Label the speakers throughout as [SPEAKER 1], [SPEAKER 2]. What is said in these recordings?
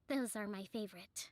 [SPEAKER 1] Those are my favorite.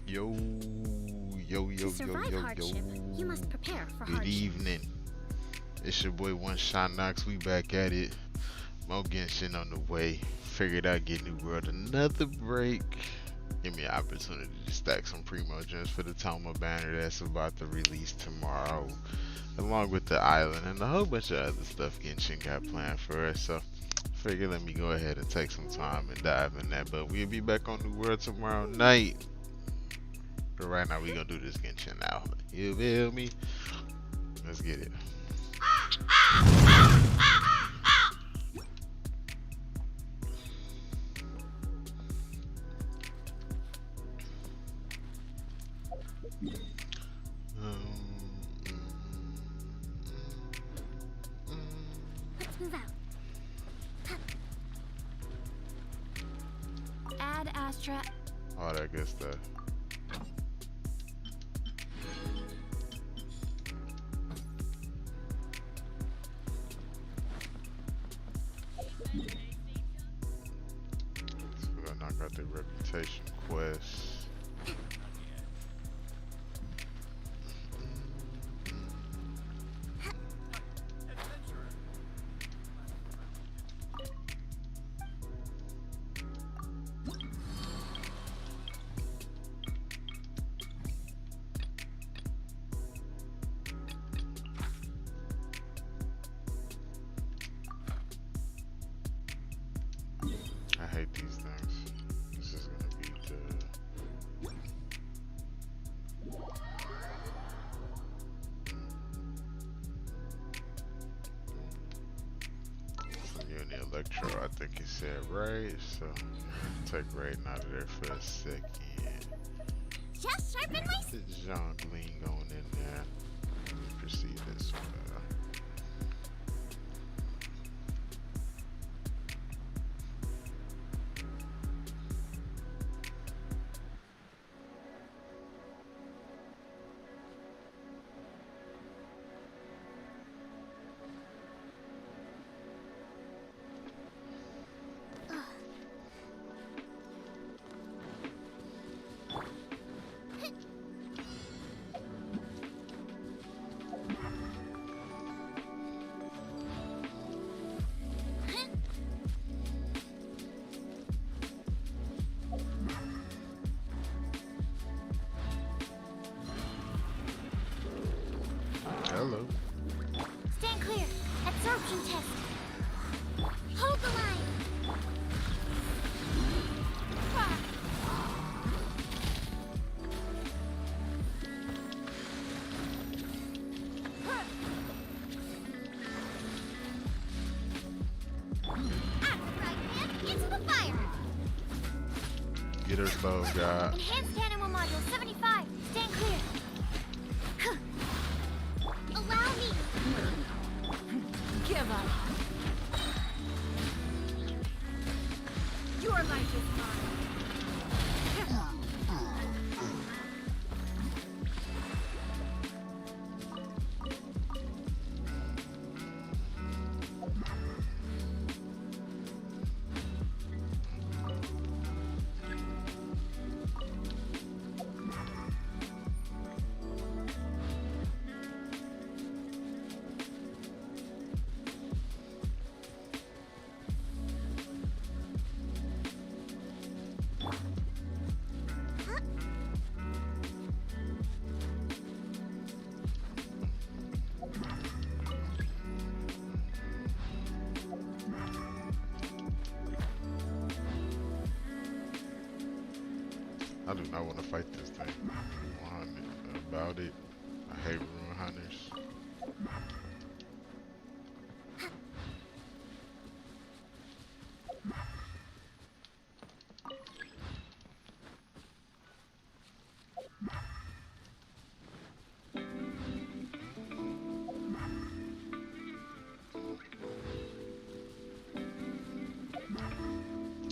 [SPEAKER 2] Yo, yo,
[SPEAKER 1] To
[SPEAKER 2] yo, yo,
[SPEAKER 1] survive
[SPEAKER 2] yo, yo.
[SPEAKER 1] hardship, you must prepare for
[SPEAKER 2] Good
[SPEAKER 1] hardship.
[SPEAKER 2] evening. It's your boy One Shot Knox. We back at it. Mo Genshin on the way. Figured I'd get New World another break. Give me an opportunity to stack some primo gems for the Thoma banner that's about to release tomorrow. Along with the island and a whole bunch of other stuff Genshin got planned for us. So figure let me go ahead and take some time and dive in that. But we'll be back on New World tomorrow night. But right now we gonna do this Genshin now. You feel me? Let's get it.
[SPEAKER 1] Let's move out. Add Astra.
[SPEAKER 2] All that good stuff. So we're gonna knock out the reputation quest. I hate these things. This is gonna be the Uni Electro. I think it said right. So take Raiden out of there for a second.
[SPEAKER 1] Just sharpen my.
[SPEAKER 2] The jungling going in there. Let me proceed this way. Hello.
[SPEAKER 1] Stand clear. Absorption test. Hold the line. Into the fire.
[SPEAKER 2] Get her bow, God.
[SPEAKER 1] Enhanced animal module 75. Stand clear. Allow me. Give up. Your life is mine.
[SPEAKER 2] I do not want to fight this thing. 100 about it. I hate ruin hunters.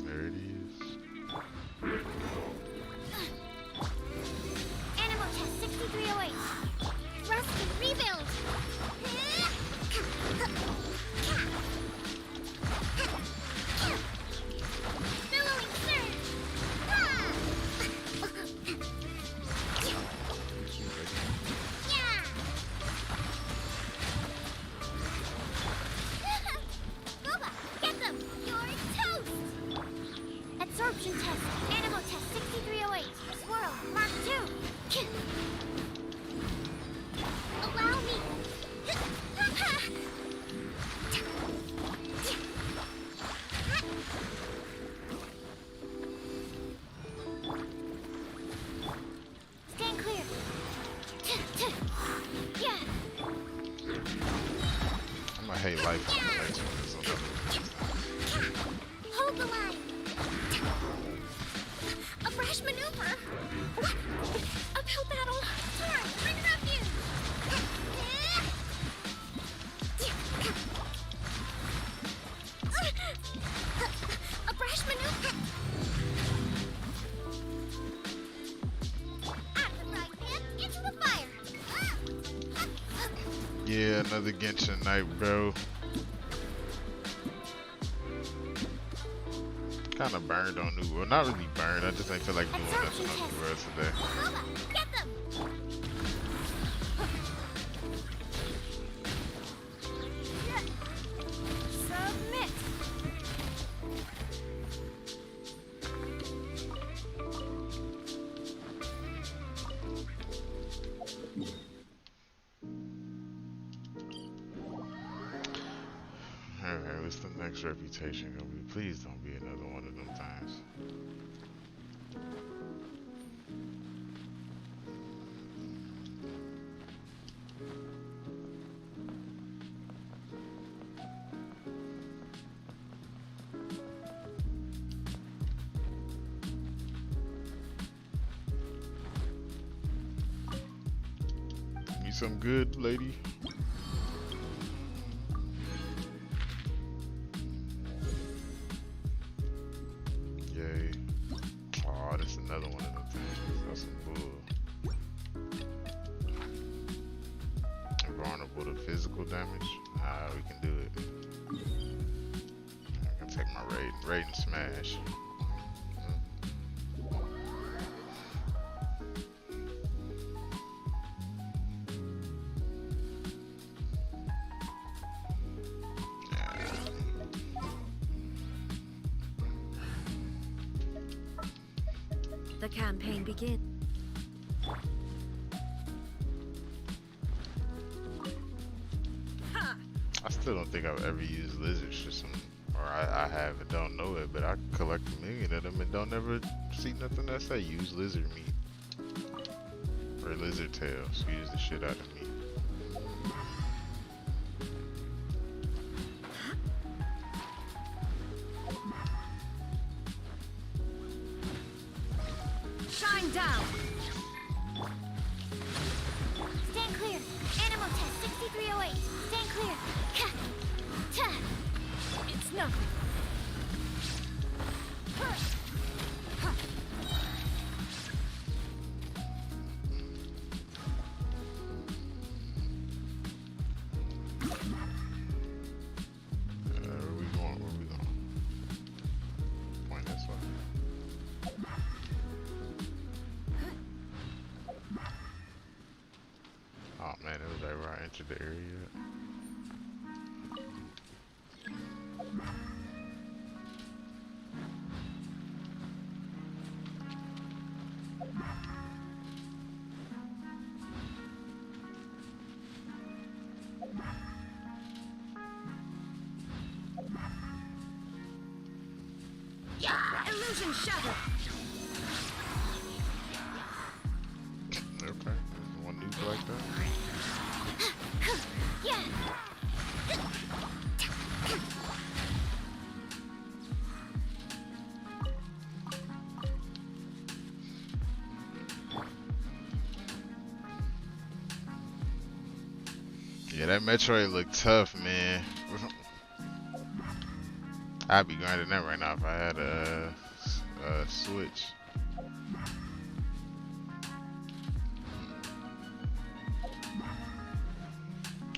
[SPEAKER 2] There it is.
[SPEAKER 1] Animal test 6308. Thrust and rebuild. Billowing surge. Yeah. Boba, get them. You're toast. Absorption test. Animal test 6308. Swirl. Mark 2. Allow me. Stand clear. Yeah.
[SPEAKER 2] I'm gonna hate life on the next one. It's another
[SPEAKER 1] Hold the line. A brash maneuver. Uphill battle. Turn. Bring refuge. A brash maneuver. Out of the frying pan, into the fire.
[SPEAKER 2] Yeah, another Genshin night, bro. Kind of burned on New World. Not really burned. I just ain't feel like doing nothing on New World today.
[SPEAKER 1] Thoma, get them. Submit.
[SPEAKER 2] Alright, what's the next reputation gonna be? Please don't be another one of them times. Need some good, lady? Yay. Oh, that's another one of them things. That's some bull. Invulnerable to physical damage? Ah, we can do it. I can take my raid and smash.
[SPEAKER 3] The campaign begins.
[SPEAKER 2] I still don't think I've ever used lizards for some, or I have and don't know it, but I collect a million of them and don't ever see nothing that say use lizard meat or lizard tails. Use the shit out of meat.
[SPEAKER 3] Shine down.
[SPEAKER 1] Stand clear. Animal test 6308. Stand clear.
[SPEAKER 3] It's nothing.
[SPEAKER 2] Where we going? Where we going? Point this way. Oh man, it was right where I entered the area.
[SPEAKER 3] Illusion shattered.
[SPEAKER 2] Okay. One nuke like that.
[SPEAKER 1] Yeah.
[SPEAKER 2] Yeah, that Metroid looked tough, man. I'd be grinding that right now if I had a Switch.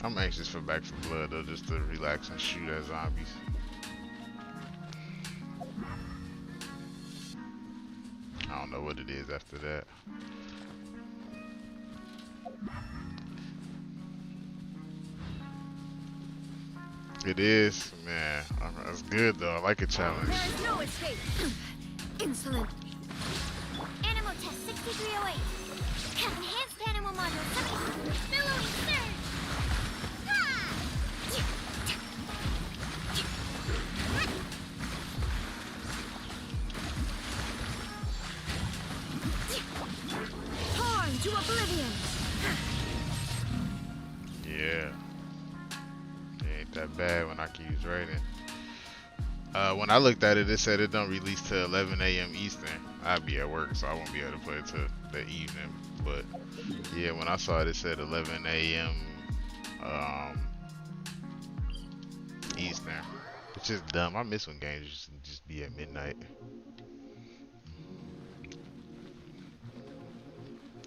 [SPEAKER 2] I'm anxious for Back 4 Blood though, just to relax and shoot at zombies. I don't know what it is after that. It is, man. That's good though. I like a challenge.
[SPEAKER 3] There is no escape. Insolent.
[SPEAKER 1] Animal test 6308. Have enhanced animal module 70. Billowing surge.
[SPEAKER 3] Torn to oblivion.
[SPEAKER 2] Yeah. It ain't that bad when I can use rating. When I looked at it, it said it don't release till 11 a.m. Eastern. I'd be at work, so I won't be able to play it till the evening. But yeah, when I saw it, it said 11 a.m. Eastern, which is dumb. I miss when games just be at midnight.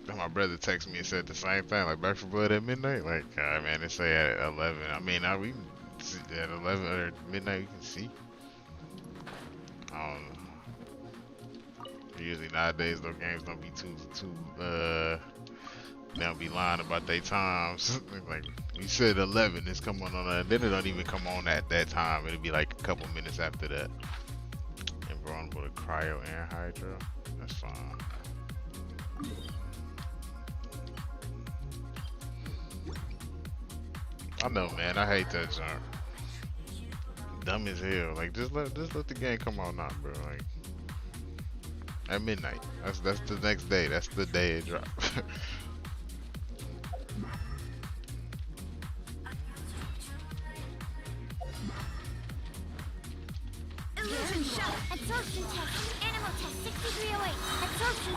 [SPEAKER 2] And my brother texted me and said the same thing, like Back 4 Blood at midnight. Like, man, they say at 11. I mean, we can see at 11 or midnight. We can see. I don't know. Usually nowadays, those games don't be they don't be lying about their times. Like, we said 11, it's come on, then it don't even come on at that time. It'll be like a couple minutes after that. Invulnerable to cryo and hydro. That's fine. I know, man. I hate that junk. Dumb as hell. Like, just let the game come on now, bro. Like, at midnight. That's the next day. That's the day it drops.
[SPEAKER 1] Illusion shot. Absorption test. Animal test 6308. Absorption.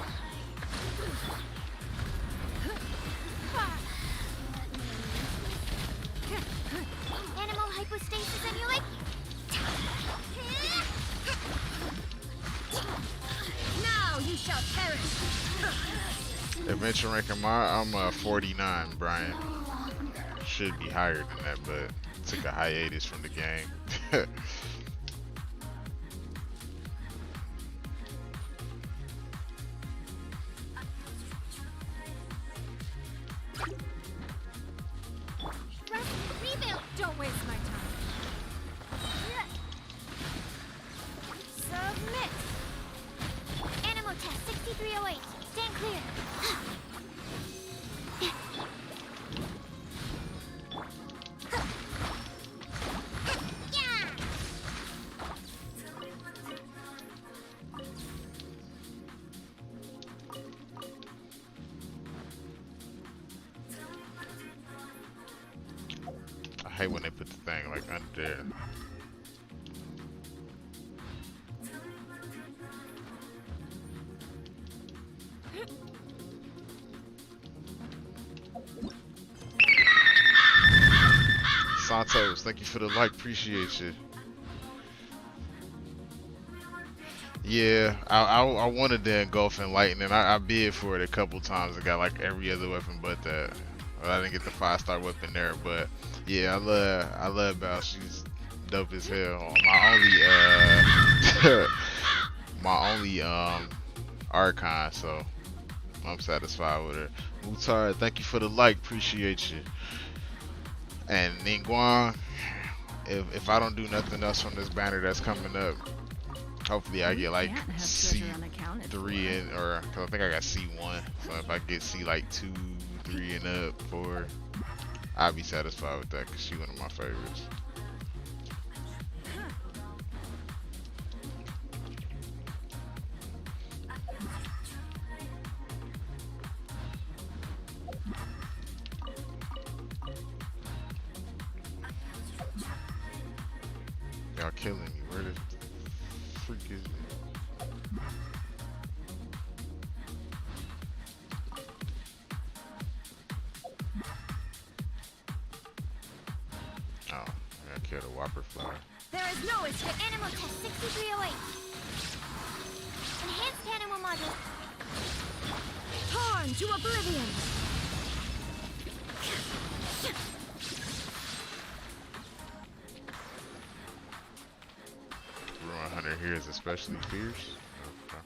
[SPEAKER 1] Animal hypostasis emulate.
[SPEAKER 3] Now you shall perish.
[SPEAKER 2] Adventure rank am I'm 49, Brian. Should be higher than that, but took a hiatus from the game.
[SPEAKER 1] Rebuild.
[SPEAKER 3] Don't waste my time.
[SPEAKER 1] Submit. Animal test 6308. Stand clear. Yeah.
[SPEAKER 2] I hate when they put the thing like under there. Santos, thank you for the like, appreciate you. Yeah, I wanted the engulfing lightning. I bid for it a couple times. I got like every other weapon but that. Well, I didn't get the 5-star weapon there, but yeah, I love Belle. She's dope as hell. My only Archon, so I'm satisfied with her. Mutar, thank you for the like, appreciate you. And Ningguang, if I don't do nothing else from this banner that's coming up, hopefully I get like C3 or cause I think I got C1. So if I get C like 2, 3 and up, 4, I'll be satisfied with that because she's one of my favorites. y'all killing me. Where the freak is it? Oh, I gotta kill the whopper fly.
[SPEAKER 3] There is no escape.
[SPEAKER 1] Animal test 6308. Enhanced animal module.
[SPEAKER 3] Torn to oblivion.
[SPEAKER 2] Ruin Hunter here is especially fierce. Okay.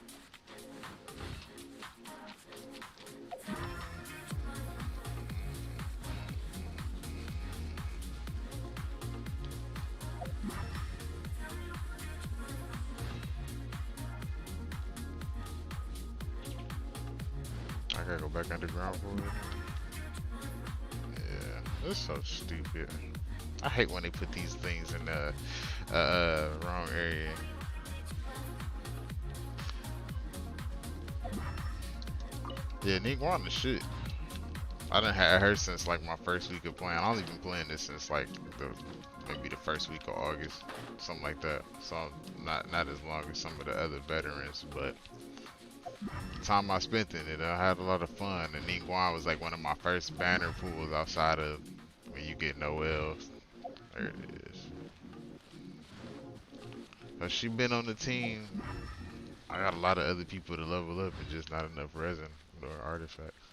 [SPEAKER 2] I gotta go back underground for it. Yeah, this is so stupid. I hate when they put these things in the wrong area. Yeah, Niguan the shit. I done had her since like my first week of playing. I've only been playing this since like maybe the first week of August, something like that. So not as long as some of the other veterans, but the time I spent in it, I had a lot of fun. And Niguan was like one of my first banner pools outside of when you get Noels. There it is. So she been on the team. I got a lot of other people to level up and just not enough resin or artifacts.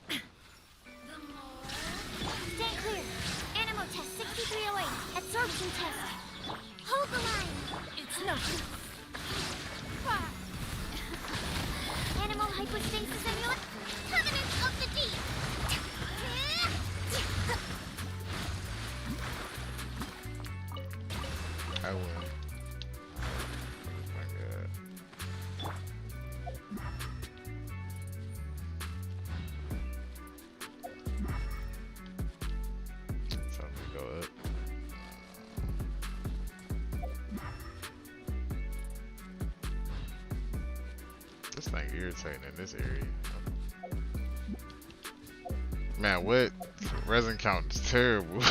[SPEAKER 1] Stay clear. Animal test 6308. Absorption test. Hold the line.
[SPEAKER 3] It's nothing.
[SPEAKER 1] Animal hypostasis amulet. Covenant of the deep.
[SPEAKER 2] I win. Oh my god. Time to go up. This thing irritating in this area. Man, what? Resin count is terrible.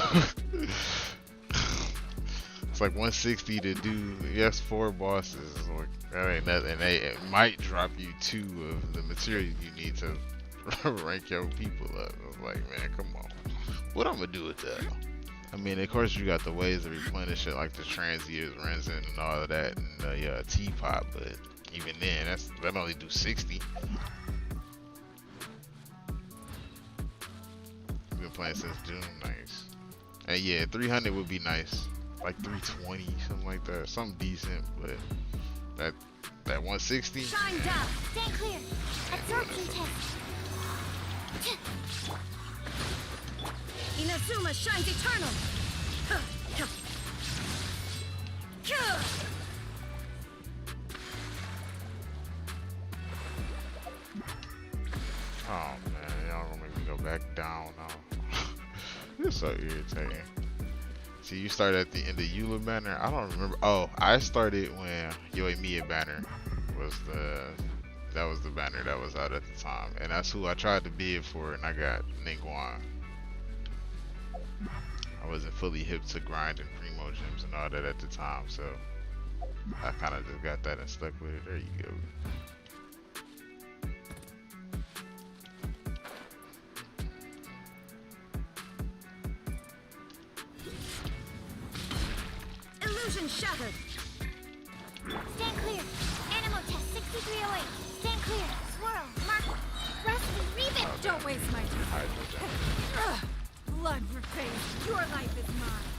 [SPEAKER 2] It's like 160 to do, yes, 4 bosses. Like, that ain't nothing. It might drop you 2 of the material you need to rank your people up. I was like, man, come on. What I'm gonna do with that? I mean, of course, you got the ways to replenish it, like the transient resin and all of that, and the teapot, but even then, that only do 60. Been playing since June, nice. And yeah, 300 would be nice. Like 320, something like that. Something decent, but that 160.
[SPEAKER 3] Shine down.
[SPEAKER 1] Stay clear. Absorption test.
[SPEAKER 3] Inazuma shines eternal.
[SPEAKER 2] Oh man, y'all gonna make me go back down now. This is so irritating. See, you started at the end of Eula banner. I don't remember. Oh, I started when Yoimiya banner was that was the banner that was out at the time, and that's who I tried to bid for, and I got Niguan. I wasn't fully hip to grind and primo gems and all that at the time, so I kind of just got that and stuck with it. There you go.
[SPEAKER 3] Illusion shattered.
[SPEAKER 1] Stand clear. Animal test 6308. Stand clear. Swirl. Mark. Rusty. Reviv.
[SPEAKER 3] Don't waste my time. Ugh. Blood for face. Your life is mine.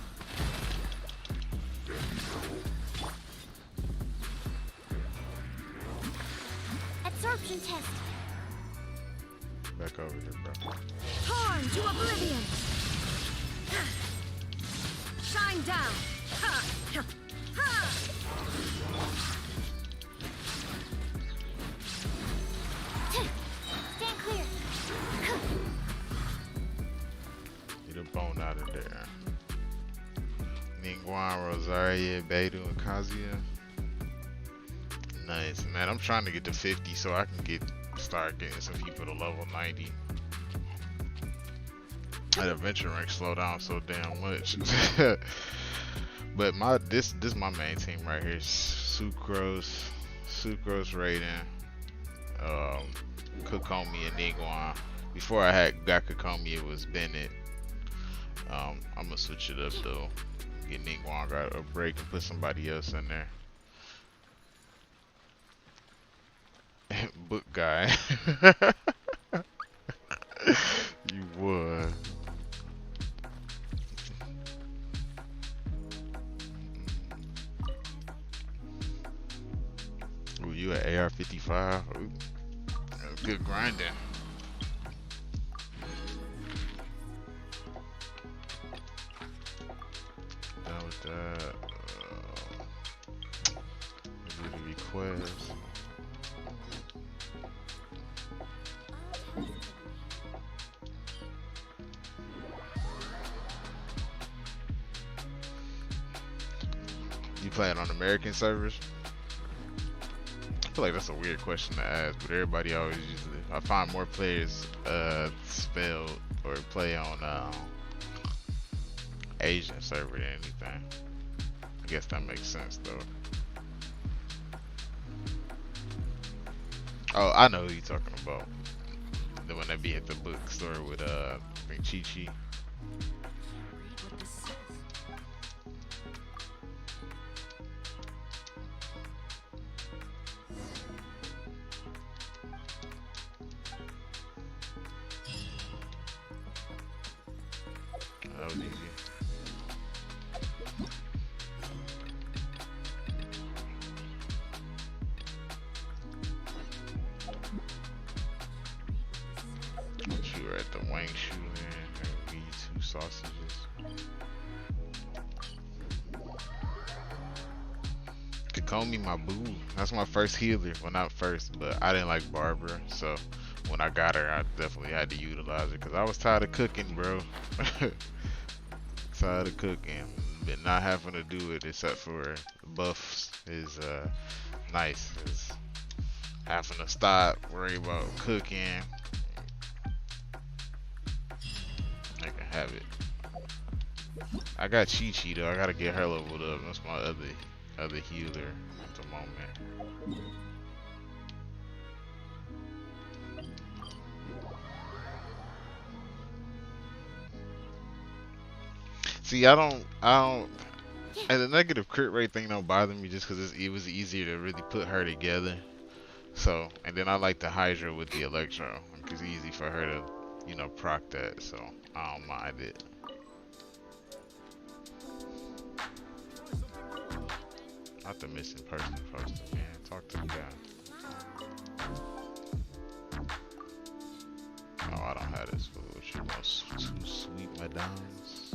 [SPEAKER 1] Absorption test.
[SPEAKER 2] Back over here, bro.
[SPEAKER 3] Torn to oblivion. Shine down. Ha. Ha.
[SPEAKER 1] Stand clear.
[SPEAKER 2] Get a bone out of there. Niguan, Rosaria, Beidou, and Kazuya. Nice, man. I'm trying to get to 50 so I can start getting some people to level 90. That adventure rank slow down so damn much. But this my main team right here. Sucrose, Raiden, um, Kokomi and Niguan. Before I had got Kokomi, it was Bennett. I'm gonna switch it up though. Get Niguan got a break and put somebody else in there. Book guy. You would. Ooh, you at AR-55? Ooh, that's good grinding. Done with that. Do the request. You playing on American servers? I feel like that's a weird question to ask, but everybody always usually. I find more players spell or play on Asian server than anything. I guess that makes sense though. Oh, I know who you're talking about. The one that be at the bookstore with I think Chi-Chi. That was easy. You were at the Wang Shu and we eat 2 sausages. Kokomi, my boo. That's my first healer. Well, not first, but I didn't like Barbara, so when I got her, I definitely had to utilize it because I was tired of cooking, bro. Tired of cooking, but not having to do it except for buffs is nice. It's having to stop, worry about cooking. I can have it. I got Chi-Chi though. I gotta get her leveled up. That's my other healer at the moment. See, I don't, and the negative crit rate thing don't bother me just because it was easier to really put her together. So, and then I like the Hydra with the Electro. It's easy for her to, you know, proc that. So, I don't mind it. Not the missing person poster, man. Talk to the guy. Oh, I don't have this food. You want 2 sweet madams?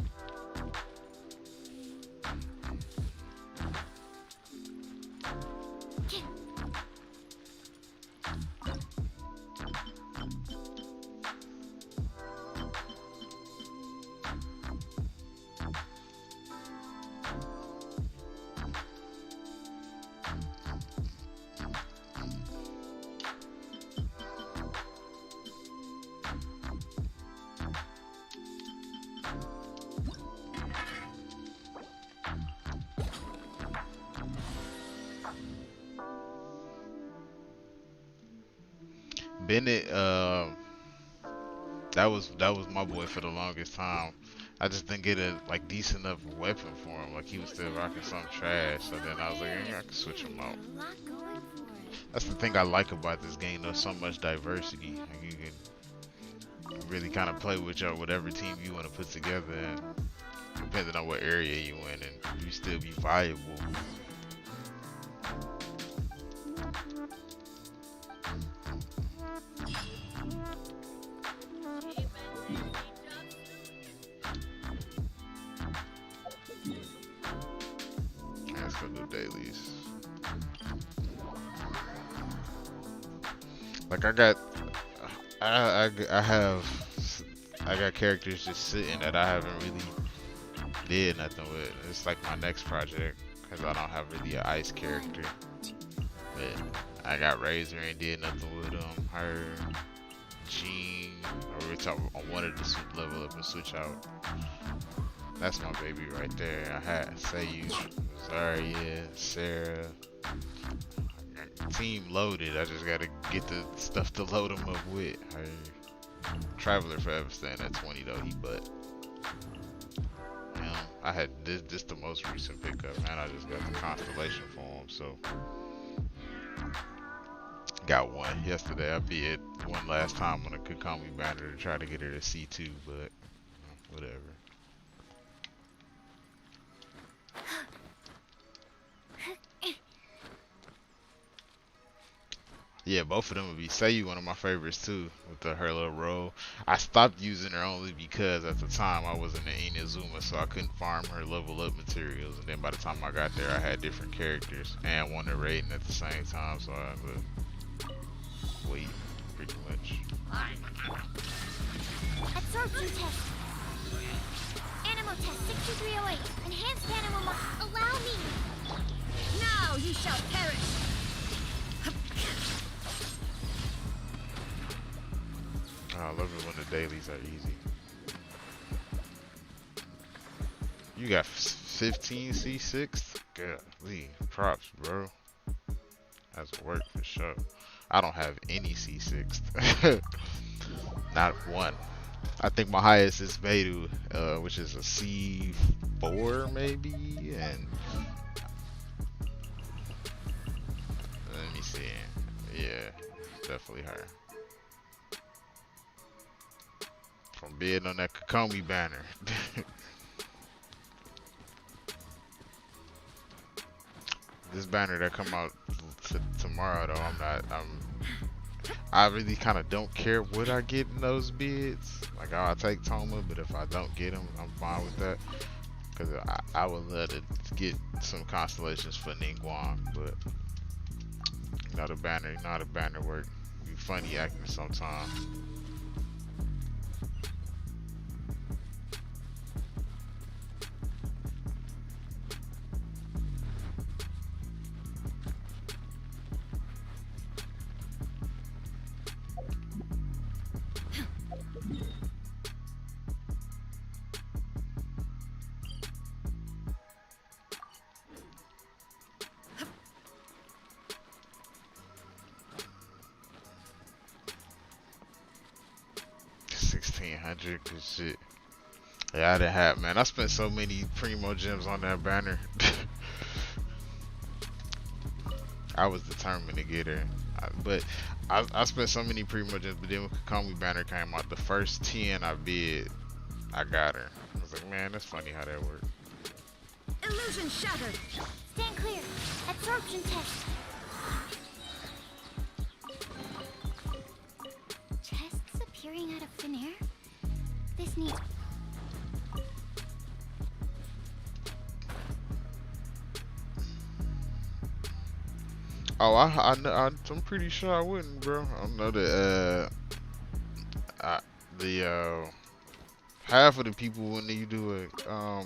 [SPEAKER 2] Bennett, that was my boy for the longest time. I just didn't get a like decent enough weapon for him. Like he was still rocking some trash. So then I was like, I can switch him out. That's the thing I like about this game. There's so much diversity. Like you can really kind of play with whatever team you want to put together, and depending on what area you in, and you still be viable. Let's go do dailies. Like I got characters just sitting that I haven't really did nothing with. It's like my next project because I don't have really an ice character. But I got Razor and did nothing with them. Her, Jean, or I wanted to level up and switch out. That's my baby right there. I had Sayu, Zarya, Sarah. Team loaded. I just gotta get the stuff to load them up with. Traveler forever staying at 20 though. He but. I had this the most recent pickup, man. I just got the constellation for him, so got one yesterday. I beat one last time on a Kakami banner to try to get her to C2, but whatever. Yeah, both of them would be Sayu, one of my favorites too, with her little role. I stopped using her only because at the time I was in the Inazuma, so I couldn't farm her level up materials. And then by the time I got there, I had different characters and wanted raiding at the same time, so I would wait pretty much.
[SPEAKER 1] Absorption test. Animal test 6308. Enhanced animal allow me.
[SPEAKER 3] Now you shall perish.
[SPEAKER 2] Oh, I love it when the dailies are easy. You got 15 C6? Golly, props, bro. That's work for sure. I don't have any C6. Not one. I think my highest is Beidou, which is a C4 maybe, and let me see. Yeah, definitely her. From being on that Kakami banner. This banner that come out tomorrow though, I really kind of don't care what I get in those bids. Like I'll take Thoma, but if I don't get them, I'm fine with that. Cause I would love to get some constellations for Ningguang, but not a banner work. Be funny acting sometimes. Good shit. Yeah, I didn't have, man. I spent so many primo gems on that banner. I was determined to get her, but I spent so many primo gems. But then when Kakami banner came out, the first 10 I bid, I got her. I was like, man, that's funny how that worked.
[SPEAKER 3] Illusion shattered.
[SPEAKER 1] Stand clear. Absorption test. Chests appearing out of thin air? This needs...
[SPEAKER 2] Oh, I'm pretty sure I wouldn't, bro. I know that half of the people when you do a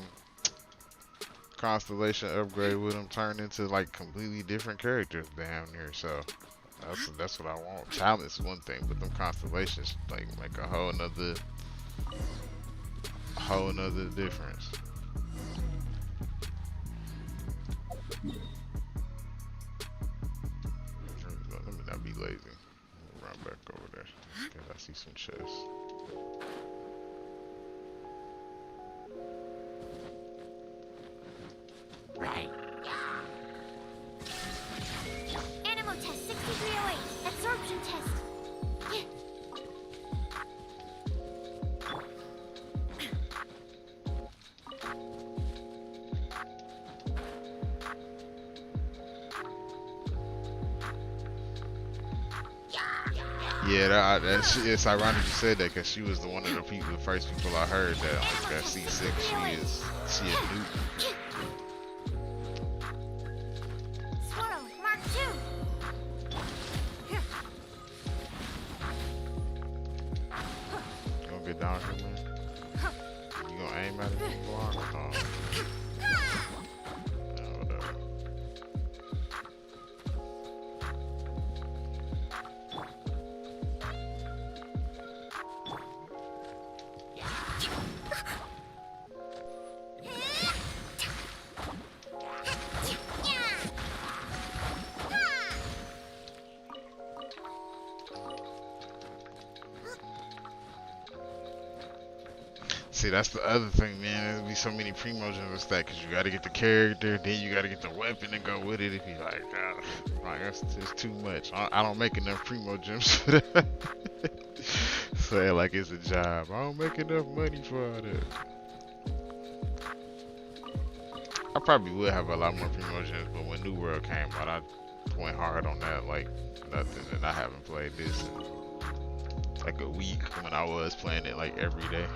[SPEAKER 2] constellation upgrade with them turn into like completely different characters down there. So that's what I want. Talent is one thing, but them constellations like make a whole nother difference. Let me not be lazy. Run back over there because I see some chests.
[SPEAKER 1] Animal test 6308. Absorption test.
[SPEAKER 2] Yeah, it's ironic you said that because she was one of the first people I heard that got C6. She a nuke.
[SPEAKER 1] Swirl, Mark 2.
[SPEAKER 2] You gonna get down here, man? You gonna aim at it and block? Oh. Yeah, whatever. See, that's the other thing, man. There'll be so many primo gems with that because you got to get the character, then you got to get the weapon to go with it. If you like that's just too much. I don't make enough primo gems for that. Say like it's a job. I don't make enough money for all that. I probably would have a lot more primo gems, but when New World came out, I went hard on that like nothing, and I haven't played this in like a week when I was playing it like every day.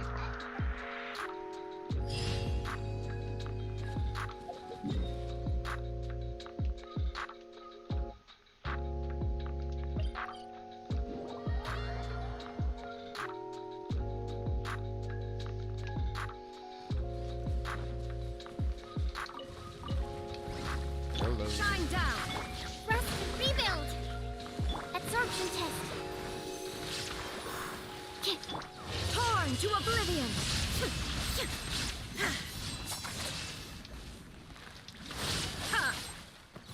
[SPEAKER 3] Shine down.
[SPEAKER 1] Rest and rebuild. Absorption test.
[SPEAKER 3] Torn to oblivion.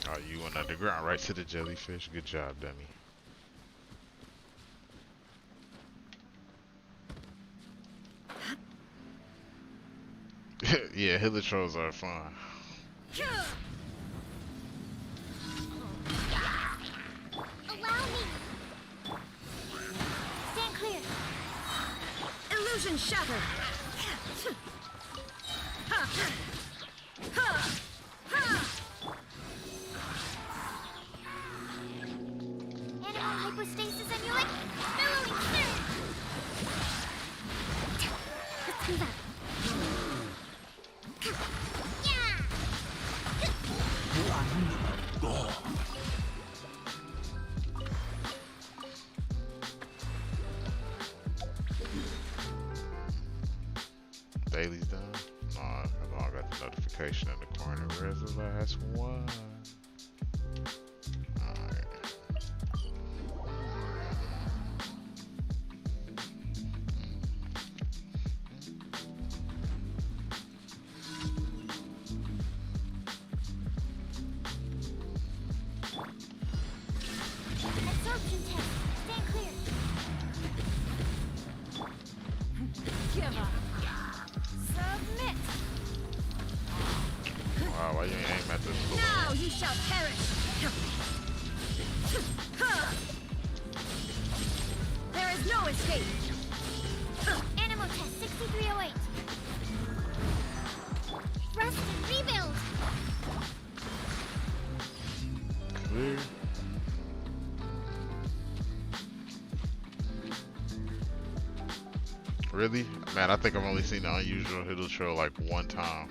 [SPEAKER 2] Oh, you went underground right to the jellyfish. Good job, dummy. Yeah, hillitros are fun.
[SPEAKER 1] Allow me. Stand clear.
[SPEAKER 3] Illusion shattered.
[SPEAKER 1] Animal hypostasis emulate. Billowing surge. Let's move out. Yeah.
[SPEAKER 2] Daily's done? No, I got the notification in the corner. Where's the last one? Alright.
[SPEAKER 1] Absorption test. Stand clear.
[SPEAKER 3] Give up. Submit.
[SPEAKER 2] Wow, why you ain't aim at this balloon?
[SPEAKER 3] Now you shall perish. There is no escape.
[SPEAKER 1] Animal test 6308. Rest and rebuild.
[SPEAKER 2] Clear. Really? Man, I think I've only seen the unusual hillitro like one time.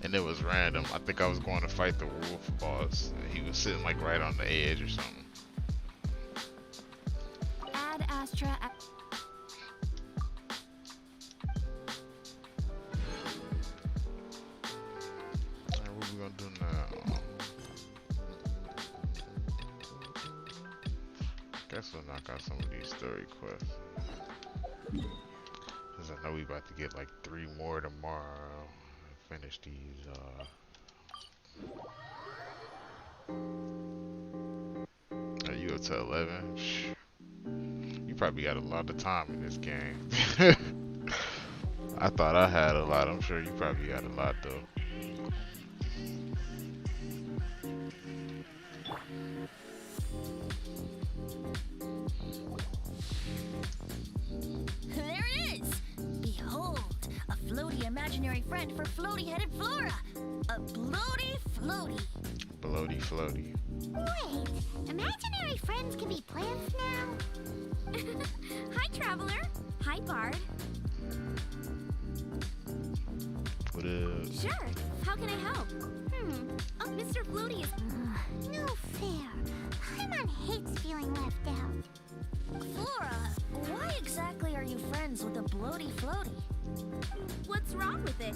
[SPEAKER 2] And it was random. I think I was going to fight the wolf boss. And he was sitting like right on the edge or something.
[SPEAKER 1] Add Astra.
[SPEAKER 2] Alright, what we gonna do now? Guess we'll knock out some of these story quests. Cause I know we about to get like 3 more tomorrow. Finish these. Are you up to 11? Shh. You probably got a lot of time in this game. I thought I had a lot. I'm sure you probably got a lot though.
[SPEAKER 1] There it is! Behold, a floaty imaginary friend for floaty-headed Flora. A bloaty floaty.
[SPEAKER 2] Bloaty floaty.
[SPEAKER 1] Wait, imaginary friends can be plants now? Hi, Traveler. Hi, Bard.
[SPEAKER 2] What up?
[SPEAKER 1] Sure. How can I help? Oh, Mr. Floaty is... no fair. Paimon hates feeling left out. Flora, why exactly are you friends with a bloaty floaty? What's wrong with it?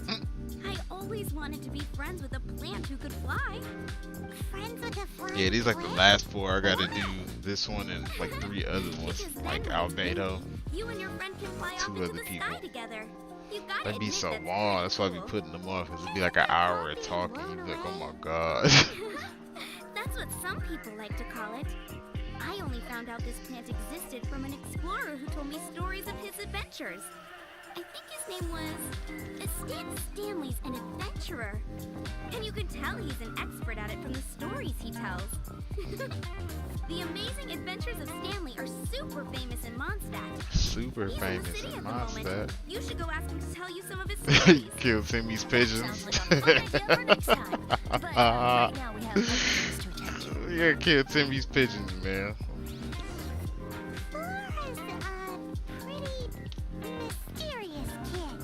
[SPEAKER 1] I always wanted to be friends with a plant who could fly. Friends with a flying
[SPEAKER 2] Yeah, these like the
[SPEAKER 1] plant?
[SPEAKER 2] last 4. I gotta do this one and like 3 other ones,
[SPEAKER 1] Because then
[SPEAKER 2] like
[SPEAKER 1] when
[SPEAKER 2] Albedo.
[SPEAKER 1] You and your friend can fly off
[SPEAKER 2] 2
[SPEAKER 1] into
[SPEAKER 2] other
[SPEAKER 1] the
[SPEAKER 2] people.
[SPEAKER 1] sky together. You gotta
[SPEAKER 2] That'd be
[SPEAKER 1] admit
[SPEAKER 2] so
[SPEAKER 1] that's
[SPEAKER 2] long.
[SPEAKER 1] pretty
[SPEAKER 2] That's why I be
[SPEAKER 1] cool.
[SPEAKER 2] putting them off. Cause it'd be like an hour of talking. You'd be like, oh my god.
[SPEAKER 1] people like to call it. I only found out this plant existed from an explorer who told me stories of his adventures. I think his name was Stan Stanley's an adventurer. And you can tell he's an expert at it from the stories he tells. The amazing adventures of Stanley are super famous in Mondstadt.
[SPEAKER 2] Super
[SPEAKER 1] He's
[SPEAKER 2] famous
[SPEAKER 1] in the city
[SPEAKER 2] in
[SPEAKER 1] at the moment.
[SPEAKER 2] Mondstadt.
[SPEAKER 1] You should go ask him to tell you some of his
[SPEAKER 2] You
[SPEAKER 1] stories.
[SPEAKER 2] killed Timmy's pigeons.
[SPEAKER 1] Sounds like a fun idea for next time. But right now we have other things to attend to.
[SPEAKER 2] Yeah, killed Timmy's pigeons, man.
[SPEAKER 1] Flora's a pretty mysterious kid.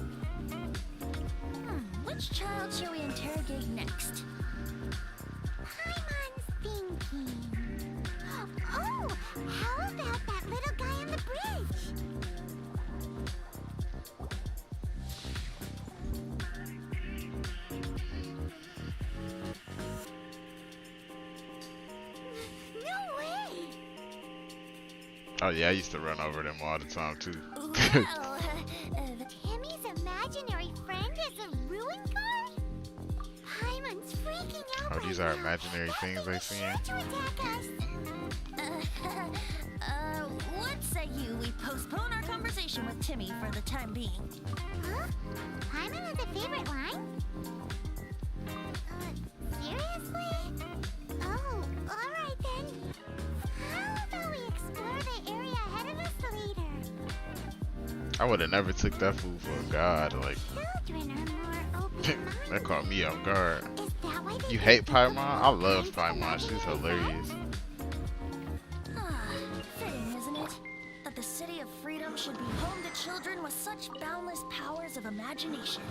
[SPEAKER 1] Which child shall we interrogate next? Paimon's thinking. Oh, how about that little guy on the bridge? No way!
[SPEAKER 2] Oh yeah, I used to run over them all the time too.
[SPEAKER 1] Well, Timmy's imaginary friend is a ruin guard? Paimon's freaking out.
[SPEAKER 2] Oh, these
[SPEAKER 1] right
[SPEAKER 2] are
[SPEAKER 1] now.
[SPEAKER 2] imaginary things they seeing.
[SPEAKER 1] Sure to attack us. What say you we postpone our conversation with Timmy for the time being? Huh? Paimon has a favorite line? Seriously? Oh, alright then. How about we explore the area ahead of us later?
[SPEAKER 2] I would have never took that fool for a god. Like
[SPEAKER 1] Children are more open-minded.
[SPEAKER 2] that caught me off guard.
[SPEAKER 1] Is that why they
[SPEAKER 2] You
[SPEAKER 1] think
[SPEAKER 2] hate
[SPEAKER 1] people
[SPEAKER 2] Paimon? I
[SPEAKER 1] don't
[SPEAKER 2] love
[SPEAKER 1] find
[SPEAKER 2] Paimon. She's
[SPEAKER 1] imaginary
[SPEAKER 2] hilarious.
[SPEAKER 1] friends? Fitting, isn't it? That the city of freedom should be home to children with such boundless powers of imagination.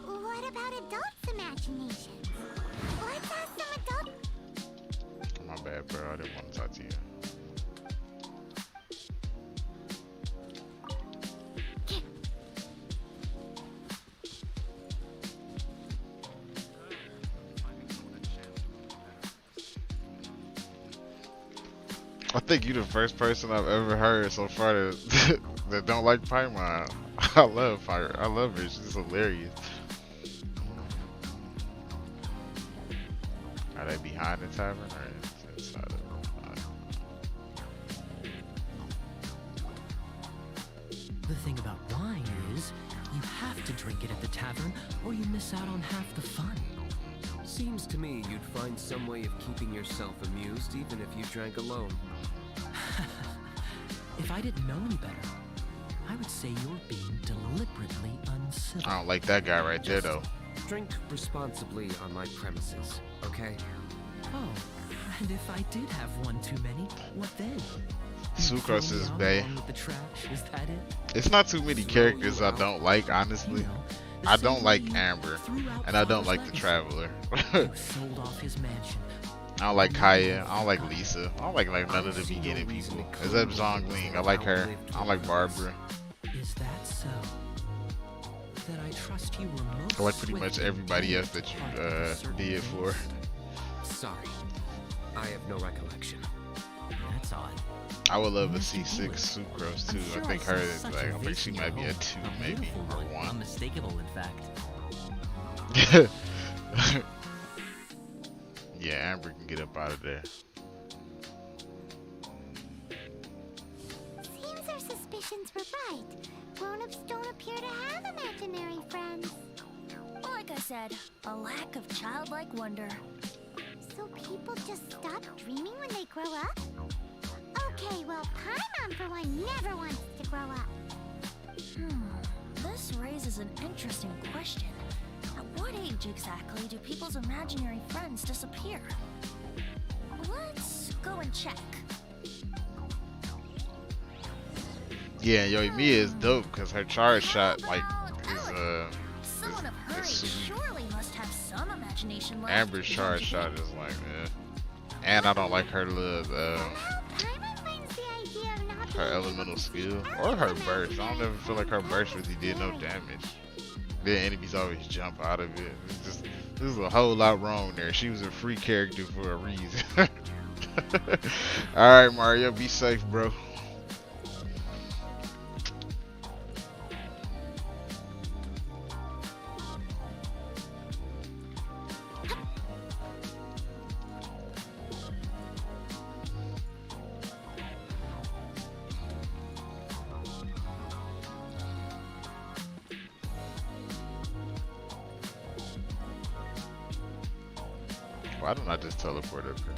[SPEAKER 1] What about adults' imaginations? Let's ask some adults.
[SPEAKER 2] My bad, bro. I didn't want to talk to you. I think you're the first person I've ever heard so far that that don't like Paimon. I love her. I love her. She's hilarious. Are they behind the tavern or inside of it?
[SPEAKER 4] The thing about wine is, you have to drink it at the tavern, or you miss out on half the fun.
[SPEAKER 5] Seems to me you'd find some way of keeping yourself amused even if you drank alone.
[SPEAKER 4] If I didn't know any better, I would say you're being deliberately uncivil.
[SPEAKER 2] I don't like that guy right there though.
[SPEAKER 5] Drink responsibly on my premises, okay?
[SPEAKER 4] Oh, and if I did have one too many, what then?
[SPEAKER 2] Sucrose is
[SPEAKER 4] Throw me out
[SPEAKER 2] bae.
[SPEAKER 4] along with the trash, is that it?
[SPEAKER 2] It's not too many characters I don't like, honestly.
[SPEAKER 4] You know, the
[SPEAKER 2] I
[SPEAKER 4] same
[SPEAKER 2] don't
[SPEAKER 4] way
[SPEAKER 2] like
[SPEAKER 4] you
[SPEAKER 2] Amber,
[SPEAKER 4] threw out
[SPEAKER 2] and I don't
[SPEAKER 4] Thor's
[SPEAKER 2] like the
[SPEAKER 4] legacy.
[SPEAKER 2] Traveler.
[SPEAKER 4] You sold off his mansion.
[SPEAKER 2] I don't like Kaya. I don't like Lisa. I don't like none of the beginning people. Except Zhongling. I like her. I don't like Barbara.
[SPEAKER 4] Is that so? Then I trust you were most
[SPEAKER 2] I like pretty much
[SPEAKER 4] swift
[SPEAKER 2] everybody
[SPEAKER 4] and
[SPEAKER 2] else that you
[SPEAKER 4] part of a certain
[SPEAKER 2] did for.
[SPEAKER 4] race.
[SPEAKER 5] Sorry. I have no recollection.
[SPEAKER 4] That's odd.
[SPEAKER 2] I would love a
[SPEAKER 4] Unless you do
[SPEAKER 2] C6
[SPEAKER 4] it.
[SPEAKER 2] Sucrose
[SPEAKER 4] I'm
[SPEAKER 2] too.
[SPEAKER 4] sure
[SPEAKER 2] I think
[SPEAKER 4] saw
[SPEAKER 2] her is
[SPEAKER 4] such
[SPEAKER 2] like,
[SPEAKER 4] a
[SPEAKER 2] I think
[SPEAKER 4] vase
[SPEAKER 2] she
[SPEAKER 4] in
[SPEAKER 2] might be
[SPEAKER 4] your
[SPEAKER 2] a
[SPEAKER 4] home.
[SPEAKER 2] 2
[SPEAKER 4] A
[SPEAKER 2] maybe,
[SPEAKER 4] beautiful
[SPEAKER 2] or
[SPEAKER 4] one,
[SPEAKER 2] 1.
[SPEAKER 4] unmistakable in fact.
[SPEAKER 2] Yeah, Amber can get up out of there.
[SPEAKER 1] Seems our suspicions were right. Grown-ups don't appear to have imaginary friends. Like I said, a lack of childlike wonder. So people just stop dreaming when they grow up? Okay, well, Paimon for one never wants to grow up. This raises an interesting question. At what age exactly do people's imaginary friends disappear? Let's go and check.
[SPEAKER 2] Yeah, Yoimiya is dope because her charge shot like
[SPEAKER 1] How about Someone of her
[SPEAKER 2] it's
[SPEAKER 1] age
[SPEAKER 2] sweet.
[SPEAKER 1] surely must have some imagination left.
[SPEAKER 2] Amber's charge shot is like, and I don't like her little
[SPEAKER 1] Somehow Paimon finds the idea of not
[SPEAKER 2] her
[SPEAKER 1] being
[SPEAKER 2] elemental
[SPEAKER 1] able to
[SPEAKER 2] skill
[SPEAKER 1] use
[SPEAKER 2] or her
[SPEAKER 1] element
[SPEAKER 2] burst. I don't ever feel like her burst really did no
[SPEAKER 1] Yeah.
[SPEAKER 2] damage. The enemies always jump out of it. It's just there's a whole lot wrong there. She was a free character for a reason. All right, Mario, be safe, bro. Why don't I just teleport up here?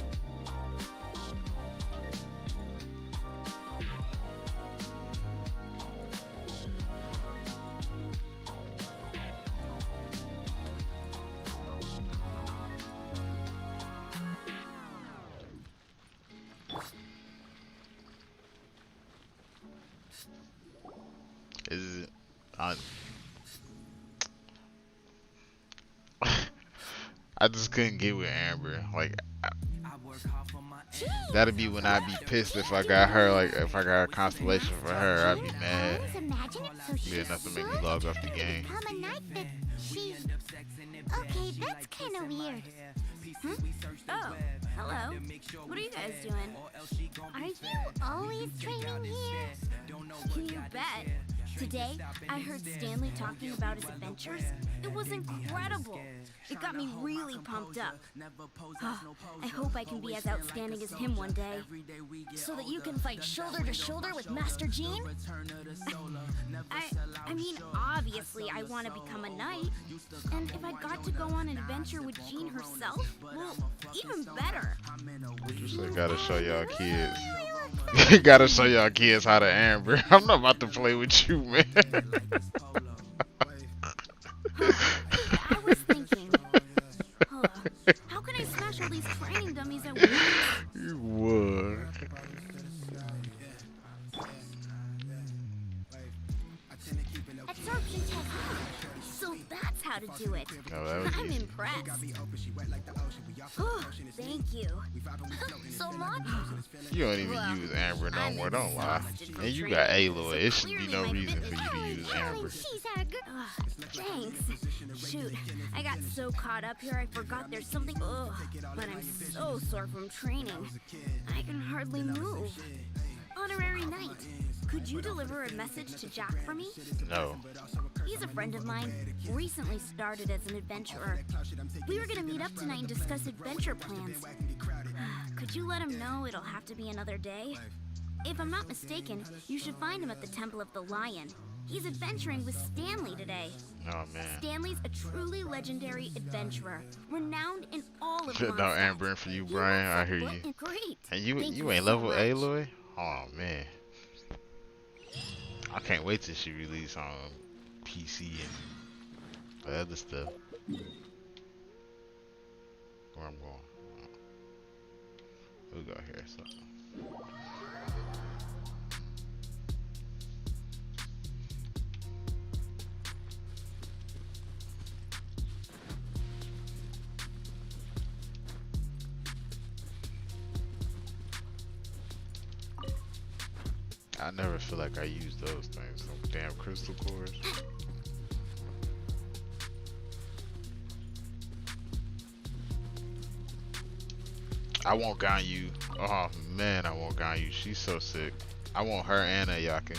[SPEAKER 2] Is it on? I just couldn't get with Amber. Like, that'd be when I'd be pissed if I got her. Like, if I got a constellation for her, I'd be mad.
[SPEAKER 1] I always imagine it so
[SPEAKER 2] Be enough to make me log off the game.
[SPEAKER 1] become a knight, but she... Okay, that's kind of weird.
[SPEAKER 6] Oh, hello. What are you guys doing?
[SPEAKER 1] Are you always training here?
[SPEAKER 6] You bet. Today, I heard Stanley talking about his adventures. It was incredible. It got me really pumped up. I hope I can be as outstanding as him one day. So that you can fight shoulder to shoulder with Master Jean? I mean, obviously I want to become a knight. And if I got to go on an adventure with Jean herself, well, even better.
[SPEAKER 2] You just gotta show y'all kids. Gotta show y'all kids how to Amber. I'm not about to play with you, man.
[SPEAKER 1] I was thinking, how can I smash all these training dummies at once?
[SPEAKER 2] You would.
[SPEAKER 1] Absorption test. So that's how to do it.
[SPEAKER 2] No, that was
[SPEAKER 1] I'm
[SPEAKER 2] easy.
[SPEAKER 1] impressed. Oh, thank you. So much.
[SPEAKER 2] You don't even use Amber no more, don't lie. And you got Aloy. It should be no reason for you to use Amber.
[SPEAKER 1] She's our good.
[SPEAKER 6] Thanks. Shoot, I got so caught up here I forgot there's something. Ugh, but I'm so sore from training. I can hardly move. Honorary Knight, could you deliver a message to Jack for me?
[SPEAKER 2] No.
[SPEAKER 6] He's a friend of mine, recently started as an adventurer. We were gonna meet up tonight and discuss adventure plans. Could you let him know it'll have to be another day? If I'm not mistaken, you should find him at the Temple of the Lion. He's adventuring with Stanley today.
[SPEAKER 2] Oh, man.
[SPEAKER 6] Stanley's a truly legendary adventurer, renowned in all of
[SPEAKER 2] No
[SPEAKER 6] Mondstadt.
[SPEAKER 2] Ambering for you, Brian. I hear you.
[SPEAKER 6] Great.
[SPEAKER 2] And you
[SPEAKER 6] Thank
[SPEAKER 2] you ain't
[SPEAKER 6] so
[SPEAKER 2] level
[SPEAKER 6] much.
[SPEAKER 2] Aloy? Oh, man. I can't wait till she release on PC and other stuff. Where I'm going. We'll go here. So. I never feel like I use those things. Some damn crystal cores. I want Ganyu. Oh man, I want Ganyu. She's so sick. I want her and Ayaka.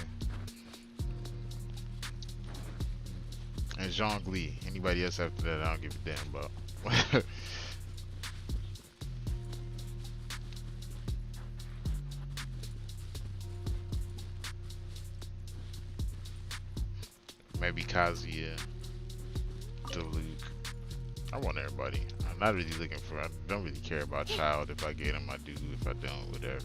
[SPEAKER 2] And Zhongli. Anybody else after that, I don't give a damn about. Maybe Kazuya, Diluc. I want everybody. I'm not really looking for. I don't really care about Child. If I get him, I do. If I don't, whatever.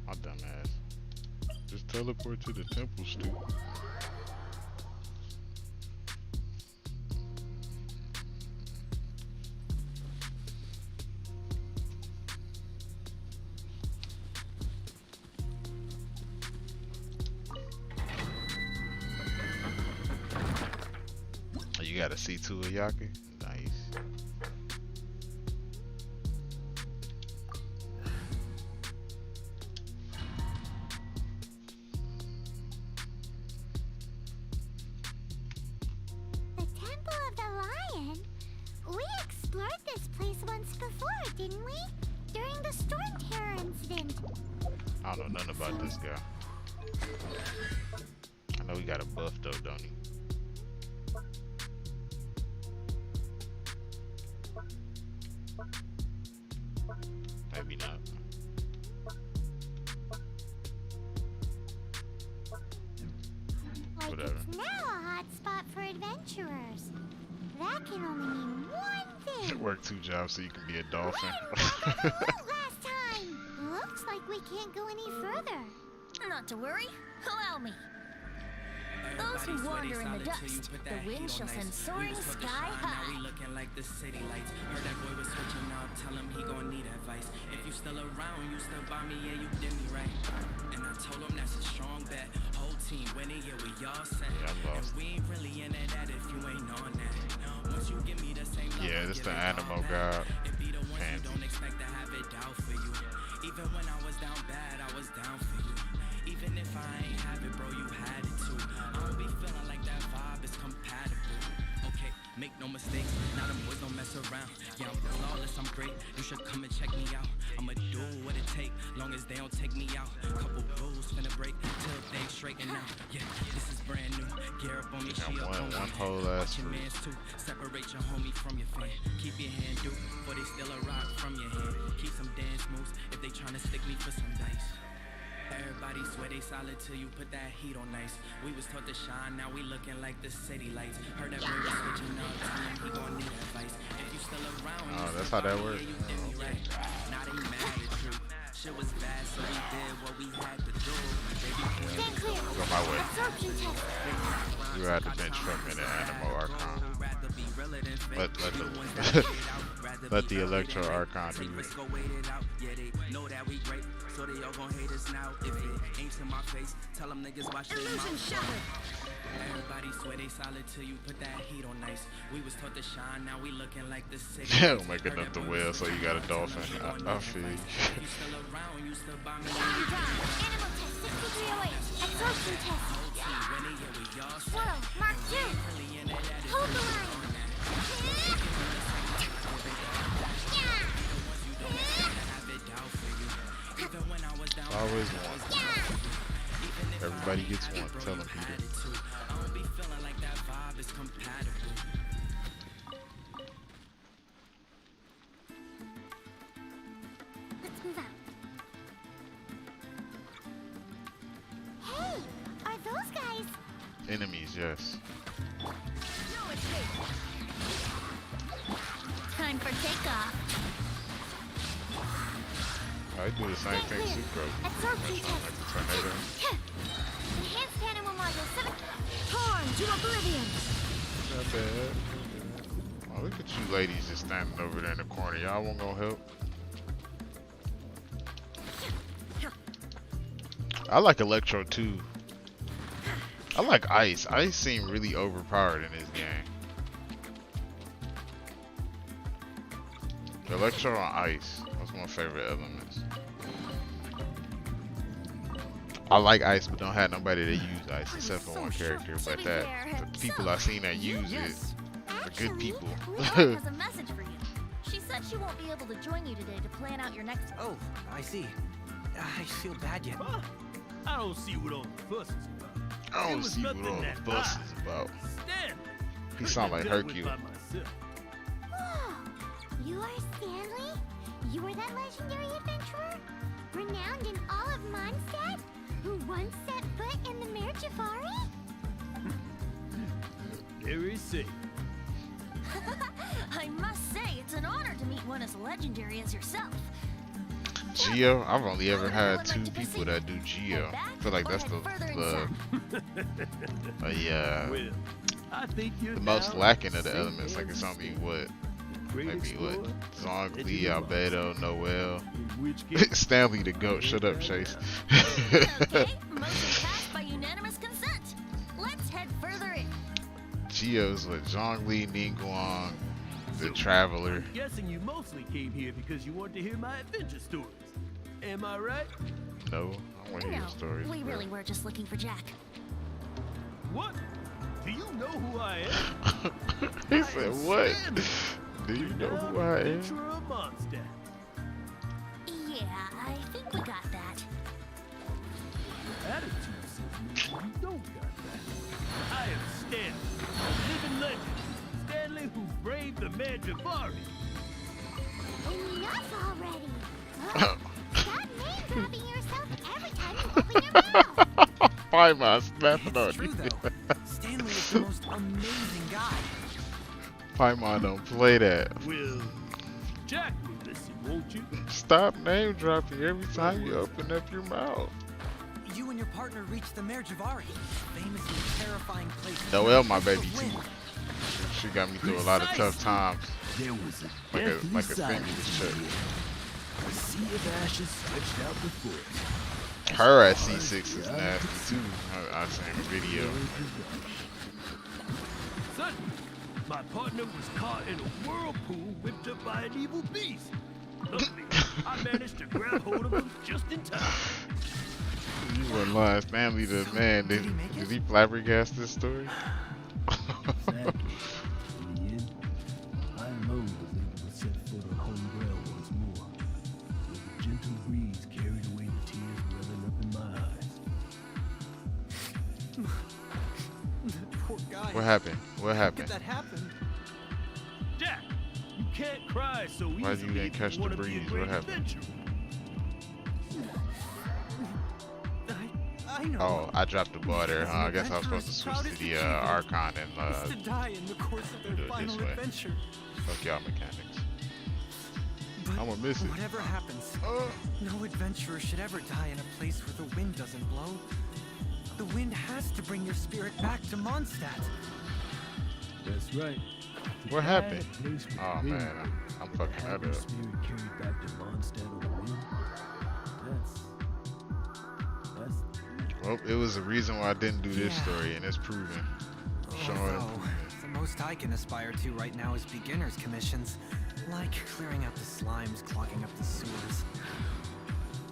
[SPEAKER 2] My dumb ass. Just teleport to the temple, stupid. You got a C2 Ayaka? Nice.
[SPEAKER 1] The Temple of the Lion? We explored this place once before, didn't we? During the Storm Terror incident.
[SPEAKER 2] I don't know nothing about this guy. I know he got a buff though, don't he? Maybe not.
[SPEAKER 1] like
[SPEAKER 2] Whatever.
[SPEAKER 1] it's now a hot spot for adventurers. That can only mean one thing.
[SPEAKER 2] Work 2 jobs so you can be a dolphin.
[SPEAKER 1] Last time. Looks like we can't go any further.
[SPEAKER 6] Not to worry. Allow me. Those who wander in the dust, the wind shall send soaring sky high.
[SPEAKER 7] We looking like the city lights. Heard that boy was switching up, tell him he gon' need advice. If you still around, you still by me, yeah, you did me right. And I told him that's a strong bet. Whole team winning, yeah, we all set.
[SPEAKER 2] Yeah, I'm lost.
[SPEAKER 7] And we ain't really in it at if you ain't on that. Once you give me the same love,
[SPEAKER 2] Yeah,
[SPEAKER 7] I
[SPEAKER 2] this
[SPEAKER 7] give
[SPEAKER 2] the
[SPEAKER 7] it all
[SPEAKER 2] animal
[SPEAKER 7] back.
[SPEAKER 2] god.
[SPEAKER 7] It be the ones
[SPEAKER 2] Fancy.
[SPEAKER 7] who don't expect to have it out for you. Even when I was down bad, I was down for you. Even if I ain't have it, bro, you had it too. I don't be feeling like that vibe is compatible. Okay, make no mistakes, now them boys don't mess around. Yeah, I'm flawless, I'm great, you should come and check me out. I'ma do what it take, long as they don't take me out. Couple rules finna break till things straighten out. Yeah, this is brand new, gear up on me, she up on me.
[SPEAKER 2] One whole ass
[SPEAKER 7] Watch your
[SPEAKER 2] fruit.
[SPEAKER 7] mans too, separate your homie from your fan. Keep your hand due, before they steal a rock from your hand. Keep some dance moves, if they tryna stick me for some dice. Everybody swear they solid till you put that heat on nice. We was taught to shine, now we looking like the city lights. Heard that boy was switching up, tell him he gon' need advice. If you still around,
[SPEAKER 2] Oh,
[SPEAKER 7] you
[SPEAKER 2] that's
[SPEAKER 7] still
[SPEAKER 2] how that
[SPEAKER 7] by me,
[SPEAKER 2] works.
[SPEAKER 7] yeah, you did me right. Now they mad at you. Shit was bad, so we did what we had to do. Baby,
[SPEAKER 1] Stand clear.
[SPEAKER 2] Go my way.
[SPEAKER 1] Absorption test.
[SPEAKER 2] We were at the bench for a minute, Animal Archon.
[SPEAKER 7] rather be realer than fake.
[SPEAKER 2] Let
[SPEAKER 7] The
[SPEAKER 2] the
[SPEAKER 7] ones that get out, rather
[SPEAKER 2] let
[SPEAKER 7] be
[SPEAKER 2] the
[SPEAKER 7] valid
[SPEAKER 2] Electro
[SPEAKER 7] than fake.
[SPEAKER 2] Archon do
[SPEAKER 7] Take
[SPEAKER 2] it.
[SPEAKER 7] risks, go wait it out. Yeah, they know that we great, so they all gon' hate us now. If it ain't to my face, tell them niggas watch their
[SPEAKER 3] Illusion
[SPEAKER 7] mouth.
[SPEAKER 3] shattered.
[SPEAKER 7] Everybody swear they solid till you put that heat on nice. We was taught to shine, now we looking like the city.
[SPEAKER 2] Don't make enough to whale, so you got a dolphin. I feel you.
[SPEAKER 7] If you still around, you still by me.
[SPEAKER 1] I'm done. Animal test 6308. Absorption test.
[SPEAKER 7] Winning, yeah, we all set.
[SPEAKER 1] Swirl. Mark 2.
[SPEAKER 7] Really in it at it.
[SPEAKER 1] Hold the line.
[SPEAKER 7] Have it out for you. Even when I was down,
[SPEAKER 2] Always one. Everybody gets one. Tell them, Peter.
[SPEAKER 7] attitude. I don't be feeling like that vibe is compatible.
[SPEAKER 1] Let's move out. Hey, are those guys?
[SPEAKER 2] Enemies, yes.
[SPEAKER 3] No escape.
[SPEAKER 6] Time for takeoff.
[SPEAKER 2] I do the same thing Sucrose.
[SPEAKER 1] Absorption
[SPEAKER 2] That's
[SPEAKER 1] test.
[SPEAKER 2] like a tornado.
[SPEAKER 1] Enhanced animal module 7.
[SPEAKER 3] Torn to oblivion.
[SPEAKER 2] Not bad. Oh, look at you ladies just standing over there in the corner. Y'all won't go help. I like Electro too. I like Ice. Ice seemed really overpowered in this game. Electro on Ice. That's my favorite elements. I like Ice, but don't have nobody that use Ice except for one character. But that the people I've seen that use it are good people.
[SPEAKER 6] Leanne has a message for you. She said she won't be able to join you today to plan out your next.
[SPEAKER 8] Oh, I see. I feel bad yet.
[SPEAKER 9] Huh? I don't see what all the fuss is about.
[SPEAKER 2] I
[SPEAKER 9] It
[SPEAKER 2] don't
[SPEAKER 9] was
[SPEAKER 2] see what
[SPEAKER 9] nothing
[SPEAKER 2] all
[SPEAKER 9] that
[SPEAKER 2] the fuss
[SPEAKER 9] I-
[SPEAKER 2] is about.
[SPEAKER 9] Stanley.
[SPEAKER 2] He
[SPEAKER 9] couldn't
[SPEAKER 2] sound
[SPEAKER 9] have
[SPEAKER 2] like
[SPEAKER 9] dealt with
[SPEAKER 2] Hercule.
[SPEAKER 9] by myself.
[SPEAKER 1] Whoa, you are Stanley? You were that legendary adventurer? Renowned in all of Mondstadt? Who once set foot in the Mare Jafari?
[SPEAKER 9] Very safe.
[SPEAKER 6] I must say, it's an honor to meet one as legendary as yourself.
[SPEAKER 2] Geo, I've only ever had 2 people that do Geo. I feel like that's the
[SPEAKER 9] Well, I think you're
[SPEAKER 2] the most
[SPEAKER 9] now
[SPEAKER 2] lacking of the
[SPEAKER 9] safe
[SPEAKER 2] elements. Like
[SPEAKER 9] as
[SPEAKER 2] it's
[SPEAKER 9] a
[SPEAKER 2] only
[SPEAKER 9] snake.
[SPEAKER 2] what,
[SPEAKER 9] Great
[SPEAKER 2] maybe
[SPEAKER 9] explorer,
[SPEAKER 2] what,
[SPEAKER 9] that
[SPEAKER 2] Zongli,
[SPEAKER 9] you know
[SPEAKER 2] Albedo, Noel,
[SPEAKER 9] in which case,
[SPEAKER 2] Stanley the goat. Shut up, Chase.
[SPEAKER 6] Okay, motion passed by unanimous consent. Let's head further in.
[SPEAKER 2] Geo's with Zhongli, Ningguang, the
[SPEAKER 9] So,
[SPEAKER 2] Traveler.
[SPEAKER 9] I'm guessing you mostly came here because you want to hear my adventure stories. Am I right?
[SPEAKER 2] No, I want to hear
[SPEAKER 6] No,
[SPEAKER 2] the stories.
[SPEAKER 6] we
[SPEAKER 2] bro.
[SPEAKER 6] really were just looking for Jack.
[SPEAKER 9] What? Do you know who I am?
[SPEAKER 2] He
[SPEAKER 9] I
[SPEAKER 2] said,
[SPEAKER 9] am
[SPEAKER 2] "What?
[SPEAKER 9] Stanley,
[SPEAKER 2] Do you know
[SPEAKER 9] renowned
[SPEAKER 2] who I am?"
[SPEAKER 9] adventurer of Mondstadt.
[SPEAKER 6] Yeah, I think we got that.
[SPEAKER 9] Attitude says maybe you don't got that. I am Stanley, a living legend. Stanley who braved the Mare Jafari.
[SPEAKER 1] Enough already. Stop name dropping yourself every time you open your mouth.
[SPEAKER 2] Paimon snapping
[SPEAKER 8] It's
[SPEAKER 2] on
[SPEAKER 8] true,
[SPEAKER 2] you.
[SPEAKER 8] though. Stanley is the most amazing guy.
[SPEAKER 2] Paimon don't play that.
[SPEAKER 9] Well, Jack will listen, won't you?
[SPEAKER 2] Stop name dropping every time you open up your mouth.
[SPEAKER 8] You and your partner reached the Mare Javari, famously terrifying place.
[SPEAKER 2] Noelle, my
[SPEAKER 8] The
[SPEAKER 2] baby too.
[SPEAKER 8] wind.
[SPEAKER 2] She got me through a lot of tough times.
[SPEAKER 9] There was a
[SPEAKER 2] Like
[SPEAKER 9] deathly
[SPEAKER 2] a stimulus
[SPEAKER 9] silence
[SPEAKER 2] check.
[SPEAKER 9] in the air. A sea of ashes stretched out before us.
[SPEAKER 2] Her at C6 is nasty too. I seen a video.
[SPEAKER 9] Suddenly, my partner was caught in a whirlpool whipped up by an evil beast. Luckily, I managed to grab hold of him just in time.
[SPEAKER 2] You wouldn't lie, Stanley the man. Did he flabbergast this story?
[SPEAKER 9] Exactly. In the end, I alone was able to set foot on home ground once more, where the gentle breeze carried away the tears welling up in my eyes.
[SPEAKER 8] That poor guy.
[SPEAKER 2] What happened? What
[SPEAKER 8] How could
[SPEAKER 2] happened?
[SPEAKER 8] that happen?
[SPEAKER 9] Jack, you can't cry so easily.
[SPEAKER 2] Why you didn't
[SPEAKER 9] if
[SPEAKER 2] catch the
[SPEAKER 9] wanna be a
[SPEAKER 2] breeze?
[SPEAKER 9] great
[SPEAKER 2] What happened?
[SPEAKER 9] adventurer.
[SPEAKER 8] I know.
[SPEAKER 2] Oh, I dropped the ball there, huh? I guess I was supposed to switch to the Archon
[SPEAKER 8] Is to
[SPEAKER 2] and
[SPEAKER 8] die in the course of
[SPEAKER 2] do
[SPEAKER 8] their
[SPEAKER 2] it
[SPEAKER 8] final
[SPEAKER 2] this way.
[SPEAKER 8] adventure.
[SPEAKER 2] fuck y'all mechanics.
[SPEAKER 8] But
[SPEAKER 2] I'ma miss it.
[SPEAKER 8] whatever happens, no adventurer should ever die in a place where the wind doesn't blow. The wind has to bring your spirit back to Mondstadt.
[SPEAKER 9] That's right.
[SPEAKER 2] What happened? Oh
[SPEAKER 9] Oh
[SPEAKER 2] man, I'm fucking that
[SPEAKER 9] Your
[SPEAKER 2] up.
[SPEAKER 9] spirit carried back to Mondstadt on the wind. That's
[SPEAKER 2] Well, it was the reason why I didn't do this
[SPEAKER 8] Yeah.
[SPEAKER 2] story, and it's proven. Showing
[SPEAKER 8] Although,
[SPEAKER 2] improvement.
[SPEAKER 8] the most I can aspire to right now is beginner's commissions, like clearing out the slimes clogging up the sewers.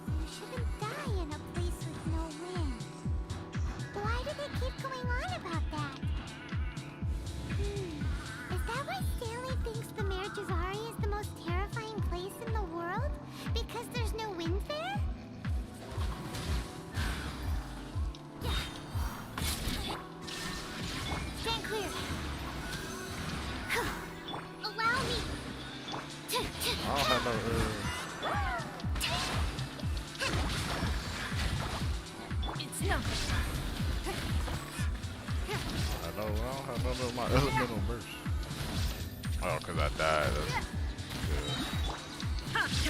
[SPEAKER 1] You shouldn't die in a place with no wind. Why do they keep going on about that? Is that why Stanley thinks the Mare Jazari is the most terrifying place in the world? Because there's no wind there? Stand clear. Allow me.
[SPEAKER 2] I don't have no.
[SPEAKER 3] It's nothing.
[SPEAKER 2] I know. I don't have none of my elemental burst. Oh, cause I died. That's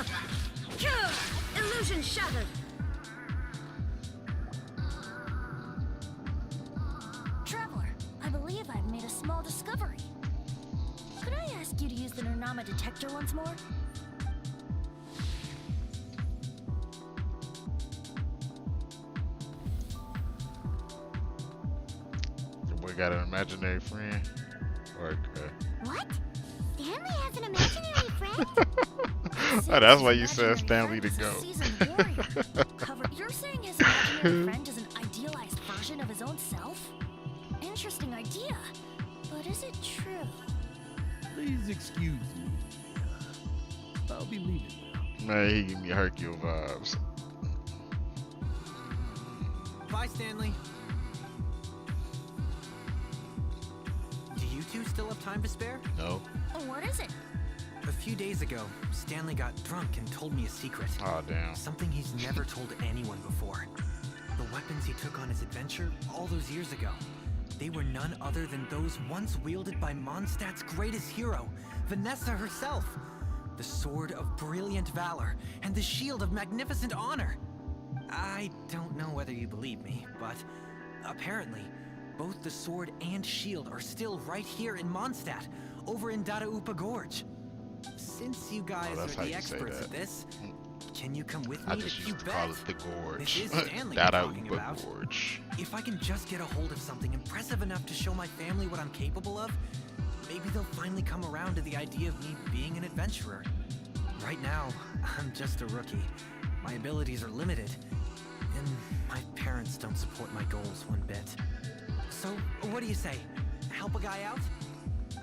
[SPEAKER 2] good.
[SPEAKER 6] Illusion shattered. Traveler, I believe I've made a small discovery. Could I ask you to use the Nernama detector once more?
[SPEAKER 2] Your boy got an imaginary friend. Or
[SPEAKER 1] What? Stanley has an imaginary friend?
[SPEAKER 2] oh, that's why you
[SPEAKER 6] Imaginary
[SPEAKER 2] said Stanley to
[SPEAKER 6] friend
[SPEAKER 2] go.
[SPEAKER 6] is a seasoned warrior. You're saying his imaginary friend is an idealized version of his own self? Interesting idea. But is it true?
[SPEAKER 9] Please excuse me. I'll be leaving now.
[SPEAKER 2] Man, he give me Hercule vibes.
[SPEAKER 8] Bye, Stanley. Do you two still have time to spare?
[SPEAKER 2] No.
[SPEAKER 6] What is it?
[SPEAKER 8] A few days ago, Stanley got drunk and told me a secret.
[SPEAKER 2] Oh damn.
[SPEAKER 8] Something he's never told anyone before. The weapons he took on his adventure all those years ago. They were none other than those once wielded by Mondstadt's greatest hero, Vanessa herself. The sword of brilliant valor and the shield of magnificent honor. I don't know whether you believe me, but apparently, both the sword and shield are still right here in Mondstadt, over in Dadaupa Gorge. Since you guys
[SPEAKER 2] that's how
[SPEAKER 8] are the
[SPEAKER 2] you say
[SPEAKER 8] experts
[SPEAKER 2] that.
[SPEAKER 8] at this, can you come with
[SPEAKER 2] I
[SPEAKER 8] me
[SPEAKER 2] just
[SPEAKER 8] to
[SPEAKER 2] used to
[SPEAKER 8] Quebec?
[SPEAKER 2] call it the gorge.
[SPEAKER 8] This is Stanley
[SPEAKER 2] That
[SPEAKER 8] we're
[SPEAKER 2] out
[SPEAKER 8] talking about.
[SPEAKER 2] gorge.
[SPEAKER 8] If I can just get a hold of something impressive enough to show my family what I'm capable of, maybe they'll finally come around to the idea of me being an adventurer. Right now, I'm just a rookie. My abilities are limited, and my parents don't support my goals one bit. So, what do you say? Help a guy out?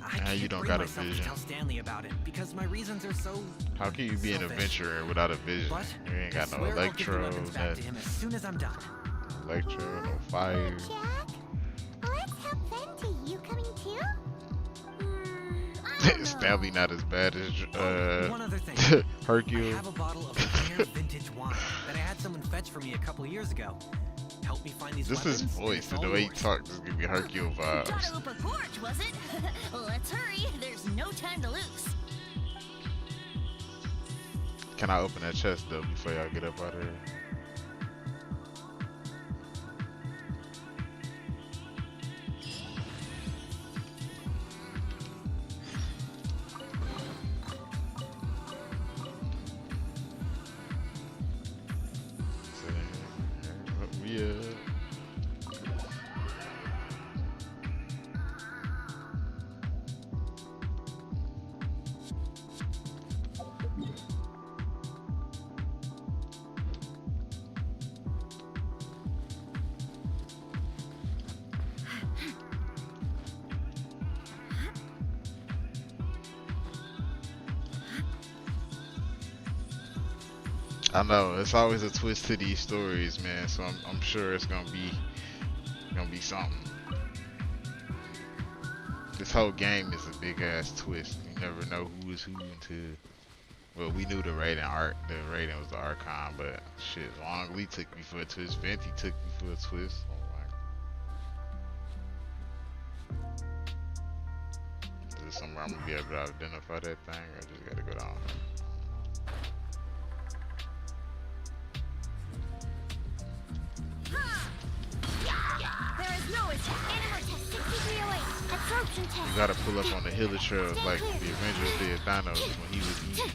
[SPEAKER 8] I
[SPEAKER 2] Nah,
[SPEAKER 8] can't
[SPEAKER 2] you don't
[SPEAKER 8] bring
[SPEAKER 2] got a
[SPEAKER 8] myself
[SPEAKER 2] vision.
[SPEAKER 8] to tell Stanley about it because my reasons are so
[SPEAKER 2] How can you be an
[SPEAKER 8] selfish.
[SPEAKER 2] adventurer without a vision?
[SPEAKER 8] But
[SPEAKER 2] You ain't got
[SPEAKER 8] I
[SPEAKER 2] no
[SPEAKER 8] swear I'll give the
[SPEAKER 2] electro,
[SPEAKER 8] weapons back to him as soon as I'm done.
[SPEAKER 2] no fire.
[SPEAKER 1] Jack? Let's help Venti. You coming too?
[SPEAKER 6] I don't know.
[SPEAKER 2] Stanley not as bad as
[SPEAKER 8] One other thing. I
[SPEAKER 2] Hercule.
[SPEAKER 8] have a bottle of rare vintage wine that I had someone fetch for me a couple years ago. help me find these
[SPEAKER 2] Just
[SPEAKER 8] weapons.
[SPEAKER 2] his voice,
[SPEAKER 8] It's
[SPEAKER 2] and the
[SPEAKER 8] all
[SPEAKER 2] way he
[SPEAKER 8] yours.
[SPEAKER 2] talks, just give me Hercule vibes.
[SPEAKER 6] Guadalupe Gorge, was it? Let's hurry. There's no time to lose.
[SPEAKER 2] Can I open that chest though before y'all get up out of here? Yeah. I know it's always a twist to these stories, man. So I'm sure it's gonna be something. This whole game is a big ass twist. You never know who is who until. Well, we knew the Raiden was the Archon, but shit, Long Lee took me for a twist. Venti took me for a twist. Oh my. Is there somewhere I'm gonna be able to identify that thing, or I just gotta go down?
[SPEAKER 1] There is no escape. Animal test 6308. Absorption test.
[SPEAKER 2] You gotta pull up on the Hilly Trails like the Avengers did Thanos when he was eating.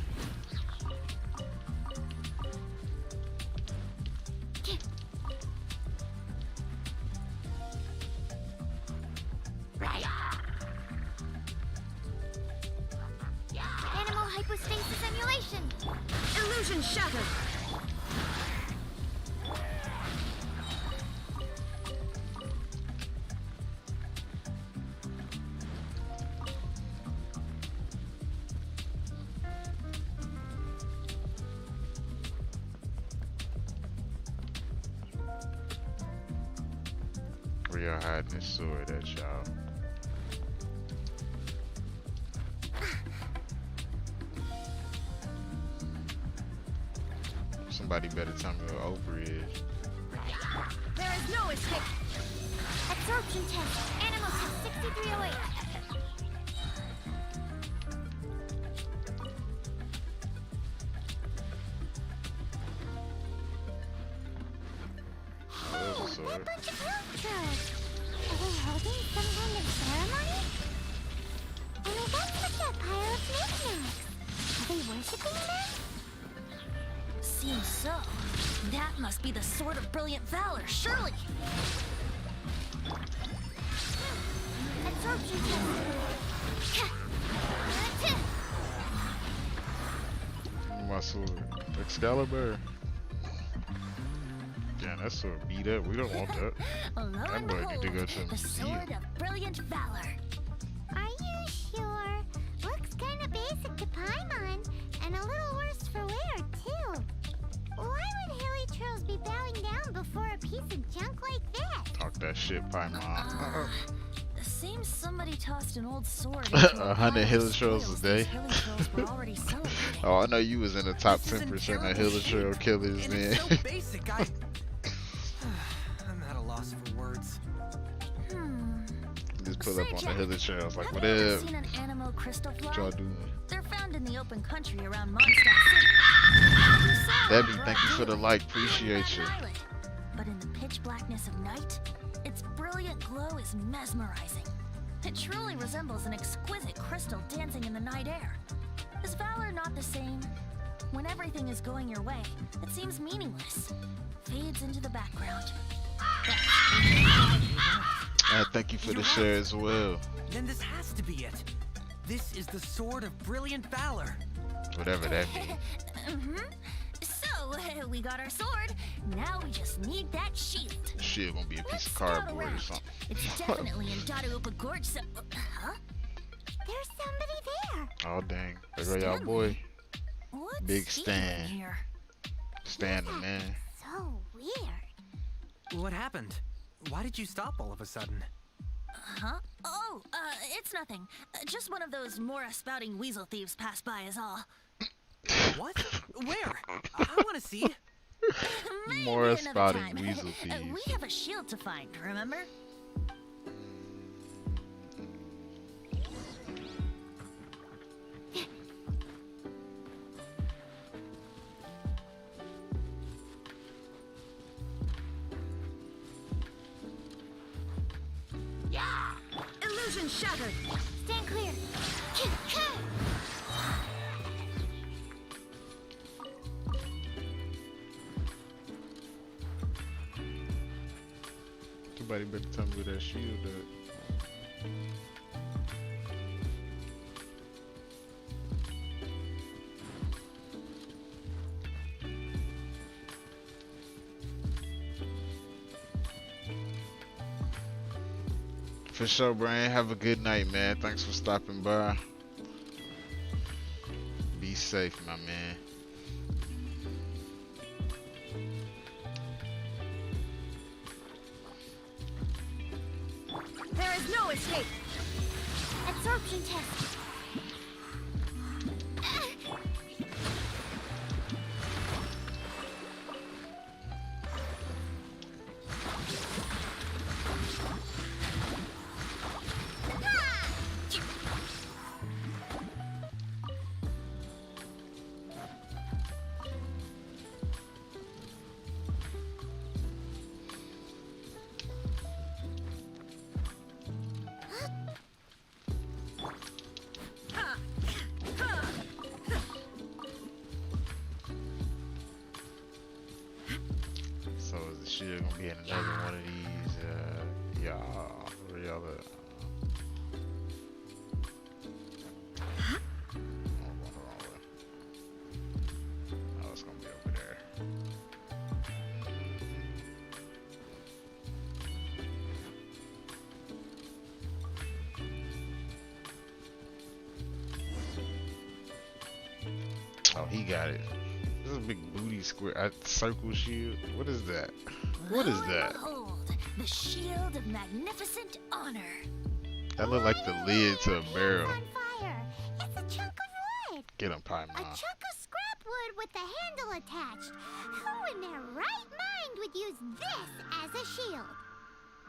[SPEAKER 1] Animal hypostasis emulation.
[SPEAKER 3] Illusion shattered.
[SPEAKER 2] Where y'all hiding this sword at, y'all? Somebody better tell me what Oprah is.
[SPEAKER 1] There is no escape. Absorption test. Animal test 6308.
[SPEAKER 2] Oh, there's a sword.
[SPEAKER 1] Bunch of cultures. Are they holding some kind of ceremony? And what's with that pile of knickknacks? Are they worshipping them?
[SPEAKER 6] Seems so. That must be the Sword of Brilliant Valor, surely.
[SPEAKER 1] Absorption test.
[SPEAKER 2] My sword. Excalibur. Yeah, that sword beat up. We don't want that.
[SPEAKER 6] Lo
[SPEAKER 2] That
[SPEAKER 6] and
[SPEAKER 2] boy need to go
[SPEAKER 6] behold,
[SPEAKER 2] to the
[SPEAKER 6] the
[SPEAKER 2] museum.
[SPEAKER 6] Sword of Brilliant Valor.
[SPEAKER 1] Are you sure? Looks kind of basic to Paimon, and a little worse for wear, too. Why would Hilly Trolls be bowing down before a piece of junk like that?
[SPEAKER 2] Talk that shit, Paimon.
[SPEAKER 6] Seems somebody tossed an old sword.
[SPEAKER 2] 100 Hilly Trolls a day.
[SPEAKER 6] Hilly Trolls were already celebrating.
[SPEAKER 2] Oh, I know you was in the top
[SPEAKER 8] This is in
[SPEAKER 2] 10% of
[SPEAKER 8] terrible
[SPEAKER 2] Hilly Trail
[SPEAKER 8] shape,
[SPEAKER 2] killers,
[SPEAKER 8] and
[SPEAKER 2] man.
[SPEAKER 8] it's so basic. I'm at a loss for words.
[SPEAKER 2] Just pull
[SPEAKER 6] Say,
[SPEAKER 2] up on the
[SPEAKER 6] Jack,
[SPEAKER 2] Hilly Trails like,
[SPEAKER 6] Have
[SPEAKER 2] what
[SPEAKER 6] you ever
[SPEAKER 2] up?
[SPEAKER 6] seen an Animo crystal
[SPEAKER 2] What
[SPEAKER 6] fly?
[SPEAKER 2] y'all doing?
[SPEAKER 6] They're found in the open country around Mondstadt City. You saw
[SPEAKER 2] Debbie,
[SPEAKER 6] one
[SPEAKER 2] thank you for the
[SPEAKER 6] broad
[SPEAKER 2] like.
[SPEAKER 6] daylight
[SPEAKER 2] Appreciate you.
[SPEAKER 6] on an island. But in the pitch blackness of night, its brilliant glow is mesmerizing. It truly resembles an exquisite crystal dancing in the night air. Is valor not the same? When everything is going your way, it seems meaningless. Fades into the background.
[SPEAKER 2] Thank you for the
[SPEAKER 8] You're
[SPEAKER 2] share
[SPEAKER 8] right.
[SPEAKER 2] as well.
[SPEAKER 8] Then this has to be it. This is the Sword of Brilliant Valor.
[SPEAKER 2] Whatever that means.
[SPEAKER 6] So, we got our sword. Now we just need that shield.
[SPEAKER 2] Shit gonna be a piece
[SPEAKER 6] Let's
[SPEAKER 2] of
[SPEAKER 6] scout
[SPEAKER 2] cardboard or
[SPEAKER 6] around.
[SPEAKER 2] something.
[SPEAKER 6] It's definitely in Guadalupe Gorge, so... Huh?
[SPEAKER 1] There's somebody there.
[SPEAKER 2] Oh dang. There go y'all boy.
[SPEAKER 6] What's
[SPEAKER 2] Big
[SPEAKER 6] he
[SPEAKER 2] Stan.
[SPEAKER 6] doing here?
[SPEAKER 2] Standing man.
[SPEAKER 1] So weird.
[SPEAKER 8] What happened? Why did you stop all of a sudden?
[SPEAKER 6] Huh? Oh, it's nothing. Just one of those Mora spouting weasel thieves passed by is all.
[SPEAKER 8] What? Where? I want to see.
[SPEAKER 6] Maybe
[SPEAKER 2] More
[SPEAKER 6] another
[SPEAKER 2] spotting
[SPEAKER 6] time.
[SPEAKER 2] weasel
[SPEAKER 6] We
[SPEAKER 2] thieves.
[SPEAKER 6] have a shield to find, remember?
[SPEAKER 3] Illusion shattered.
[SPEAKER 1] Stand clear.
[SPEAKER 2] Somebody better tell me where that shield at. For sure, Brian. Have a good night, man. Thanks for stopping by. Be safe, my man.
[SPEAKER 3] There is no escape.
[SPEAKER 1] Absorption test.
[SPEAKER 2] So is the shield gonna be in another one of these? Yeah, where y'all at? Oh, I'm going the wrong way. Oh, it's gonna be over there. Oh, he got it. This is a big booty square circle shield. What is that? What is
[SPEAKER 6] Lo and
[SPEAKER 2] that?
[SPEAKER 6] Behold, the shield of magnificent honor.
[SPEAKER 2] That look like the lid to a barrel.
[SPEAKER 1] On fire. It's a chunk of wood.
[SPEAKER 2] Get him, Pie
[SPEAKER 1] A
[SPEAKER 2] Mom.
[SPEAKER 1] chunk of scrap wood with the handle attached. Who in their right mind would use this as a shield?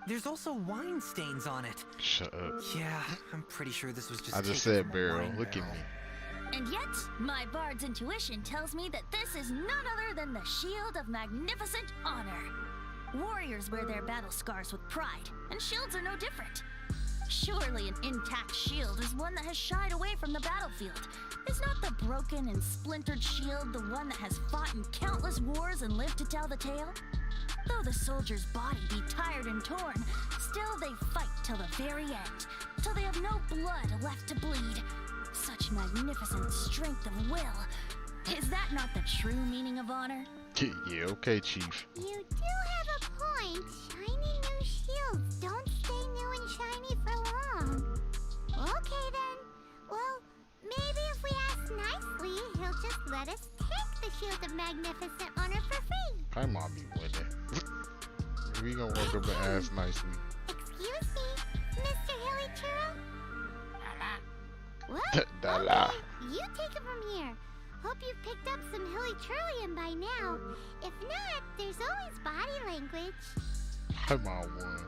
[SPEAKER 8] There's also wine stains on it.
[SPEAKER 2] Shut up.
[SPEAKER 8] Yeah, I'm pretty sure this was just.
[SPEAKER 2] I just
[SPEAKER 8] taken
[SPEAKER 2] said
[SPEAKER 8] from a
[SPEAKER 2] barrel.
[SPEAKER 8] wine
[SPEAKER 2] Look at
[SPEAKER 8] barrel.
[SPEAKER 2] me.
[SPEAKER 6] And yet, my bard's intuition tells me that this is none other than the shield of magnificent honor. Warriors wear their battle scars with pride, and shields are no different. Surely an intact shield is one that has shied away from the battlefield. Is not the broken and splintered shield the one that has fought in countless wars and lived to tell the tale? Though the soldier's body be tired and torn, still they fight till the very end, till they have no blood left to bleed. Such magnificent strength of will. Is that not the true meaning of honor?
[SPEAKER 2] Yeah, okay, Chief.
[SPEAKER 1] You do have a point. Shiny new shields don't stay new and shiny for long. Okay then. Well, maybe if we ask nicely, he'll just let us take the shield of magnificent honor for free.
[SPEAKER 2] Pie Mom be winning. We gonna walk up and ask nicely.
[SPEAKER 1] Excuse me, Mr. Hilly Churro? What?
[SPEAKER 2] Dala.
[SPEAKER 1] Okay, you take it from here. Hope you've picked up some Hilly Churlian by now. If not, there's always body language.
[SPEAKER 2] Pie Mom won.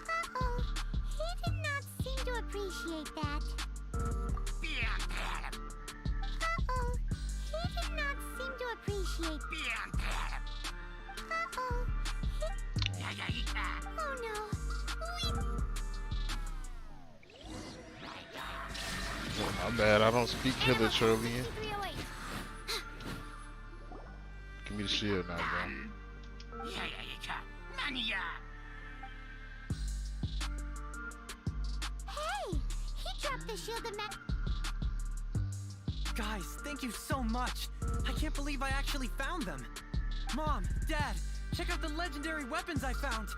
[SPEAKER 1] Uh-oh, he did not seem to appreciate that. Uh-oh, he did not seem to appreciate. Uh-oh, oh no.
[SPEAKER 2] Oh, my bad, I don't speak Killer Trollian.
[SPEAKER 1] 308.
[SPEAKER 2] Give me the shield now, bro.
[SPEAKER 1] Hey, he dropped the shield of mag.
[SPEAKER 8] Guys, thank you so much. I can't believe I actually found them. Mom, Dad, check out the legendary weapons I found.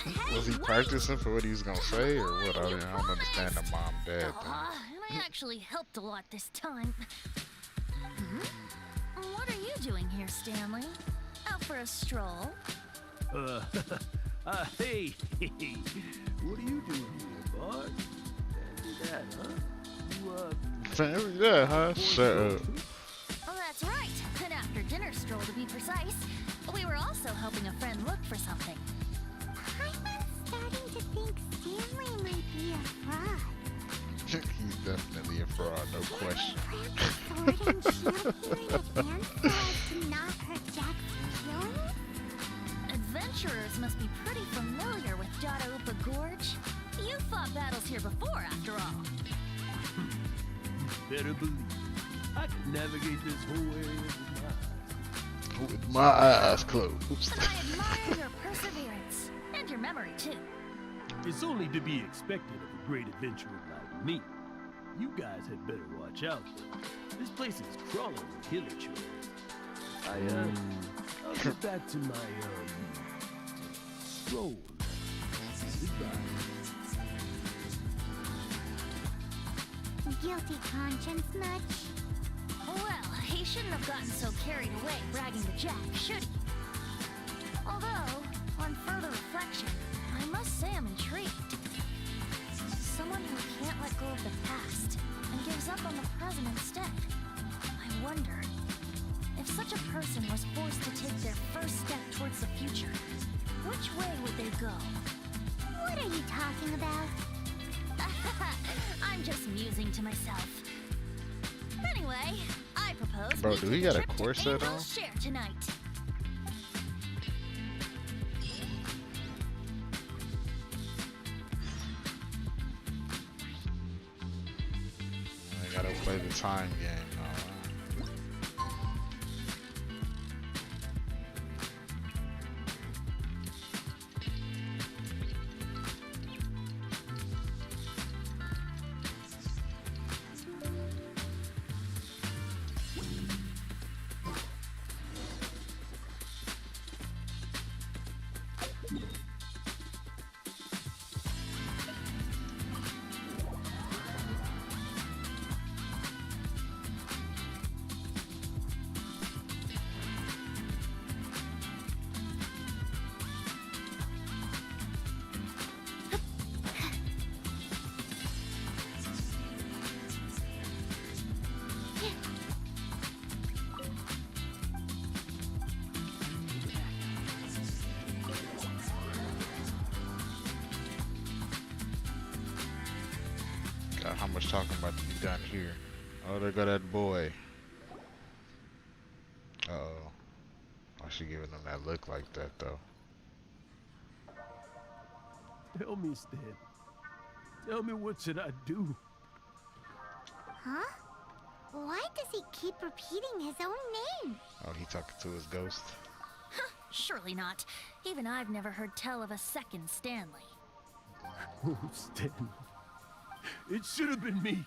[SPEAKER 6] Hey,
[SPEAKER 2] Was he
[SPEAKER 6] wait!
[SPEAKER 2] practicing for what he was gonna say or what? I don't understand the mom dad thing.
[SPEAKER 6] And I actually helped a lot this time. What are you doing here, Stanley? Out for a stroll?
[SPEAKER 9] Hey, what are you doing here, bud? Can't do that, huh?
[SPEAKER 2] Family, yeah, huh? Shut up.
[SPEAKER 1] Oh, that's right. An after-dinner stroll to be precise. We were also helping a friend look for something. I'm starting to think Stanley might be a fraud.
[SPEAKER 2] He's definitely a fraud, no question.
[SPEAKER 1] Sword and shield here in advance so as to not hurt Jack's feelings? Adventurers must be pretty familiar with Dadaupa Gorge. You fought battles here before, after all.
[SPEAKER 9] Better believe I can navigate this whole area
[SPEAKER 2] With my eyes closed.
[SPEAKER 1] But I admire your perseverance. And your memory, too.
[SPEAKER 9] It's only to be expected of a great adventurer like me. You guys had better watch out, though. This place is crawling with villager. I'll get back to my, stroll. Goodbye.
[SPEAKER 1] Guilty conscience much? Well, he shouldn't have gotten so carried away bragging to Jack, should he? Although, on further reflection, I must say I'm intrigued. Someone who can't let go of the past and gives up on the present instead. I wonder, if such a person was forced to take their first step towards the future, which way would they go? What are you talking about? I'm just musing to myself. Anyway, I propose
[SPEAKER 2] Bro,
[SPEAKER 1] we
[SPEAKER 2] do he
[SPEAKER 1] take
[SPEAKER 2] got a
[SPEAKER 1] trip to
[SPEAKER 2] corset
[SPEAKER 1] Angel
[SPEAKER 2] on?
[SPEAKER 1] Share tonight.
[SPEAKER 2] I gotta play the time game now. God, how much talking about to be done here? Oh, there go that boy. Uh-oh. Why she giving him that look like that, though?
[SPEAKER 9] Tell me, Stan. Tell me, what should I do?
[SPEAKER 1] Huh? Why does he keep repeating his own name?
[SPEAKER 2] Oh, he talking to his ghost?
[SPEAKER 1] Surely not. Even I've never heard tell of a second Stanley.
[SPEAKER 9] Oh, Stan. It should have been me.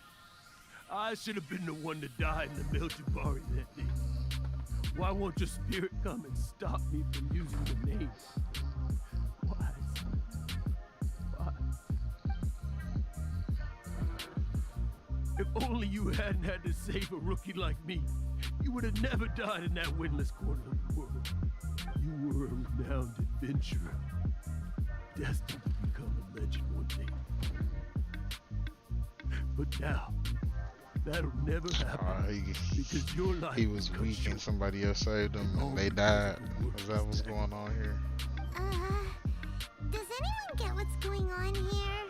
[SPEAKER 9] I should have been the one to die in the Meljabari that day. Why won't your spirit come and stop me from using the name? Why? Why? If only you hadn't had to save a rookie like me, you would have never died in that windless corner of the world. You were a renowned adventurer, destined to become a legend one day. But now, that'll never happen because your life
[SPEAKER 2] he was weak and somebody else saved him and they died. Is that what's going on here?
[SPEAKER 1] Does anyone get what's going on here?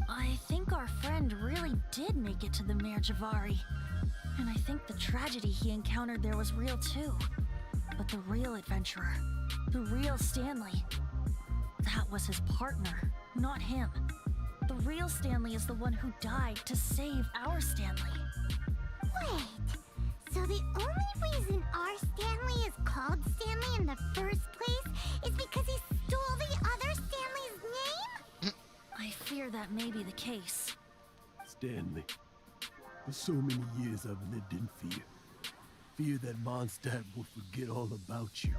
[SPEAKER 1] I think our friend really did make it to the Mare Javari. And I think the tragedy he encountered there was real too. But the real adventurer, the real Stanley, that was his partner, not him. The real Stanley is the one who died to save our Stanley. Wait, so the only reason our Stanley is called Stanley in the first place is because he stole the other Stanley's name? I fear that may be the case.
[SPEAKER 9] Stanley, for so many years I've lived in fear. Fear that Mondstadt will forget all about you.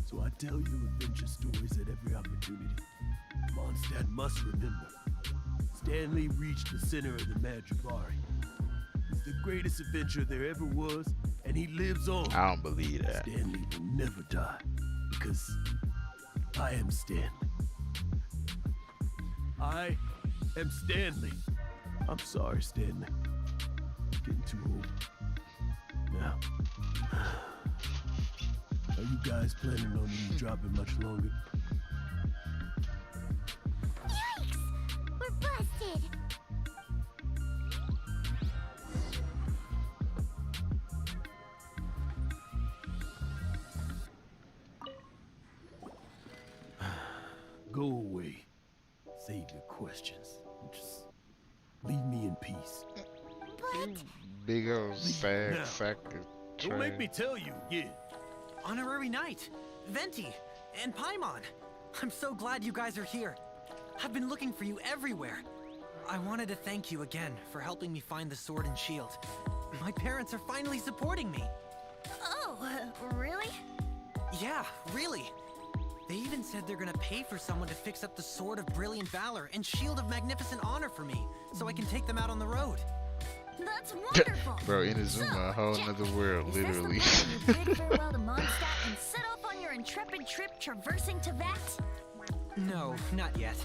[SPEAKER 9] So I tell you adventure stories at every opportunity. Mondstadt must remember. Stanley reached the center of the Mare Javari. He's the greatest adventurer there ever was, and he lives on.
[SPEAKER 2] I don't believe that.
[SPEAKER 9] Stanley will never die, because I am Stanley. I am Stanley. I'm sorry, Stanley. I'm getting too old. Now, are you guys planning on dropping much longer?
[SPEAKER 1] Yikes! We're busted!
[SPEAKER 9] Go away. Save your questions. Just leave me in peace.
[SPEAKER 1] But
[SPEAKER 2] Big old
[SPEAKER 9] Now,
[SPEAKER 2] sack of
[SPEAKER 9] Don't make
[SPEAKER 2] trash.
[SPEAKER 9] me tell you, yeah.
[SPEAKER 8] Honorary Knight, Venti, and Paimon. I'm so glad you guys are here. I've been looking for you everywhere. I wanted to thank you again for helping me find the sword and shield. My parents are finally supporting me.
[SPEAKER 6] Oh, really?
[SPEAKER 8] Yeah, really. They even said they're gonna pay for someone to fix up the Sword of Brilliant Valor and Shield of Magnificent Honor for me, so I can take them out on the road.
[SPEAKER 6] That's wonderful.
[SPEAKER 2] Bro, Inazuma, a whole
[SPEAKER 6] Jack,
[SPEAKER 2] nother world,
[SPEAKER 6] Is this
[SPEAKER 2] literally.
[SPEAKER 6] the point when you bid farewell to Mondstadt and set off on your intrepid trip traversing Teyvat?
[SPEAKER 8] No, not yet.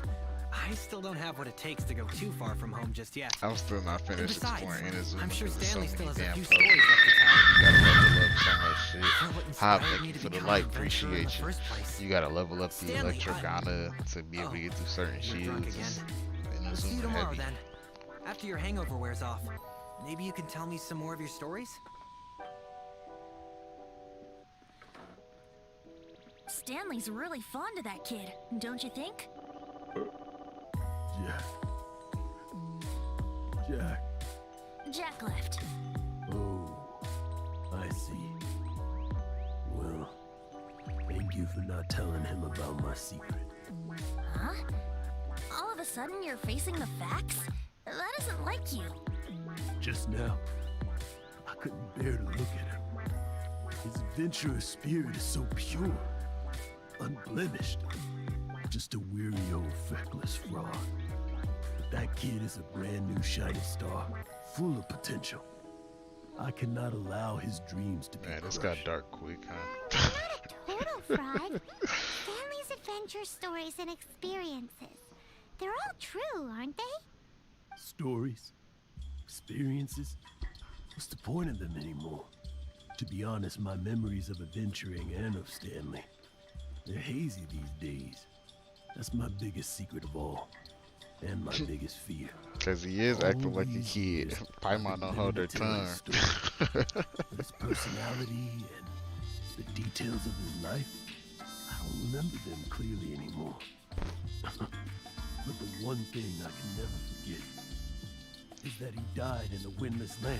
[SPEAKER 8] I still don't have what it takes to go too far from home just yet.
[SPEAKER 2] I'm still not
[SPEAKER 8] And
[SPEAKER 2] finished
[SPEAKER 8] besides,
[SPEAKER 2] exploring Inazuma.
[SPEAKER 8] I'm sure
[SPEAKER 2] 'cause there's
[SPEAKER 8] Stanley
[SPEAKER 2] so
[SPEAKER 8] still
[SPEAKER 2] many
[SPEAKER 8] has a
[SPEAKER 2] damn
[SPEAKER 8] few
[SPEAKER 2] puzzles.
[SPEAKER 8] stories left to tell.
[SPEAKER 2] You gotta level up so much shit.
[SPEAKER 8] What
[SPEAKER 2] Hi,
[SPEAKER 8] inspired
[SPEAKER 2] thank
[SPEAKER 8] me
[SPEAKER 2] you
[SPEAKER 8] to
[SPEAKER 2] for the
[SPEAKER 8] become
[SPEAKER 2] light.
[SPEAKER 8] an adventurer in the
[SPEAKER 2] Appreciate you.
[SPEAKER 8] first place.
[SPEAKER 2] You gotta level up the
[SPEAKER 8] Stanley,
[SPEAKER 2] Electrogana to be able to get through certain
[SPEAKER 8] you're drunk
[SPEAKER 2] shields.
[SPEAKER 8] again. We'll see you
[SPEAKER 2] Inazuma
[SPEAKER 8] tomorrow
[SPEAKER 2] heavy.
[SPEAKER 8] then. After your hangover wears off. Maybe you can tell me some more of your stories?
[SPEAKER 6] Stanley's really fond of that kid, don't you think?
[SPEAKER 9] Jack. Jack.
[SPEAKER 6] Jack left.
[SPEAKER 9] Oh, I see. Well, thank you for not telling him about my secret.
[SPEAKER 6] Huh? All of a sudden you're facing the facts? That isn't like you.
[SPEAKER 9] Just now, I couldn't bear to look at him. His adventurous spirit is so pure, unblemished. Just a weary old feckless fraud. But that kid is a brand new shining star, full of potential. I cannot allow his dreams to be
[SPEAKER 2] Man, this
[SPEAKER 9] crushed.
[SPEAKER 2] got dark quick, huh?
[SPEAKER 1] not a total fraud. Stanley's adventure stories and experiences. They're all true, aren't they?
[SPEAKER 9] Stories, experiences. What's the point of them anymore? To be honest, my memories of adventuring and of Stanley, they're hazy these days. That's my biggest secret of all, and my biggest fear.
[SPEAKER 2] Cause he is
[SPEAKER 9] All
[SPEAKER 2] acting like a
[SPEAKER 9] these
[SPEAKER 2] kid.
[SPEAKER 9] years,
[SPEAKER 2] Paimon
[SPEAKER 9] I've
[SPEAKER 2] don't
[SPEAKER 9] been
[SPEAKER 2] hold their
[SPEAKER 9] to tell
[SPEAKER 2] tongue.
[SPEAKER 9] his story. But his personality and the details of his life, I don't remember them clearly anymore. But the one thing I can never forget is that he died in a windless land,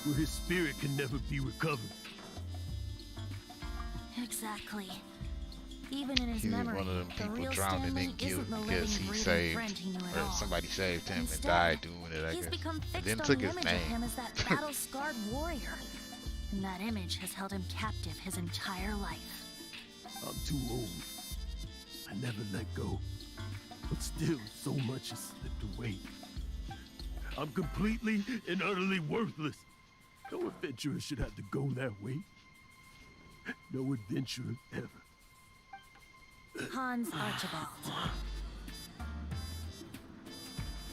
[SPEAKER 9] where his spirit can never be recovered.
[SPEAKER 6] Exactly. Even in his
[SPEAKER 2] He's
[SPEAKER 6] memory,
[SPEAKER 2] one of them
[SPEAKER 6] the
[SPEAKER 2] people
[SPEAKER 6] real
[SPEAKER 2] drowning
[SPEAKER 6] Stanley
[SPEAKER 2] in guilt
[SPEAKER 6] isn't the living,
[SPEAKER 2] because he
[SPEAKER 6] breathing
[SPEAKER 2] saved,
[SPEAKER 6] friend he knew at
[SPEAKER 2] or
[SPEAKER 6] all.
[SPEAKER 2] somebody saved him
[SPEAKER 6] Instead,
[SPEAKER 2] and died doing it, I
[SPEAKER 6] He's
[SPEAKER 2] guess.
[SPEAKER 6] become
[SPEAKER 2] And
[SPEAKER 6] fixed
[SPEAKER 2] then
[SPEAKER 6] on
[SPEAKER 2] took
[SPEAKER 6] the
[SPEAKER 2] his
[SPEAKER 6] image of
[SPEAKER 2] name.
[SPEAKER 6] him as that battle-scarred warrior. And that image has held him captive his entire life.
[SPEAKER 9] I'm too old. I never let go. But still, so much has slipped away. I'm completely and utterly worthless. No adventurer should have to go that way. No adventurer ever.
[SPEAKER 6] Hans Archibald.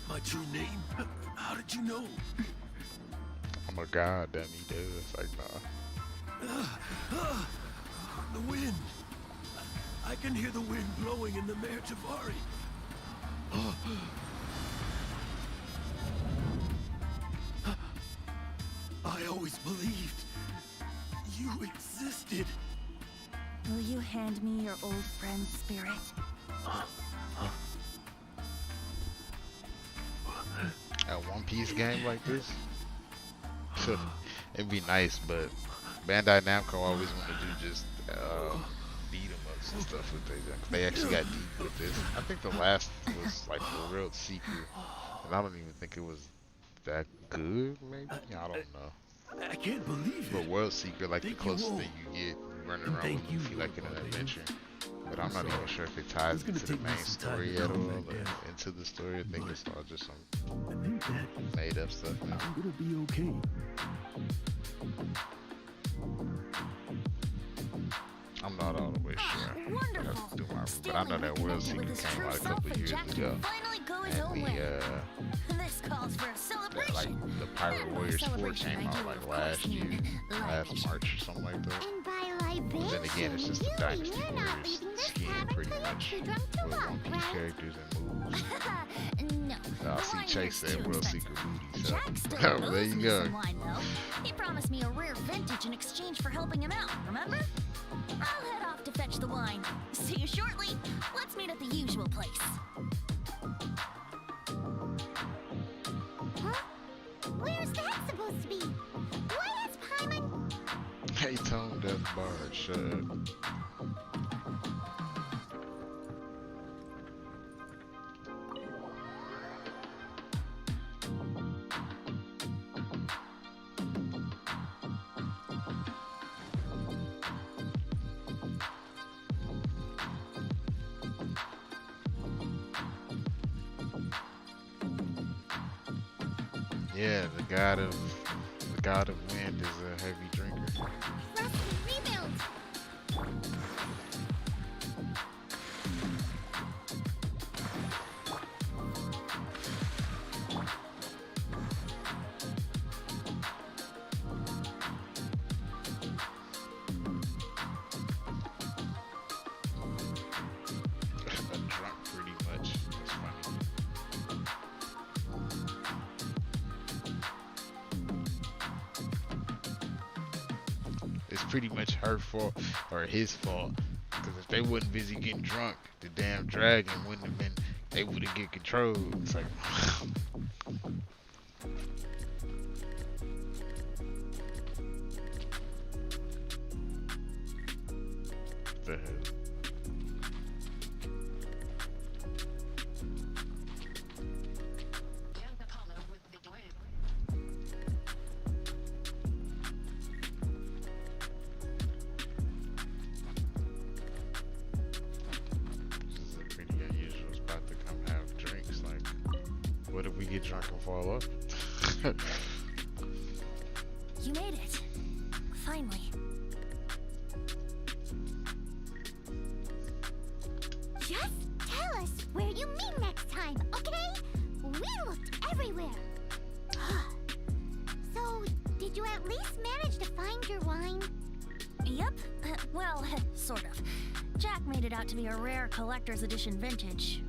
[SPEAKER 9] My true name? How did you know?
[SPEAKER 2] I'm a god, damn he does. Like, nah.
[SPEAKER 9] The wind. I can hear the wind blowing in the Mare Javari. I always believed you existed.
[SPEAKER 6] Will you hand me your old friend's spirit?
[SPEAKER 2] A One Piece game like this? It'd be nice, but Bandai Namco always want to do just beat 'em ups and stuff with they actually got deep with this. I think the last was like the World Seeker, and I don't even think it was that good. Maybe I don't know.
[SPEAKER 9] I can't believe
[SPEAKER 2] But
[SPEAKER 9] it.
[SPEAKER 2] World Seeker, like the
[SPEAKER 9] Thank you
[SPEAKER 2] closest
[SPEAKER 9] all.
[SPEAKER 2] thing you get running
[SPEAKER 9] And
[SPEAKER 2] around
[SPEAKER 9] thank
[SPEAKER 2] with
[SPEAKER 9] you,
[SPEAKER 2] Luffy like in an
[SPEAKER 9] Baby.
[SPEAKER 2] adventure. But I'm not
[SPEAKER 9] So,
[SPEAKER 2] even sure if it ties
[SPEAKER 9] it's gonna
[SPEAKER 2] into the
[SPEAKER 9] take me
[SPEAKER 2] main
[SPEAKER 9] some time
[SPEAKER 2] story
[SPEAKER 9] to
[SPEAKER 2] at all,
[SPEAKER 9] calm
[SPEAKER 2] or
[SPEAKER 9] back down.
[SPEAKER 2] into the story. I think
[SPEAKER 9] But
[SPEAKER 2] it's all just some
[SPEAKER 9] I think that
[SPEAKER 2] made up stuff now.
[SPEAKER 9] I'm gonna be okay.
[SPEAKER 2] I'm not all the way sure. I
[SPEAKER 6] Wonderful.
[SPEAKER 2] have to do my, but I
[SPEAKER 6] Stanley
[SPEAKER 2] know that World
[SPEAKER 6] reconnected
[SPEAKER 2] Seeker
[SPEAKER 6] with his
[SPEAKER 2] came
[SPEAKER 6] true
[SPEAKER 2] out a
[SPEAKER 6] self,
[SPEAKER 2] couple
[SPEAKER 6] and
[SPEAKER 2] years
[SPEAKER 6] Jack
[SPEAKER 2] ago.
[SPEAKER 6] can finally go
[SPEAKER 1] his
[SPEAKER 2] and
[SPEAKER 1] own
[SPEAKER 2] the
[SPEAKER 1] way. This calls for a celebration.
[SPEAKER 2] like the Pirate
[SPEAKER 1] And by
[SPEAKER 2] Warriors 4
[SPEAKER 1] celebration,
[SPEAKER 2] came
[SPEAKER 1] I
[SPEAKER 2] out
[SPEAKER 1] do,
[SPEAKER 2] like
[SPEAKER 1] of
[SPEAKER 2] last
[SPEAKER 1] course,
[SPEAKER 2] year,
[SPEAKER 1] mean
[SPEAKER 2] last
[SPEAKER 1] libation.
[SPEAKER 2] March or something like that.
[SPEAKER 1] And by libation,
[SPEAKER 2] Then again, it's just
[SPEAKER 1] you
[SPEAKER 2] the Dynasty
[SPEAKER 1] mean you're not
[SPEAKER 2] Warriors
[SPEAKER 1] leaving this
[SPEAKER 2] skin
[SPEAKER 1] tavern
[SPEAKER 2] pretty
[SPEAKER 1] till you're
[SPEAKER 2] much
[SPEAKER 1] too drunk to
[SPEAKER 2] with
[SPEAKER 1] walk,
[SPEAKER 2] One Piece
[SPEAKER 1] right?
[SPEAKER 2] characters and moves.
[SPEAKER 1] No.
[SPEAKER 2] I'll
[SPEAKER 1] the
[SPEAKER 2] see
[SPEAKER 1] wine
[SPEAKER 2] Chase
[SPEAKER 1] here's
[SPEAKER 2] said
[SPEAKER 1] too
[SPEAKER 2] World
[SPEAKER 1] expensive.
[SPEAKER 2] Secret Booty. So
[SPEAKER 1] Jack still
[SPEAKER 2] there
[SPEAKER 1] owes
[SPEAKER 2] you
[SPEAKER 1] me
[SPEAKER 2] go.
[SPEAKER 1] some wine, though. He promised me a rare vintage in exchange for helping him out, remember? I'll head off to fetch the wine. See you shortly. Let's meet at the usual place. Huh? Where's that supposed to be? Why is Paimon...
[SPEAKER 2] Hey, Tone Death Bard, shut up. Yeah, the god of wind is a heavy drinker.
[SPEAKER 1] Rusty, rebuild!
[SPEAKER 2] A drunk, pretty much. That's funny. It's pretty much her fault or his fault. Because if they wasn't busy getting drunk, the damn dragon wouldn't have been. They would have get control. It's like. The hell? This is a pretty unusual spot to come have drinks. Like, what if we get drunk and fall off?
[SPEAKER 1] You made it. Finally. Just tell us where you meet next time, okay? We looked everywhere. So, did you at least manage to find your wine? Yep. Well, sort of. Jack made it out to be a rare collector's edition vintage.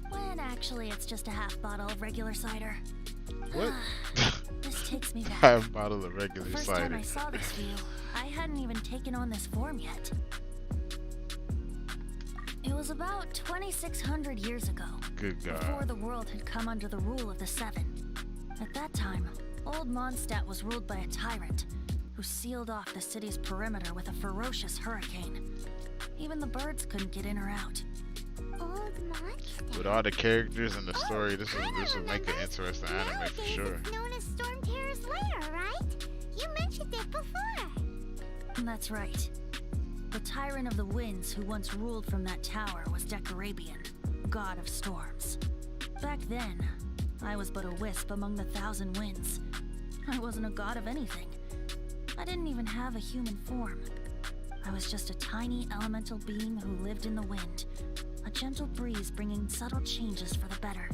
[SPEAKER 1] When actually it's just a half bottle of regular cider.
[SPEAKER 2] What?
[SPEAKER 1] This takes me back.
[SPEAKER 2] Half bottle of regular
[SPEAKER 1] The first
[SPEAKER 2] cider.
[SPEAKER 1] time I saw this view, I hadn't even taken on this form yet. It was about 2,600 years ago,
[SPEAKER 2] Good God.
[SPEAKER 1] before the world had come under the rule of the Seven. At that time, old Mondstadt was ruled by a tyrant who sealed off the city's perimeter with a ferocious hurricane. Even the birds couldn't get in or out. Old Mondstadt?
[SPEAKER 2] With all the characters and the story, this would make an interesting anime for sure.
[SPEAKER 1] It's known as Storm Terror's lair, right? You mentioned it before. That's right. The Tyrant of the Winds who once ruled from that tower was Decarabian, god of storms. Back then, I was but a wisp among the thousand winds. I wasn't a god of anything. I didn't even have a human form. I was just a tiny elemental being who lived in the wind, a gentle breeze bringing subtle changes for the better,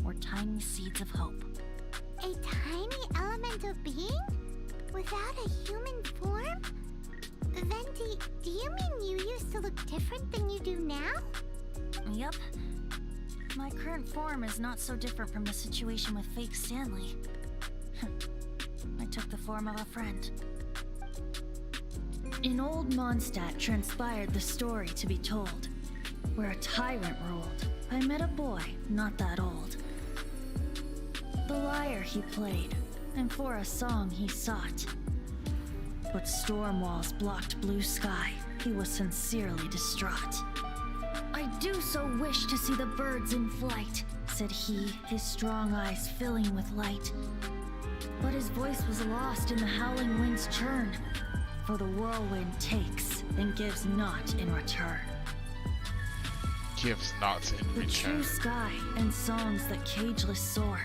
[SPEAKER 1] or tiny seeds of hope. A tiny elemental being? Without a human form? Then do you mean you used to look different than you do now? Yep. My current form is not so different from the situation with fake Stanley. I took the form of a friend. In old Mondstadt transpired the story to be told, where a tyrant ruled. I met a boy not that old. The lyre he played, and for a song he sought. But storm walls blocked blue sky. He was sincerely distraught. I do so wish to see the birds in flight, said he, his strong eyes filling with light. But his voice was lost in the howling wind's churn, for the whirlwind takes and gives not in return.
[SPEAKER 2] Gives not in
[SPEAKER 1] The
[SPEAKER 2] return.
[SPEAKER 1] true sky and songs that cageless soar,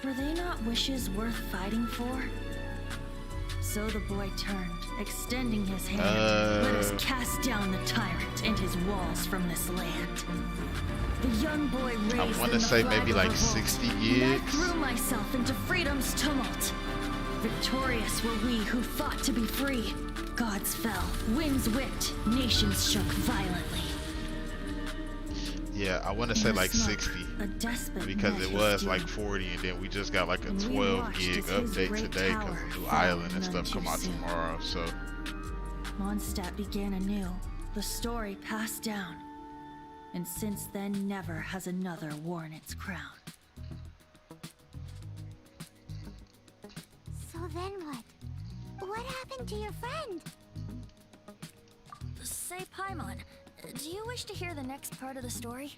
[SPEAKER 1] were they not wishes worth fighting for? So
[SPEAKER 6] So the boy turned, extending his hand. Let us cast down the tyrant and his walls from this land. The young boy raised
[SPEAKER 2] I want to say maybe like 60
[SPEAKER 6] and I
[SPEAKER 2] gigs.
[SPEAKER 6] threw myself into freedom's tumult. Victorious were we who fought to be free. Gods fell, winds whipped, nations shook violently.
[SPEAKER 2] Yeah, I want to say
[SPEAKER 6] In the
[SPEAKER 2] like
[SPEAKER 6] smoke,
[SPEAKER 2] 60
[SPEAKER 6] a despot
[SPEAKER 2] because
[SPEAKER 6] met
[SPEAKER 2] it
[SPEAKER 6] his
[SPEAKER 2] was
[SPEAKER 6] doom.
[SPEAKER 2] like 40, and then we just got like a
[SPEAKER 6] And we
[SPEAKER 2] 12
[SPEAKER 6] watched
[SPEAKER 2] gig
[SPEAKER 6] as his
[SPEAKER 2] update
[SPEAKER 6] great
[SPEAKER 2] today because
[SPEAKER 6] tower
[SPEAKER 2] the new
[SPEAKER 6] fell
[SPEAKER 2] island and
[SPEAKER 6] none
[SPEAKER 2] stuff
[SPEAKER 6] too
[SPEAKER 2] come out
[SPEAKER 6] soon.
[SPEAKER 2] tomorrow. So
[SPEAKER 6] Mondstadt began anew. The story passed down. And since then, never has another worn its crown.
[SPEAKER 1] So then what? What happened to your friend?
[SPEAKER 6] Say, Paimon, do you wish to hear the next part of the story?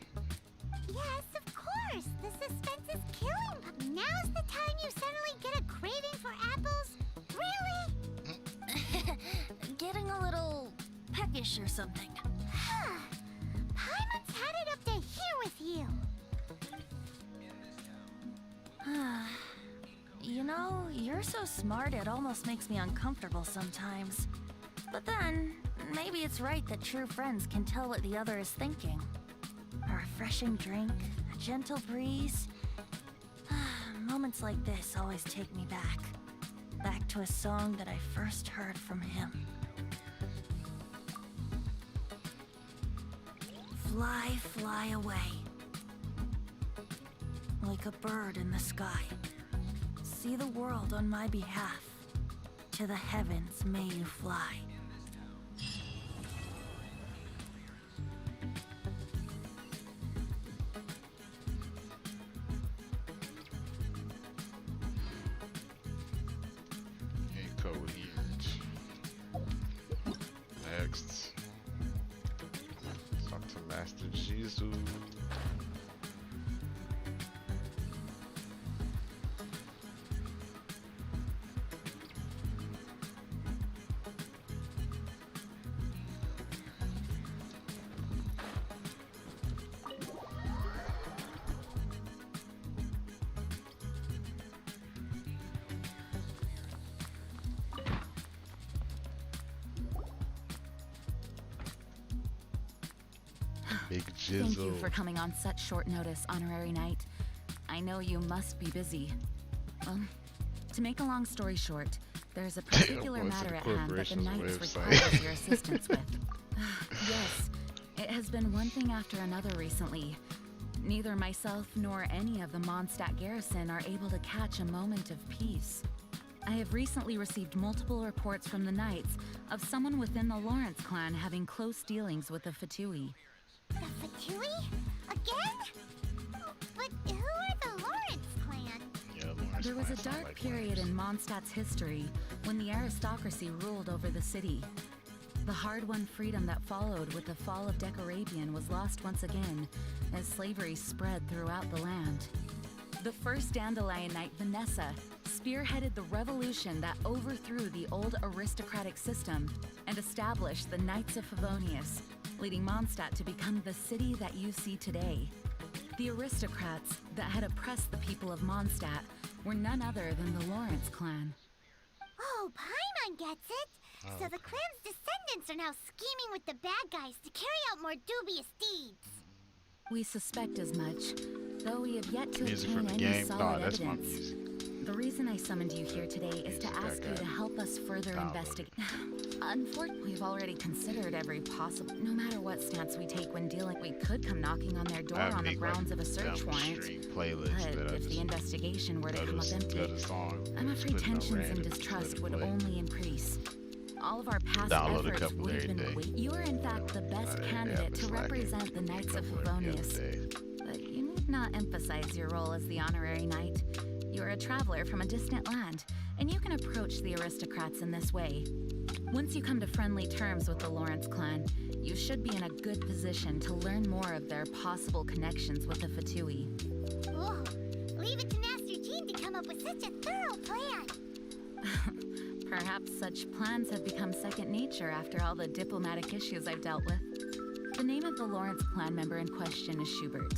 [SPEAKER 1] Yes, of course. The suspense is killing. But now's the time you suddenly get a craving for apples? Really?
[SPEAKER 6] Getting a little peckish or something.
[SPEAKER 1] Paimon's had it up to here with you.
[SPEAKER 6] You know, you're so smart it almost makes me uncomfortable sometimes. But then, maybe it's right that true friends can tell what the other is thinking. A refreshing drink, a gentle breeze. Moments like this always take me back. Back to a song that I first heard from him. Fly, fly away. Like a bird in the sky. See the world on my behalf. To the heavens may you fly.
[SPEAKER 2] incoherent. Next, talk to Master Jesus. Big Jizzle.
[SPEAKER 10] Thank you for coming on such short notice, Honorary Knight. I know you must be busy. To make a long story short, there's a particular
[SPEAKER 2] Voice of
[SPEAKER 10] matter
[SPEAKER 2] the
[SPEAKER 10] at hand that the
[SPEAKER 2] corporation's
[SPEAKER 10] Knights
[SPEAKER 2] website.
[SPEAKER 10] require your assistance with. Yes, it has been one thing after another recently. Neither myself nor any of the Mondstadt garrison are able to catch a moment of peace. I have recently received multiple reports from the Knights of someone within the Lawrence clan having close dealings with the Fatui.
[SPEAKER 1] The Fatui? Again? But who are the Lawrence clan?
[SPEAKER 2] Yeah, Lawrence
[SPEAKER 10] There was a
[SPEAKER 2] clan sound
[SPEAKER 10] dark
[SPEAKER 2] like
[SPEAKER 10] period
[SPEAKER 2] Lawrence.
[SPEAKER 10] in Mondstadt's history when the aristocracy ruled over the city. The hard-won freedom that followed with the fall of Decorabian was lost once again as slavery spread throughout the land. The first Dandelion Knight, Vanessa, spearheaded the revolution that overthrew the old aristocratic system and established the Knights of Favonius, leading Mondstadt to become the city that you see today. The aristocrats that had oppressed the people of Mondstadt were none other than the Lawrence clan.
[SPEAKER 1] Oh, Paimon gets it.
[SPEAKER 2] Oh,
[SPEAKER 1] So the clan's descendants are now scheming with the bad guys to carry out more dubious deeds.
[SPEAKER 10] We suspect as much, though we have yet to
[SPEAKER 2] Music
[SPEAKER 10] obtain
[SPEAKER 2] from the
[SPEAKER 10] any
[SPEAKER 2] game? Nah,
[SPEAKER 10] solid
[SPEAKER 2] that's my
[SPEAKER 10] evidence.
[SPEAKER 2] music.
[SPEAKER 10] The reason I summoned you here today is to
[SPEAKER 2] Music I
[SPEAKER 10] ask you
[SPEAKER 2] got.
[SPEAKER 10] to help us further
[SPEAKER 2] Downloaded.
[SPEAKER 10] investigate. Unfortunately, we've already considered every possible. No matter what stance we take when dealing, we could come knocking on their door
[SPEAKER 2] I have
[SPEAKER 10] on the
[SPEAKER 2] make,
[SPEAKER 10] grounds of a search
[SPEAKER 2] dumb
[SPEAKER 10] warrant.
[SPEAKER 2] string playlist
[SPEAKER 10] But
[SPEAKER 2] that I
[SPEAKER 10] if
[SPEAKER 2] just
[SPEAKER 10] the investigation were to
[SPEAKER 2] go
[SPEAKER 10] come up
[SPEAKER 2] to,
[SPEAKER 10] empty,
[SPEAKER 2] go to song,
[SPEAKER 10] I'm
[SPEAKER 2] just
[SPEAKER 10] afraid
[SPEAKER 2] put no
[SPEAKER 10] tensions and
[SPEAKER 2] random, just let
[SPEAKER 10] distrust
[SPEAKER 2] it
[SPEAKER 10] would
[SPEAKER 2] play.
[SPEAKER 10] only increase. All of our past
[SPEAKER 2] Download a
[SPEAKER 10] efforts
[SPEAKER 2] couple
[SPEAKER 10] would have
[SPEAKER 2] every
[SPEAKER 10] been
[SPEAKER 2] day.
[SPEAKER 10] You are in fact the best candidate to represent the Knights of Favonius. But you need not emphasize your role as the honorary knight. You are a traveler from a distant land, and you can approach the aristocrats in this way. Once you come to friendly terms with the Lawrence clan, you should be in a good position to learn more of their possible connections with the Fatui.
[SPEAKER 1] Oh, leave it to Master Jean to come up with such a thorough plan.
[SPEAKER 10] Perhaps such plans have become second nature after all the diplomatic issues I've dealt with. The name of the Lawrence clan member in question is Schubert.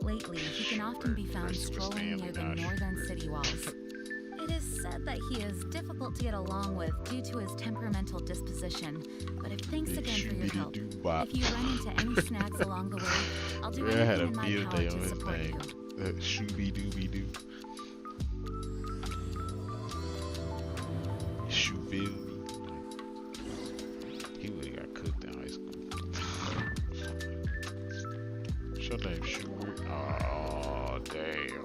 [SPEAKER 10] Lately, he can often be found
[SPEAKER 2] Versus
[SPEAKER 10] strolling near the
[SPEAKER 2] Stanley, not
[SPEAKER 10] northern
[SPEAKER 2] Schubert.
[SPEAKER 10] city walls. It is said that he is difficult to get along with due to his temperamental disposition. But if thanks again for your help. If you run into any snags along the way, I'll do
[SPEAKER 2] I had
[SPEAKER 10] anything
[SPEAKER 2] a
[SPEAKER 10] in my
[SPEAKER 2] field
[SPEAKER 10] power
[SPEAKER 2] day on
[SPEAKER 10] to
[SPEAKER 2] his
[SPEAKER 10] support
[SPEAKER 2] name.
[SPEAKER 10] you.
[SPEAKER 2] Shooby dooby doo. Shoe feel me. He would have got cooked in high school. What's your name, Schubert? Oh, damn.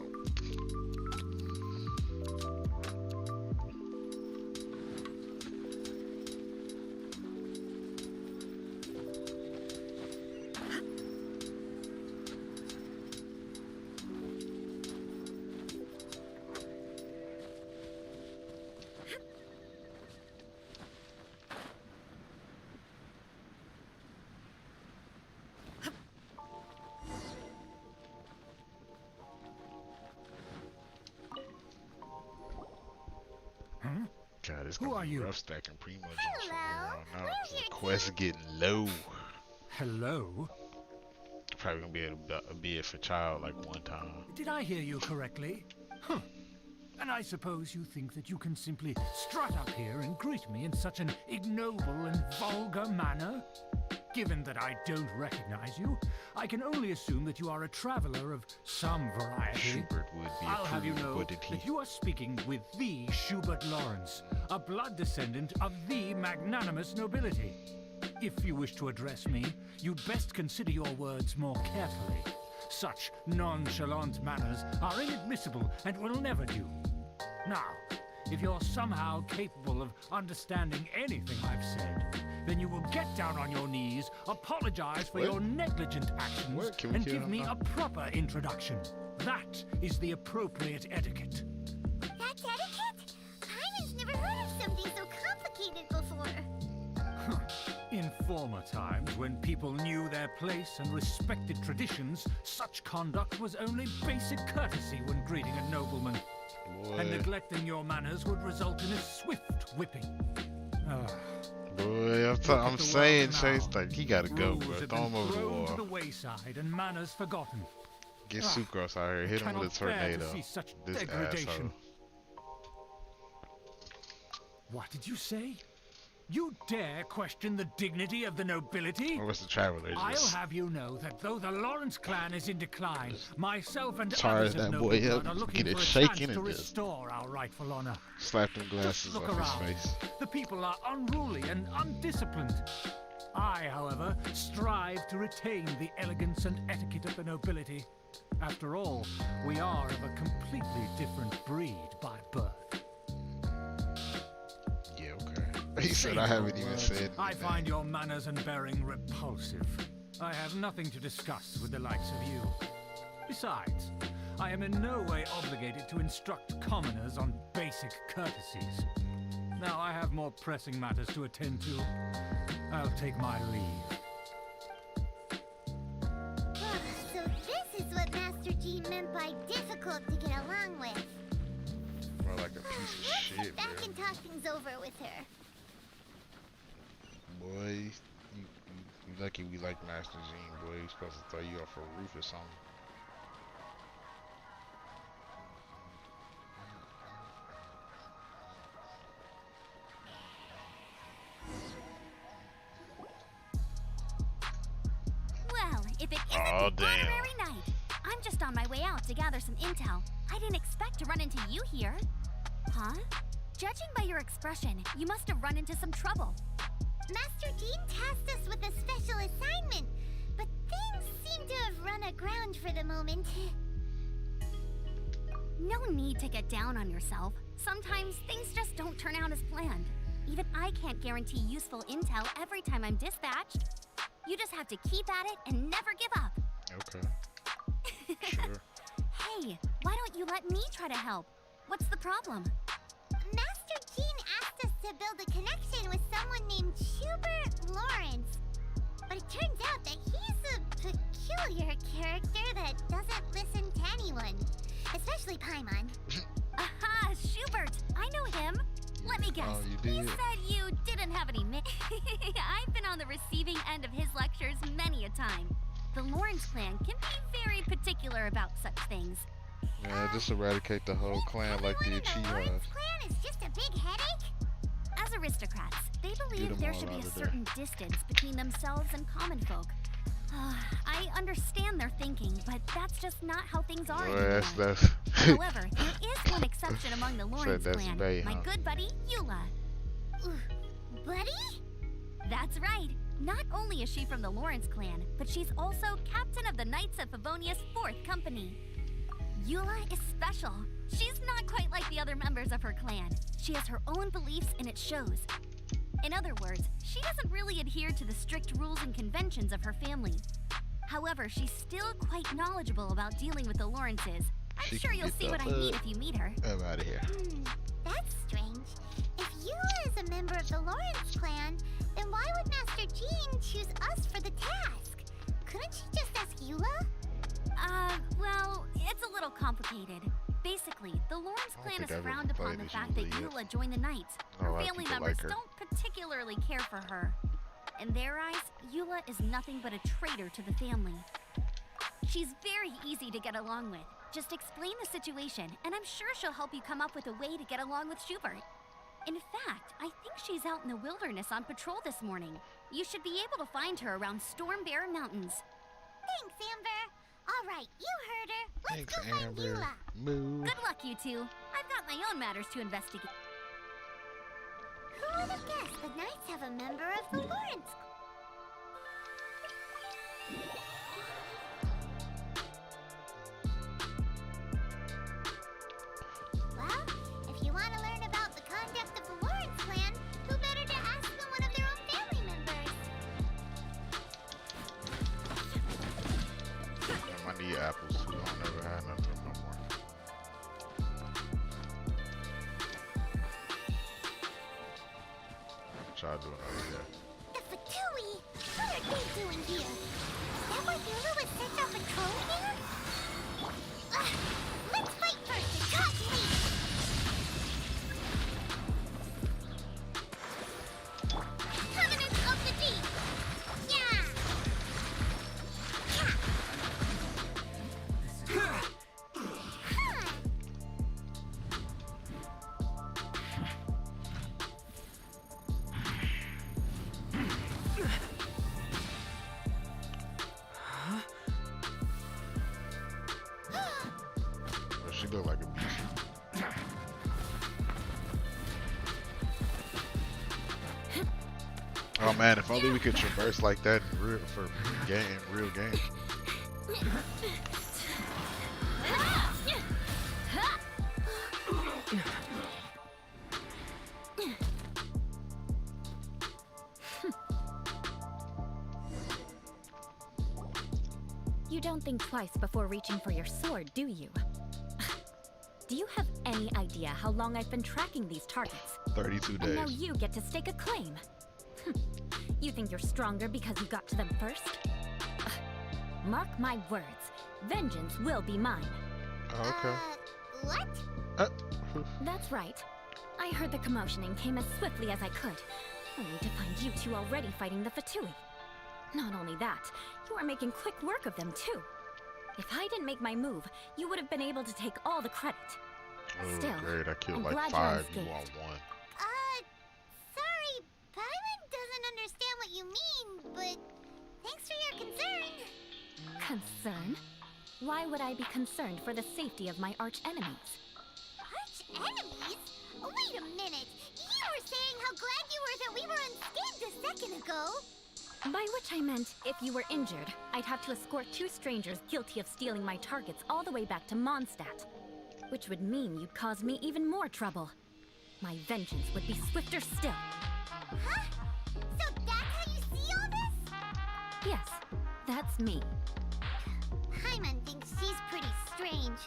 [SPEAKER 2] God, it's gonna be rough stacking Primo jumps from
[SPEAKER 1] Hello.
[SPEAKER 2] here on out.
[SPEAKER 1] We're here
[SPEAKER 2] The quest getting low.
[SPEAKER 11] Hello?
[SPEAKER 2] Probably gonna be able to bid for child like one time.
[SPEAKER 11] Did I hear you correctly? Huh. And I suppose you think that you can simply strut up here and greet me in such an ignoble and vulgar manner? Given that I don't recognize you, I can only assume that you are a traveler of some variety.
[SPEAKER 2] Schubert would be
[SPEAKER 11] I'll have you
[SPEAKER 2] approved,
[SPEAKER 11] know
[SPEAKER 2] wouldn't he?
[SPEAKER 11] that you are speaking with the Schubert Lawrence, a blood descendant of the magnanimous nobility. If you wish to address me, you'd best consider your words more carefully. Such nonchalant manners are inadmissible and will never do. Now, if you're somehow capable of understanding anything I've said, then you will get down on your knees, apologize for your negligent actions, and give me a proper introduction. That is the appropriate etiquette.
[SPEAKER 1] That's etiquette? I've never heard of something so complicated before.
[SPEAKER 11] In former times, when people knew their place and respected traditions, such conduct was only basic courtesy when greeting a nobleman. And neglecting your manners would result in a swift whipping.
[SPEAKER 2] Boy, I'm saying, Chase, like, he gotta go, bro. Throw him over the
[SPEAKER 11] Thrown to
[SPEAKER 2] wall.
[SPEAKER 11] the wayside and manners forgotten.
[SPEAKER 2] Get Sucrose out here. Hit him with a
[SPEAKER 11] Cannot bear to
[SPEAKER 2] tornado.
[SPEAKER 11] see such
[SPEAKER 2] This
[SPEAKER 11] degradation.
[SPEAKER 2] asshole.
[SPEAKER 11] What did you say? You dare question the dignity of the nobility?
[SPEAKER 2] Or what's the traveler?
[SPEAKER 11] I'll have you know that though the Lawrence clan is in decline, myself and
[SPEAKER 2] Charge
[SPEAKER 11] others of
[SPEAKER 2] that
[SPEAKER 11] noble
[SPEAKER 2] boy
[SPEAKER 11] blood
[SPEAKER 2] up,
[SPEAKER 11] are looking
[SPEAKER 2] get it
[SPEAKER 11] for a
[SPEAKER 2] shaking
[SPEAKER 11] chance to
[SPEAKER 2] and just
[SPEAKER 11] restore our rightful honor.
[SPEAKER 2] slap them glasses
[SPEAKER 11] Look
[SPEAKER 2] off
[SPEAKER 11] around.
[SPEAKER 2] his face.
[SPEAKER 11] The people are unruly and undisciplined. I, however, strive to retain the elegance and etiquette of the nobility. After all, we are of a completely different breed by birth.
[SPEAKER 2] Yeah, okay. He said I haven't even said
[SPEAKER 11] I
[SPEAKER 2] anything.
[SPEAKER 11] find your manners and bearing repulsive. I have nothing to discuss with the likes of you. Besides, I am in no way obligated to instruct commoners on basic courtesies. Now I have more pressing matters to attend to. I'll take my leave.
[SPEAKER 1] So this is what Master G meant by difficult to get along with.
[SPEAKER 2] More like a piece of
[SPEAKER 1] Let's
[SPEAKER 2] shit,
[SPEAKER 1] head back
[SPEAKER 2] bro.
[SPEAKER 1] and talk things over with her.
[SPEAKER 2] Boy, you lucky we like Master Gene, boy. He's supposed to throw you off a roof or something.
[SPEAKER 6] Well, if it isn't
[SPEAKER 2] Oh,
[SPEAKER 6] the
[SPEAKER 2] damn.
[SPEAKER 6] honorary night, I'm just on my way out to gather some intel. I didn't expect to run into you here. Huh? Judging by your expression, you must have run into some trouble.
[SPEAKER 1] Master Jean tasked us with a special assignment, but things seem to have run aground for the moment.
[SPEAKER 6] No need to get down on yourself. Sometimes things just don't turn out as planned. Even I can't guarantee useful intel every time I'm dispatched. You just have to keep at it and never give up.
[SPEAKER 2] Okay. Sure.
[SPEAKER 6] Hey, why don't you let me try to help? What's the problem?
[SPEAKER 1] Master Jean asked us to build a connection with someone named Schubert Lawrence. But it turns out that he's a peculiar character that doesn't listen to anyone, especially Paimon.
[SPEAKER 6] Aha, Schubert! I know him. Let me guess.
[SPEAKER 2] Oh, you
[SPEAKER 6] He
[SPEAKER 2] did?
[SPEAKER 6] said you didn't have any I've been on the receiving end of his lectures many a time. The Lawrence clan can be very particular about such things.
[SPEAKER 2] Man, just eradicate the whole clan like the Uchiha.
[SPEAKER 1] Lawrence clan is just a big headache?
[SPEAKER 6] As aristocrats, they believe
[SPEAKER 2] them
[SPEAKER 6] there
[SPEAKER 2] all
[SPEAKER 6] should be
[SPEAKER 2] out
[SPEAKER 6] a
[SPEAKER 2] of there.
[SPEAKER 6] certain distance between themselves and common folk. I understand their thinking, but that's just not how things are
[SPEAKER 2] Well,
[SPEAKER 6] anymore.
[SPEAKER 2] that's
[SPEAKER 6] However, there is one exception among the Lawrence
[SPEAKER 2] that's
[SPEAKER 6] clan,
[SPEAKER 2] Bay,
[SPEAKER 6] my
[SPEAKER 2] huh?
[SPEAKER 6] good buddy, Eula.
[SPEAKER 1] Buddy?
[SPEAKER 6] That's right. Not only is she from the Lawrence clan, but she's also captain of the Knights of Favonia's 4th company. Eula is special. She's not quite like the other members of her clan. She has her own beliefs and it shows. In other words, she doesn't really adhere to the strict rules and conventions of her family. However, she's still quite knowledgeable about dealing with the Lawrences. I'm
[SPEAKER 2] She
[SPEAKER 6] sure
[SPEAKER 2] can
[SPEAKER 6] you'll
[SPEAKER 2] get
[SPEAKER 6] see
[SPEAKER 2] the
[SPEAKER 6] what I mean if you meet her.
[SPEAKER 2] I'm out of here.
[SPEAKER 1] That's strange. If Eula is a member of the Lawrence clan, then why would Master Jean choose us for the task? Couldn't she just ask Eula?
[SPEAKER 6] Well, it's a little complicated. Basically, the Lawrence
[SPEAKER 2] I don't
[SPEAKER 6] clan
[SPEAKER 2] think
[SPEAKER 6] is
[SPEAKER 2] I've
[SPEAKER 6] frowned
[SPEAKER 2] ever
[SPEAKER 6] upon
[SPEAKER 2] played
[SPEAKER 6] the
[SPEAKER 2] as
[SPEAKER 6] fact that
[SPEAKER 2] Eula yet.
[SPEAKER 6] Eula joined the Knights.
[SPEAKER 2] A
[SPEAKER 6] Her
[SPEAKER 2] lot of
[SPEAKER 6] family
[SPEAKER 2] people
[SPEAKER 6] members
[SPEAKER 2] like her.
[SPEAKER 6] don't particularly care for her. In their eyes, Eula is nothing but a traitor to the family. She's very easy to get along with. Just explain the situation, and I'm sure she'll help you come up with a way to get along with Schubert. In fact, I think she's out in the wilderness on patrol this morning. You should be able to find her around Storm Bear Mountains.
[SPEAKER 1] Thanks, Amber. All right, you heard her. Let's
[SPEAKER 2] Thanks,
[SPEAKER 1] go find
[SPEAKER 2] Amber.
[SPEAKER 1] Eula.
[SPEAKER 2] Moo.
[SPEAKER 6] Good luck, you two. I've got my own matters to investigate.
[SPEAKER 1] Who would have guessed the Knights have a member of the Lawrence? Well, if you want to learn about the conduct of the Lawrence clan, who better to ask than one of their own family members?
[SPEAKER 2] I need apples too. I don't never had none of them no more. What y'all doing over here?
[SPEAKER 1] The Fatui! What are they doing here? Is that why Eula was sent on patrol here? Let's fight first and talk later! Covenant of the Deep! Yeah!
[SPEAKER 2] Well, she look like a beast. Oh man, if only we could traverse like that in real game.
[SPEAKER 6] You don't think twice before reaching for your sword, do you? Do you have any idea how long I've been tracking these targets?
[SPEAKER 2] 32
[SPEAKER 6] And now
[SPEAKER 2] days.
[SPEAKER 6] you get to stake a claim. You think you're stronger because you got to them first? Mark my words, vengeance will be mine.
[SPEAKER 2] Oh, okay.
[SPEAKER 1] What?
[SPEAKER 6] That's right. I heard the commotion and came as swiftly as I could, only to find you two already fighting the Fatui. Not only that, you are making quick work of them too. If I didn't make my move, you would have been able to take all the credit.
[SPEAKER 2] Oh,
[SPEAKER 6] Still,
[SPEAKER 2] great. I killed
[SPEAKER 6] I'm
[SPEAKER 2] like
[SPEAKER 6] glad you're
[SPEAKER 2] 5. You
[SPEAKER 6] unscathed.
[SPEAKER 2] want 1.
[SPEAKER 1] Sorry, Paimon doesn't understand what you mean, but thanks for your concern.
[SPEAKER 6] Concern? Why would I be concerned for the safety of my arch enemies?
[SPEAKER 1] Arch enemies? Wait a minute. You were saying how glad you were that we were unscathed a second ago.
[SPEAKER 6] By which I meant, if you were injured, I'd have to escort 2 strangers guilty of stealing my targets all the way back to Mondstadt. Which would mean you'd cause me even more trouble. My vengeance would be swifter still.
[SPEAKER 1] Huh? So that's how you see all this?
[SPEAKER 6] Yes, that's me.
[SPEAKER 1] Paimon thinks she's pretty strange.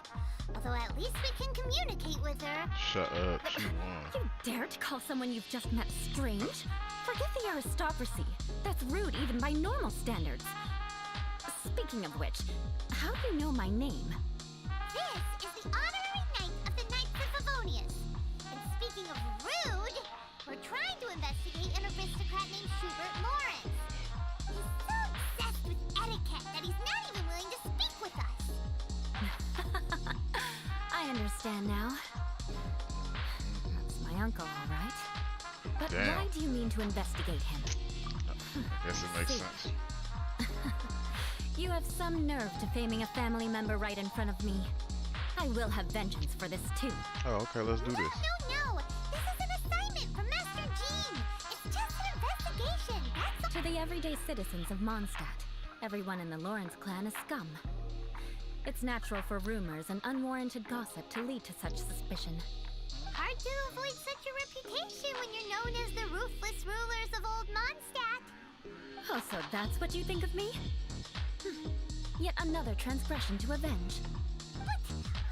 [SPEAKER 1] Although at least we can communicate with her.
[SPEAKER 2] Shut up. She won.
[SPEAKER 6] You dare to call someone you've just met strange? Forget the aristocracy. That's rude even by normal standards. Speaking of which, how do you know my name?
[SPEAKER 1] This is the honorary knight of the Knights of Favonius. And speaking of rude, we're trying to investigate an aristocrat named Schubert Lawrence. He's so obsessed with etiquette that he's not even willing to speak with us.
[SPEAKER 6] understand now. That's my uncle, all right. But
[SPEAKER 2] Damn.
[SPEAKER 6] why do you mean to investigate him?
[SPEAKER 2] Guess it makes
[SPEAKER 6] See.
[SPEAKER 2] sense.
[SPEAKER 6] You have some nerve defaming a family member right in front of me. I will have vengeance for this too.
[SPEAKER 2] Oh, okay, let's do this.
[SPEAKER 1] No. This is an assignment from Master Jean. It's just an investigation. That's all.
[SPEAKER 6] To the everyday citizens of Mondstadt, everyone in the Lawrence clan is scum. It's natural for rumors and unwarranted gossip to lead to such suspicion.
[SPEAKER 1] Hard to avoid such a reputation when you're known as the ruthless rulers of old Mondstadt.
[SPEAKER 6] Oh, so that's what you think of me? Yet another transgression to avenge.
[SPEAKER 1] What?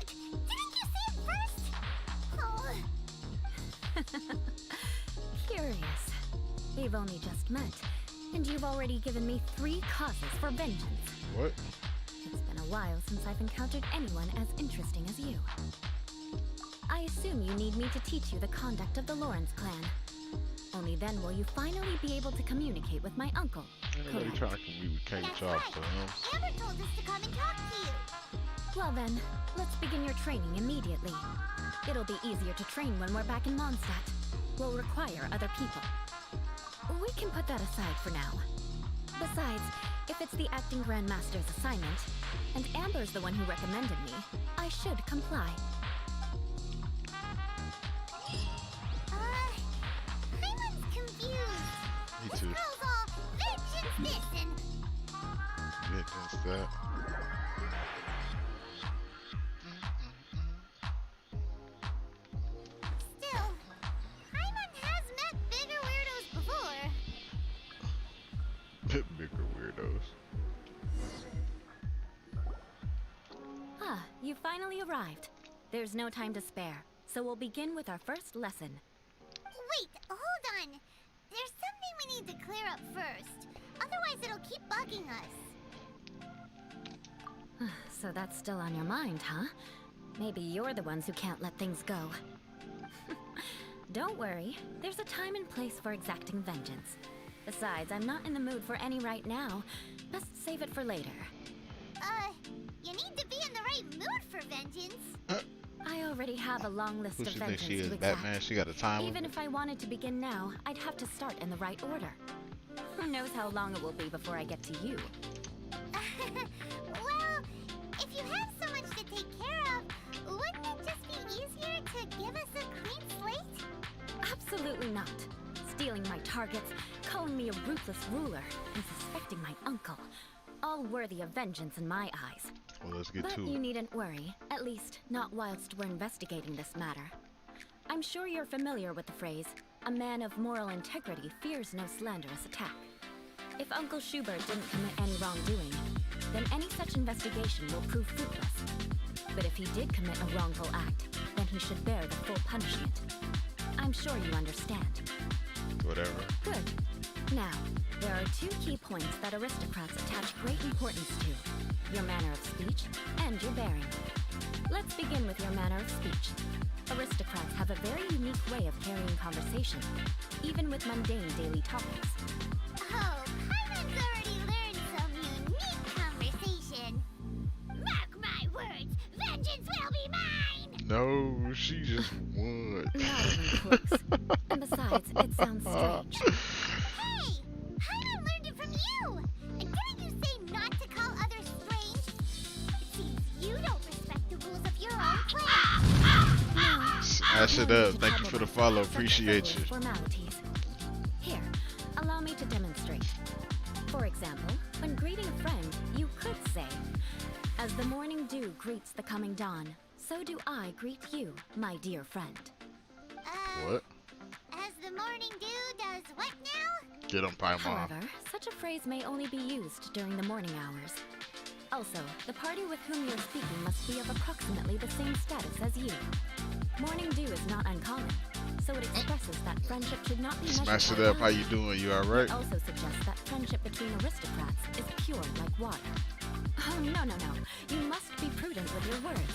[SPEAKER 1] Didn't you see it first? Oh.
[SPEAKER 6] Curious. We've only just met, and you've already given me 3 causes for vengeance.
[SPEAKER 2] What?
[SPEAKER 6] It's been a while since I've encountered anyone as interesting as you. I assume you need me to teach you the conduct of the Lawrence clan. Only then will you finally be able to communicate with my uncle.
[SPEAKER 2] Anybody trying to communicate
[SPEAKER 1] That's
[SPEAKER 2] y'all
[SPEAKER 1] right.
[SPEAKER 2] to him?
[SPEAKER 1] Amber told us to come and talk to you.
[SPEAKER 6] Well then, let's begin your training immediately. It'll be easier to train when we're back in Mondstadt. We'll require other people. We can put that aside for now. Besides, if it's the acting Grandmaster's assignment, and Amber's the one who recommended me, I should comply.
[SPEAKER 1] Hyman's confused.
[SPEAKER 2] Me
[SPEAKER 1] This
[SPEAKER 2] too.
[SPEAKER 1] girl's all vengeance this and...
[SPEAKER 2] Vengeance that.
[SPEAKER 1] Still, Hyman has met bigger weirdos before.
[SPEAKER 2] Bit bigger weirdos.
[SPEAKER 6] Ah, you finally arrived. There's no time to spare, so we'll begin with our first lesson.
[SPEAKER 1] Wait, hold on. There's something we need to clear up first. Otherwise, it'll keep bugging us.
[SPEAKER 6] So that's still on your mind, huh? Maybe you're the ones who can't let things go. Don't worry, there's a time and place for exacting vengeance. Besides, I'm not in the mood for any right now. Best save it for later.
[SPEAKER 1] You need to be in the right mood for vengeance.
[SPEAKER 6] I already have a long list
[SPEAKER 2] Who
[SPEAKER 6] of
[SPEAKER 2] she think
[SPEAKER 6] vengeance
[SPEAKER 2] she is?
[SPEAKER 6] to exact.
[SPEAKER 2] Batman? She got a time
[SPEAKER 6] Even
[SPEAKER 2] limit?
[SPEAKER 6] if I wanted to begin now, I'd have to start in the right order. Who knows how long it will be before I get to you?
[SPEAKER 1] Well, if you have so much to take care of, wouldn't it just be easier to give us a clean slate?
[SPEAKER 6] Absolutely not. Stealing my targets, calling me a ruthless ruler, and suspecting my uncle. All worthy of vengeance in my eyes.
[SPEAKER 2] Well, let's get
[SPEAKER 6] But
[SPEAKER 2] to
[SPEAKER 6] you
[SPEAKER 2] it.
[SPEAKER 6] needn't worry, at least not whilst we're investigating this matter. I'm sure you're familiar with the phrase, a man of moral integrity fears no slanderous attack. If Uncle Schubert didn't commit any wrongdoing, then any such investigation will prove fruitless. But if he did commit a wrongful act, then he should bear the full punishment. I'm sure you understand.
[SPEAKER 2] Whatever.
[SPEAKER 6] Good. Now, there are 2 key points that aristocrats attach great importance to: your manner of speech and your bearing. Let's begin with your manner of speech. Aristocrats have a very unique way of carrying conversation, even with mundane daily topics.
[SPEAKER 1] Oh, Hyman's already learned some unique conversation. Mark my words, vengeance will be mine!
[SPEAKER 2] No, she just won.
[SPEAKER 6] Not even close. And besides, it sounds strange.
[SPEAKER 1] Hey! Hyman learned it from you! And didn't you say not to call others strange? It seems you don't respect the rules of your own clan.
[SPEAKER 2] Smash it up. Thank you for the follow. Appreciate you.
[SPEAKER 6] Formalities. Here, allow me to demonstrate. For example, when greeting a friend, you could say, "As the morning dew greets the coming dawn, so do I greet you, my dear friend."
[SPEAKER 2] What?
[SPEAKER 1] As the morning dew does what now?
[SPEAKER 2] Get him, Paimon.
[SPEAKER 6] However, such a phrase may only be used during the morning hours. Also, the party with whom you're speaking must be of approximately the same status as you. Morning dew is not uncommon, so it expresses that friendship should not be measured
[SPEAKER 2] Smash it
[SPEAKER 6] by
[SPEAKER 2] up. How
[SPEAKER 6] quantity.
[SPEAKER 2] you doing? You alright?
[SPEAKER 6] It also suggests that friendship between aristocrats is pure like water. Oh, no. You must be prudent with your words.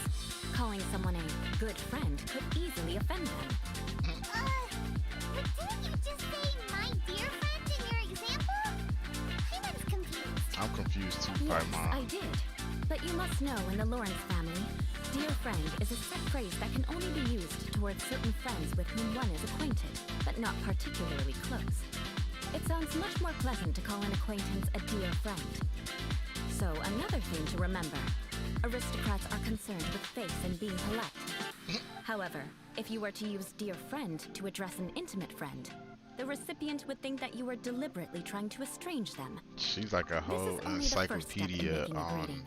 [SPEAKER 6] Calling someone a good friend could easily offend them.
[SPEAKER 1] But didn't you just say my dear friend in your example? Hyman's confused.
[SPEAKER 2] I'm confused too,
[SPEAKER 6] Yes,
[SPEAKER 2] Paimon.
[SPEAKER 6] I did. But you must know in the Lawrence family, Dear friend is a set phrase that can only be used towards certain friends with whom one is acquainted, but not particularly close. It sounds much more pleasant to call an acquaintance a dear friend. So, another thing to remember. Aristocrats are concerned with face and being polite. However, if you were to use dear friend to address an intimate friend, the recipient would think that you were deliberately trying to estrange them.
[SPEAKER 2] She's like a whole
[SPEAKER 6] This is only the first step in
[SPEAKER 2] encyclopedia
[SPEAKER 6] making a
[SPEAKER 2] on
[SPEAKER 6] greeting.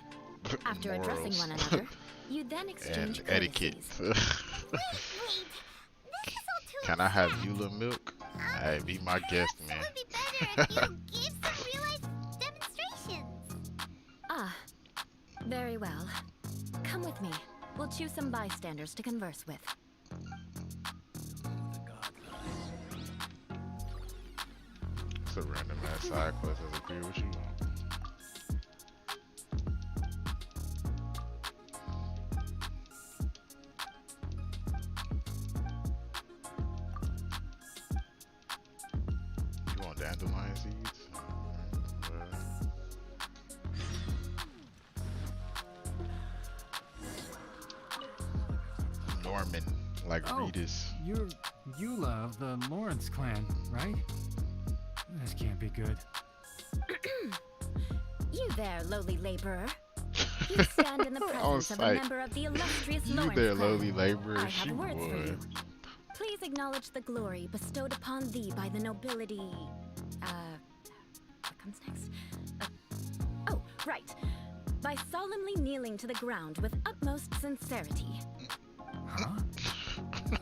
[SPEAKER 6] After addressing
[SPEAKER 2] morals
[SPEAKER 6] one another, you then exchange
[SPEAKER 2] and etiquette.
[SPEAKER 6] courtesies.
[SPEAKER 1] Wait, this is all too
[SPEAKER 2] Can I have
[SPEAKER 1] abstract.
[SPEAKER 2] Eula milk? Hey, be my guest, man.
[SPEAKER 1] It would be better if you gave some real-life demonstrations.
[SPEAKER 6] Ah, very well. Come with me. We'll choose some bystanders to converse with.
[SPEAKER 2] It's a random ass side quest. Does it agree with you? You want dandelion seeds? Norman, like Reedus.
[SPEAKER 11] You're Eula of the Lawrence clan, right? This can't be good.
[SPEAKER 6] You there, lowly laborer. You stand in the presence of a member of the illustrious
[SPEAKER 2] You
[SPEAKER 6] Lawrence
[SPEAKER 2] there,
[SPEAKER 6] clan.
[SPEAKER 2] lowly laborer.
[SPEAKER 6] I
[SPEAKER 2] She
[SPEAKER 6] have words for you.
[SPEAKER 2] would.
[SPEAKER 6] Please acknowledge the glory bestowed upon thee by the nobility. What comes next? Oh, right. By solemnly kneeling to the ground with utmost sincerity.
[SPEAKER 11] Huh?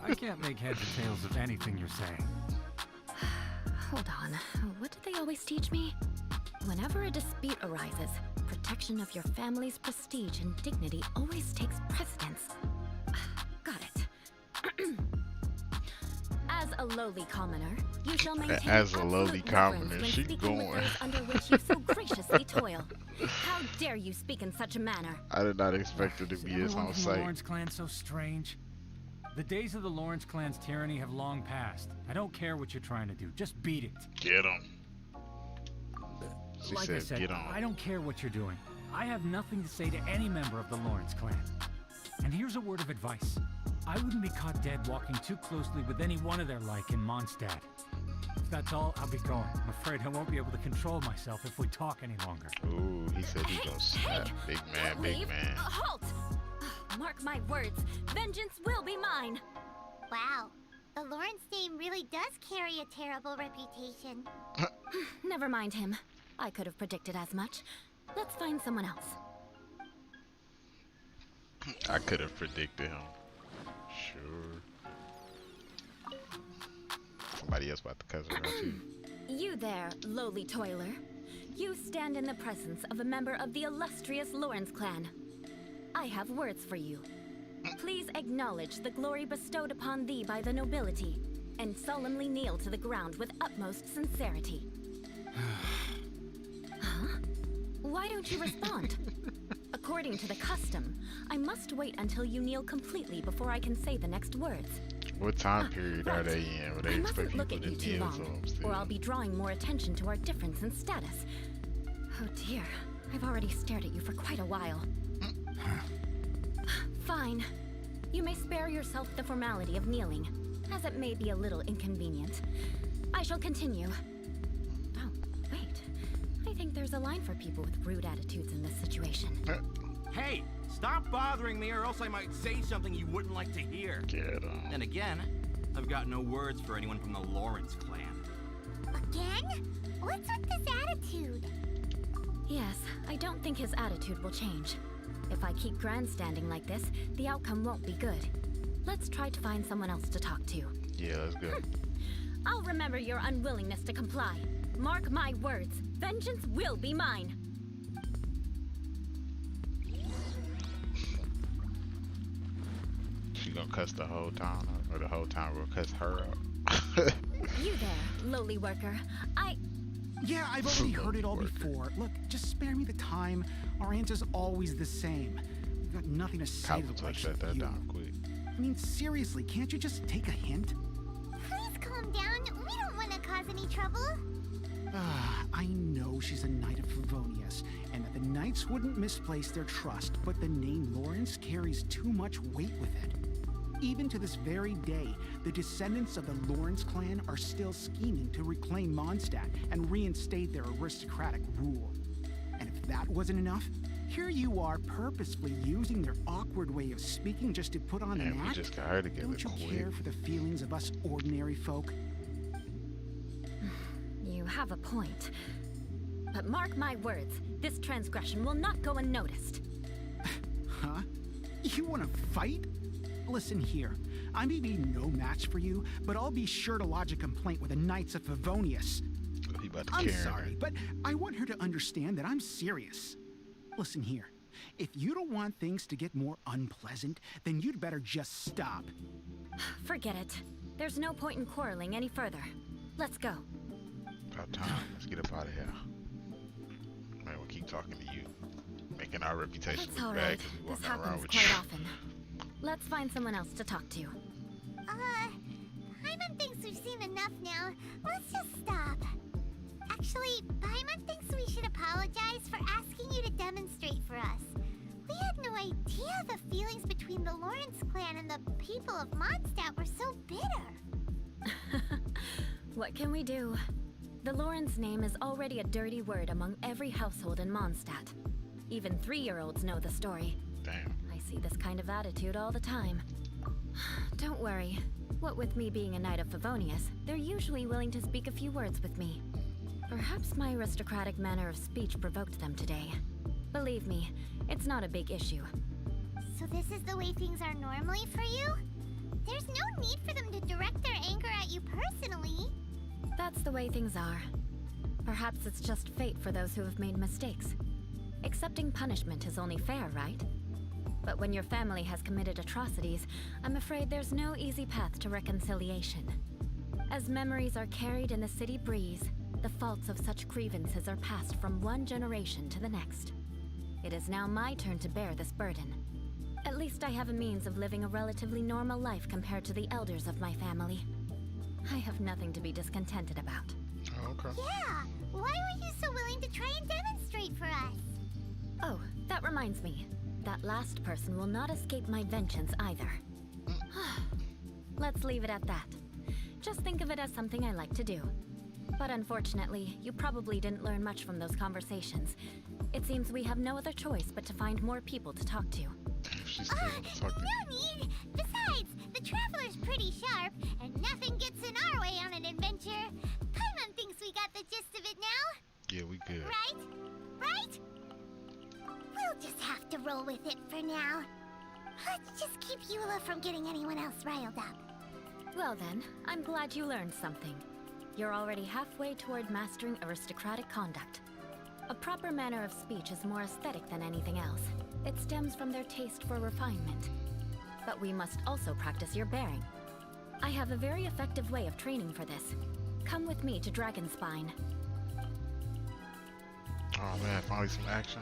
[SPEAKER 11] I can't make heads or tails of anything you're saying.
[SPEAKER 6] Hold on. What did they always teach me? Whenever a dispute arises, protection of your family's prestige and dignity always takes precedence. Got it. As a lowly commoner, you shall maintain
[SPEAKER 2] As a lowly
[SPEAKER 6] absolute reverence
[SPEAKER 2] commoner,
[SPEAKER 6] when
[SPEAKER 2] she
[SPEAKER 6] speaking with
[SPEAKER 2] going.
[SPEAKER 6] those under which you so graciously toil. How dare you speak in such a manner?
[SPEAKER 2] I did not expect it to
[SPEAKER 11] Is
[SPEAKER 2] be his
[SPEAKER 11] everyone
[SPEAKER 2] on
[SPEAKER 11] from the
[SPEAKER 2] site.
[SPEAKER 11] Lawrence clan so strange? The days of the Lawrence clan's tyranny have long passed. I don't care what you're trying to do. Just beat it.
[SPEAKER 2] Get him. She
[SPEAKER 11] Like I
[SPEAKER 2] said,
[SPEAKER 11] said,
[SPEAKER 2] get on.
[SPEAKER 11] I don't care what you're doing. I have nothing to say to any member of the Lawrence clan. And here's a word of advice. I wouldn't be caught dead walking too closely with any one of their like in Mondstadt. If that's all, I'll be going. I'm afraid I won't be able to control myself if we talk any longer.
[SPEAKER 2] Ooh, he said he gonna snap. Big man,
[SPEAKER 6] Don't
[SPEAKER 2] big
[SPEAKER 6] leave.
[SPEAKER 2] man.
[SPEAKER 6] Halt! Mark my words. Vengeance will be mine.
[SPEAKER 1] Wow, the Lawrence name really does carry a terrible reputation.
[SPEAKER 6] Never mind him. I could have predicted as much. Let's find someone else.
[SPEAKER 2] I could have predicted him. Sure. Somebody else about to cuss her out too.
[SPEAKER 6] You there, lowly toiler. You stand in the presence of a member of the illustrious Lawrence clan. I have words for you. Please acknowledge the glory bestowed upon thee by the nobility, and solemnly kneel to the ground with utmost sincerity. Huh? Why don't you respond? According to the custom, I must wait until you kneel completely before I can say the next words.
[SPEAKER 2] What time period are they in? Where they
[SPEAKER 6] I
[SPEAKER 2] expect
[SPEAKER 6] mustn't look
[SPEAKER 2] people
[SPEAKER 6] at you
[SPEAKER 2] to
[SPEAKER 6] too
[SPEAKER 2] kneel to
[SPEAKER 6] long,
[SPEAKER 2] them still?
[SPEAKER 6] or I'll be drawing more attention to our difference in status. Oh dear, I've already stared at you for quite a while. Fine. You may spare yourself the formality of kneeling, as it may be a little inconvenient. I shall continue. Oh, wait. I think there's a line for people with rude attitudes in this situation.
[SPEAKER 12] Hey, stop bothering me or else I might say something you wouldn't like to hear.
[SPEAKER 2] Get him.
[SPEAKER 12] And again, I've got no words for anyone from the Lawrence clan.
[SPEAKER 1] Again? What's with this attitude?
[SPEAKER 6] Yes, I don't think his attitude will change. If I keep grandstanding like this, the outcome won't be good. Let's try to find someone else to talk to.
[SPEAKER 2] Yeah, let's go.
[SPEAKER 6] I'll remember your unwillingness to comply. Mark my words, vengeance will be mine.
[SPEAKER 2] She gonna cuss the whole town out, or the whole town will cuss her out.
[SPEAKER 6] You there, lowly worker.
[SPEAKER 13] Yeah, I've already heard it all before. Look, just spare me the time. Our answer's always the same. We've got nothing to say to the likes
[SPEAKER 2] shut
[SPEAKER 13] of
[SPEAKER 2] that
[SPEAKER 13] you.
[SPEAKER 2] down quick.
[SPEAKER 13] I mean, seriously, can't you just take a hint?
[SPEAKER 1] Please calm down. We don't want to cause any trouble.
[SPEAKER 13] I know. she's a knight of Favonius, and that the knights wouldn't misplace their trust, but the name Lawrence carries too much weight with it. Even to this very day, the descendants of the Lawrence clan are still scheming to reclaim Mondstadt and reinstate their aristocratic rule. And if that wasn't enough, here you are purposefully using their awkward way of speaking just to put on an
[SPEAKER 2] we
[SPEAKER 13] act.
[SPEAKER 2] just got her together
[SPEAKER 13] Don't you
[SPEAKER 2] quick.
[SPEAKER 13] care for the feelings of us ordinary folk?
[SPEAKER 14] You have a point. But mark my words, this transgression will not go unnoticed.
[SPEAKER 13] Huh? You want to fight? Listen here. I may be no match for you, but I'll be sure to lodge a complaint with the Knights of Favonius.
[SPEAKER 2] He about to
[SPEAKER 13] I'm
[SPEAKER 2] Karen her.
[SPEAKER 13] sorry, but I want her to understand that I'm serious. Listen here. If you don't want things to get more unpleasant, then you'd better just stop.
[SPEAKER 14] Forget it. There's no point in quarreling any further. Let's go.
[SPEAKER 2] About time. Let's get up out of here. Man, we'll keep talking to you. Making our reputation
[SPEAKER 14] That's
[SPEAKER 2] look
[SPEAKER 14] all
[SPEAKER 2] bad
[SPEAKER 14] right.
[SPEAKER 2] because we
[SPEAKER 14] This
[SPEAKER 2] walking around
[SPEAKER 14] happens
[SPEAKER 2] with
[SPEAKER 14] quite
[SPEAKER 2] you.
[SPEAKER 14] often. Let's find someone else to talk to.
[SPEAKER 1] Paimon thinks we've seen enough now. Let's just stop. Actually, Paimon thinks we should apologize for asking you to demonstrate for us. We had no idea the feelings between the Lawrence clan and the people of Mondstadt were so bitter.
[SPEAKER 14] What can we do? The Lawrence name is already a dirty word among every household in Mondstadt. Even 3-year-olds know the story.
[SPEAKER 2] Damn.
[SPEAKER 14] I see this kind of attitude all the time. Don't worry. What with me being a Knight of Favonius, they're usually willing to speak a few words with me. Perhaps my aristocratic manner of speech provoked them today. Believe me, it's not a big issue.
[SPEAKER 1] So this is the way things are normally for you? There's no need for them to direct their anger at you personally.
[SPEAKER 14] That's the way things are. Perhaps it's just fate for those who have made mistakes. Accepting punishment is only fair, right? But when your family has committed atrocities, I'm afraid there's no easy path to reconciliation. As memories are carried in the city breeze, the faults of such grievances are passed from one generation to the next. It is now my turn to bear this burden. At least I have a means of living a relatively normal life compared to the elders of my family. I have nothing to be discontented about.
[SPEAKER 2] Oh, okay.
[SPEAKER 1] Yeah, why were you so willing to try and demonstrate for us?
[SPEAKER 14] Oh, that reminds me. That last person will not escape my vengeance either. Let's leave it at that. Just think of it as something I like to do. But unfortunately, you probably didn't learn much from those conversations. It seems we have no other choice but to find more people to talk to.
[SPEAKER 2] She's still gonna talk to me.
[SPEAKER 1] No need! Besides, the Traveler's pretty sharp, and nothing gets in our way on an adventure. Paimon thinks we got the gist of it now.
[SPEAKER 2] Yeah, we good.
[SPEAKER 1] Right? Right? We'll just have to roll with it for now. Let's just keep Eula from getting anyone else riled up.
[SPEAKER 14] Well then, I'm glad you learned something. You're already halfway toward mastering aristocratic conduct. A proper manner of speech is more aesthetic than anything else. It stems from their taste for refinement. But we must also practice your bearing. I have a very effective way of training for this. Come with me to Dragonspine.
[SPEAKER 2] Oh man, finally some action.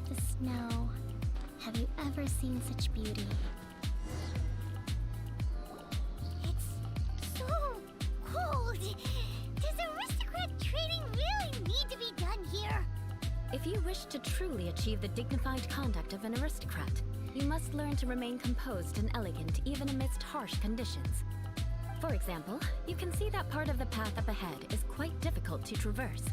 [SPEAKER 1] The snow. Have you ever seen such beauty? It's so cold. Does aristocrat training really need to be done here?
[SPEAKER 14] If you wish to truly achieve the dignified conduct of an aristocrat, you must learn to remain composed and elegant even amidst harsh conditions. For example, you can see that part of the path up ahead is quite difficult to traverse.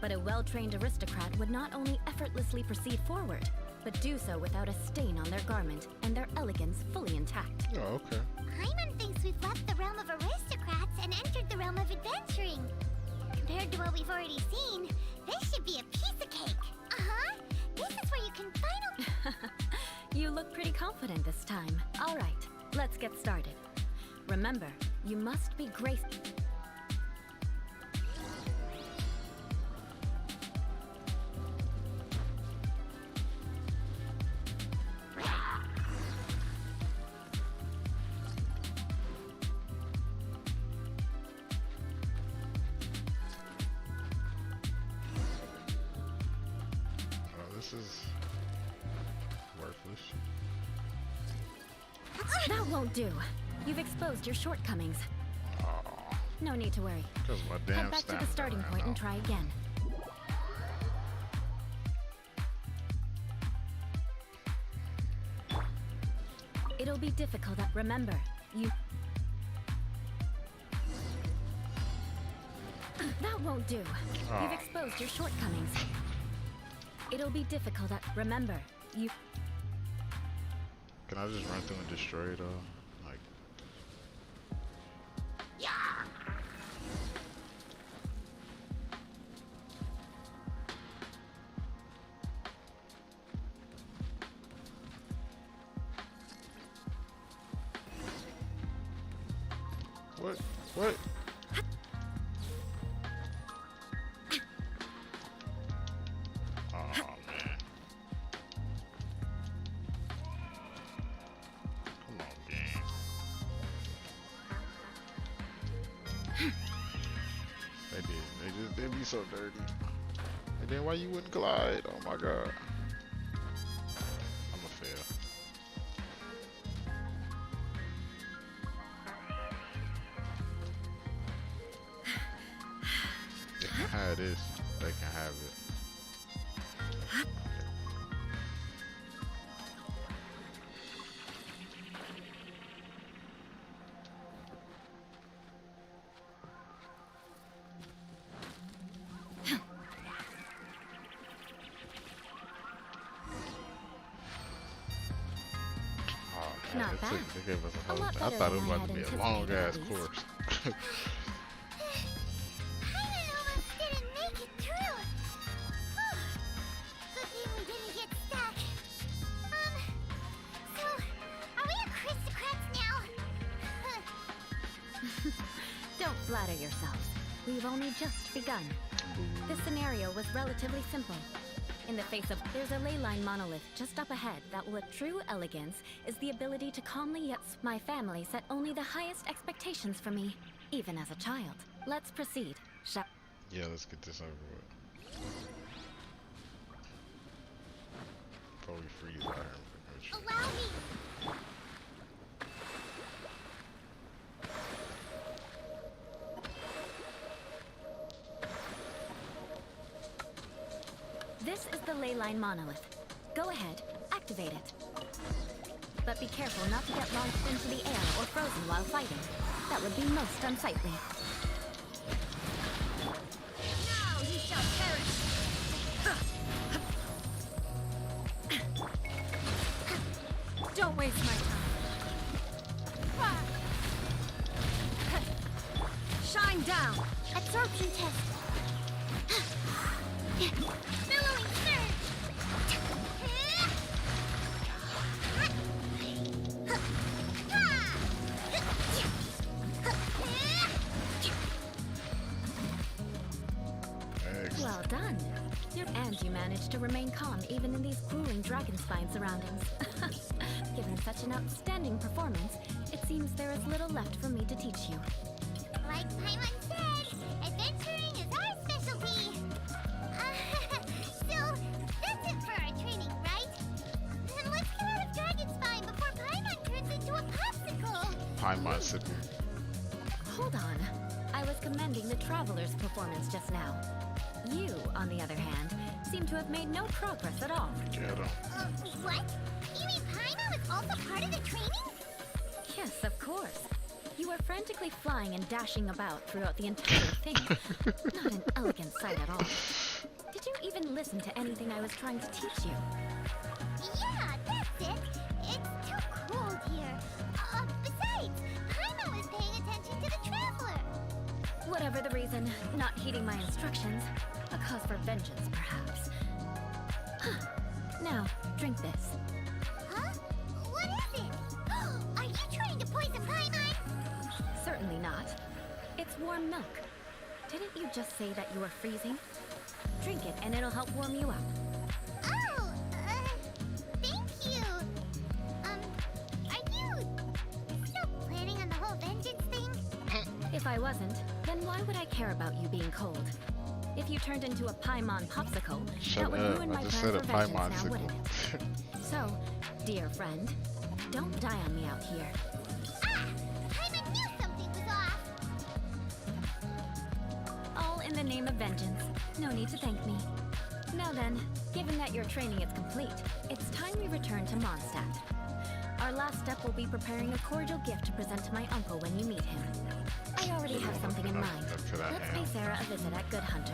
[SPEAKER 14] But a well-trained aristocrat would not only effortlessly proceed forward, but do so without a stain on their garment and their elegance fully intact.
[SPEAKER 2] Oh, okay.
[SPEAKER 1] Paimon thinks we've left the realm of aristocrats and entered the realm of adventuring. Compared to what we've already seen, this should be a piece of cake. Uh-huh. This is where you can finally...
[SPEAKER 14] You look pretty confident this time. All right, let's get started. Remember, you must be graceful.
[SPEAKER 2] Oh, this is worthless.
[SPEAKER 14] That won't do. You've exposed your shortcomings. No need to worry.
[SPEAKER 2] Because my damn
[SPEAKER 14] Head back to the
[SPEAKER 2] stamina
[SPEAKER 14] starting
[SPEAKER 2] ran
[SPEAKER 14] point and
[SPEAKER 2] out.
[SPEAKER 14] try again. It'll be difficult. Remember, you... That won't do. You've exposed your shortcomings. It'll be difficult. Remember, you...
[SPEAKER 2] Can I just run through and destroy it all? Like, what? What? Oh man. Come on, game. They be so dirty. And then why you wouldn't glide? Oh my god. I'ma fail. They can have this. They can have it.
[SPEAKER 14] Not bad.
[SPEAKER 2] They gave us a
[SPEAKER 14] A
[SPEAKER 2] whole
[SPEAKER 14] lot
[SPEAKER 2] I
[SPEAKER 14] better
[SPEAKER 2] thought it
[SPEAKER 14] than
[SPEAKER 2] was
[SPEAKER 14] I
[SPEAKER 2] about to
[SPEAKER 14] had
[SPEAKER 2] be a long
[SPEAKER 14] anticipated,
[SPEAKER 2] ass
[SPEAKER 14] at least.
[SPEAKER 2] course.
[SPEAKER 1] Paimon almost didn't make it through. Good thing we didn't get stuck. So, are we aristocrats now?
[SPEAKER 14] Don't flatter yourselves. We've only just begun. This scenario was relatively simple. In the face of, there's a ley line monolith just up ahead that will, true elegance is the ability to calmly yet my family set only the highest expectations for me, even as a child. Let's proceed.
[SPEAKER 2] Yeah, let's get this over with. Before we freeze out here.
[SPEAKER 1] Allow me.
[SPEAKER 14] This is the ley line monolith. Go ahead, activate it. But be careful not to get launched into the air or frozen while fighting. That would be most unsightly.
[SPEAKER 3] Now you shall perish. Don't waste my time. Shine down.
[SPEAKER 1] Absorption test. Billowing surge.
[SPEAKER 14] Well done. And you managed to remain calm even in these grueling dragon spine surroundings. Given such an outstanding performance, it seems there is little left for me to teach you.
[SPEAKER 1] Like Paimon said, adventuring is our specialty. So, that's it for our training, right? Then let's get out of Dragon Spine before Paimon turns into a popsicle.
[SPEAKER 2] Paimon sipping.
[SPEAKER 14] Hold on. I was commending the Traveler's performance just now. You, on the other hand, seem to have made no progress at all.
[SPEAKER 2] Get him.
[SPEAKER 1] What? You mean Paimon was also part of the training?
[SPEAKER 14] Yes, of course. You were frantically flying and dashing about throughout the entire thing. Not an elegant sight at all. Did you even listen to anything I was trying to teach you?
[SPEAKER 1] Yeah, that's it. It's too cold here. Besides, Paimon was paying attention to the Traveler.
[SPEAKER 14] Whatever the reason, not heeding my instructions. A cause for vengeance, perhaps. Now, drink this.
[SPEAKER 1] Huh? What is it? Are you trying to poison Paimon?
[SPEAKER 14] Certainly not. It's warm milk. Didn't you just say that you were freezing? Drink it and it'll help warm you up.
[SPEAKER 1] Oh, thank you. Are you still planning on the whole vengeance thing?
[SPEAKER 14] If I wasn't, then why would I care about you being cold? If you turned into a Paimon popsicle,
[SPEAKER 2] Shut
[SPEAKER 14] that would
[SPEAKER 2] up.
[SPEAKER 14] ruin
[SPEAKER 2] I
[SPEAKER 14] my
[SPEAKER 2] just
[SPEAKER 14] plans
[SPEAKER 2] said
[SPEAKER 14] for
[SPEAKER 2] a
[SPEAKER 14] vengeance
[SPEAKER 2] Paimon
[SPEAKER 14] now,
[SPEAKER 2] sickle.
[SPEAKER 14] wouldn't it? So, dear friend, Don't die on me out here.
[SPEAKER 1] Ah! I knew something was off!
[SPEAKER 14] All in the name of vengeance. No need to thank me. Now then, given that your training is complete, it's time we return to Mondstadt. Our last step will be preparing a cordial gift to present to my uncle when you meet him. I already have something in mind. Let's pay Sarah a visit at Good Hunter.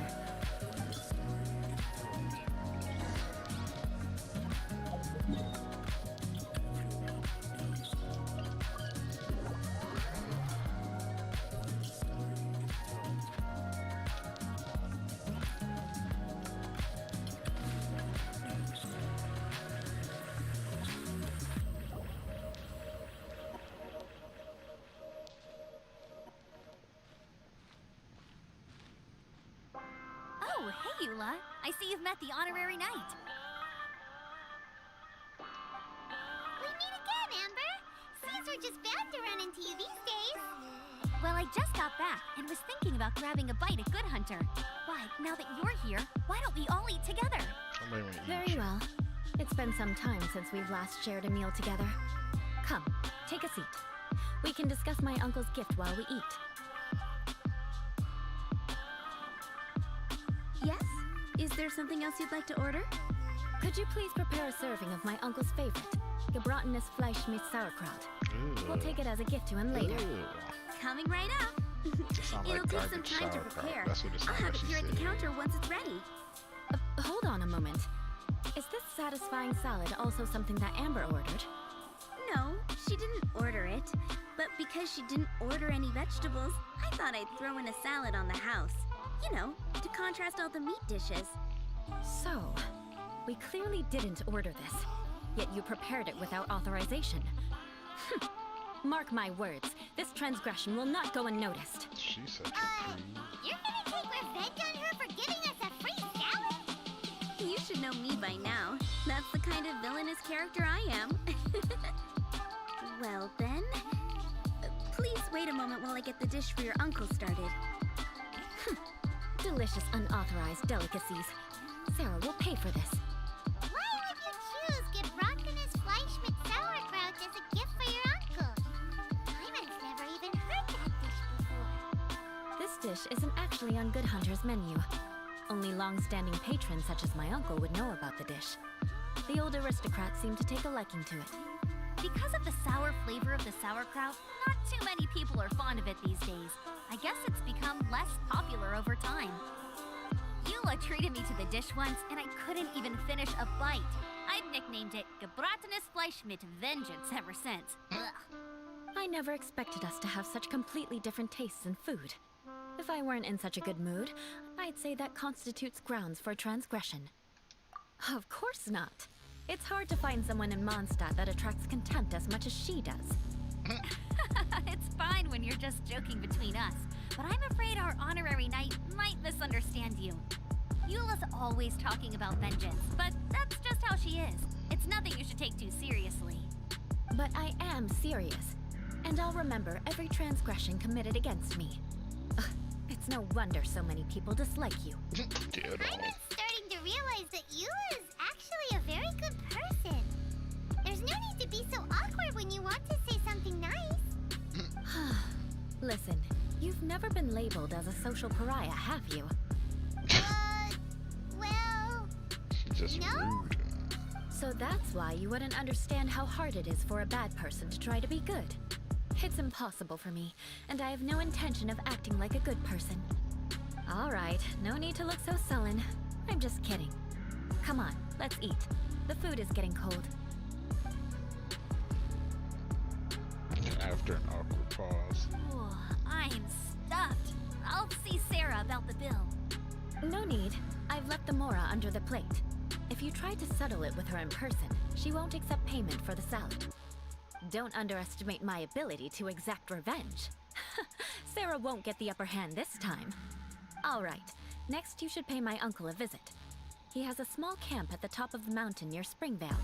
[SPEAKER 6] Oh, hey, Eula. I see you've met the honorary knight.
[SPEAKER 1] We meet again, Amber! Seems we're just bound to run into you these days.
[SPEAKER 6] Well, I just got back and was thinking about grabbing a bite at Good Hunter. But now that you're here, why don't we all eat together?
[SPEAKER 14] Very well. It's been some time since we've last shared a meal together. Come, take a seat. We can discuss my uncle's gift while we eat.
[SPEAKER 6] Yes? Is there something else you'd like to order?
[SPEAKER 14] Could you please prepare a serving of my uncle's favorite, gebratenes Fleisch mit Sauerkraut? We'll take it as a gift to him later.
[SPEAKER 6] Coming right up. It'll take some time to prepare. I'll have it here at the counter once it's ready.
[SPEAKER 14] Hold on a moment. Is this satisfying salad also something that Amber ordered?
[SPEAKER 6] No, she didn't order it. But because she didn't order any vegetables, I thought I'd throw in a salad on the house. You know, to contrast all the meat dishes.
[SPEAKER 14] So, we clearly didn't order this, yet you prepared it without authorization. Mark my words, this transgression will not go unnoticed.
[SPEAKER 2] She's such
[SPEAKER 1] You're gonna take revenge on her for giving us a free salad?
[SPEAKER 6] You should know me by now. That's the kind of villainous character I am. Well then, please wait a moment while I get the dish for your uncle started.
[SPEAKER 14] Delicious unauthorized delicacies. Sarah will pay for this.
[SPEAKER 1] Why would you choose gebratenes Fleisch mit Sauerkraut as a gift for your uncle? Simon's never even heard that dish before.
[SPEAKER 14] This dish isn't actually on Good Hunter's menu. Only long-standing patrons such as my uncle would know about the dish. The old aristocrats seem to take a liking to it.
[SPEAKER 6] Because of the sour flavor of the sauerkraut, not too many people are fond of it these days. I guess it's become less popular over time. Eula treated me to the dish once, and I couldn't even finish a bite. I've nicknamed it gebratenes Fleisch mit Vengeance ever since. Ugh.
[SPEAKER 14] I never expected us to have such completely different tastes in food. If I weren't in such a good mood, I'd say that constitutes grounds for transgression. Of course not. It's hard to find someone in Mondstadt that attracts contempt as much as she does.
[SPEAKER 6] It's fine when you're just joking between us, but I'm afraid our honorary knight might misunderstand you. Eula's always talking about vengeance, but that's just how she is. It's nothing you should take too seriously.
[SPEAKER 14] But I am serious, and I'll remember every transgression committed against me. Ugh, it's no wonder so many people dislike you.
[SPEAKER 1] I'm starting to realize that Eula is actually a very good person. There's no need to be so awkward when you want to say something nice.
[SPEAKER 14] Listen, you've never been labeled as a social pariah, have you?
[SPEAKER 1] Well...
[SPEAKER 2] Just
[SPEAKER 1] no?
[SPEAKER 2] rude.
[SPEAKER 14] So that's why you wouldn't understand how hard it is for a bad person to try to be good. It's impossible for me, and I have no intention of acting like a good person. All right, no need to look so sullen. I'm just kidding. Come on, let's eat. The food is getting cold.
[SPEAKER 2] After an awkward pause.
[SPEAKER 6] Oh, I'm stuffed. I'll see Sarah about the bill.
[SPEAKER 14] No need. I've left the mora under the plate. If you try to settle it with her in person, she won't accept payment for the salad. Don't underestimate my ability to exact revenge. Sarah won't get the upper hand this time. All right, next you should pay my uncle a visit. He has a small camp at the top of the mountain near Springvale.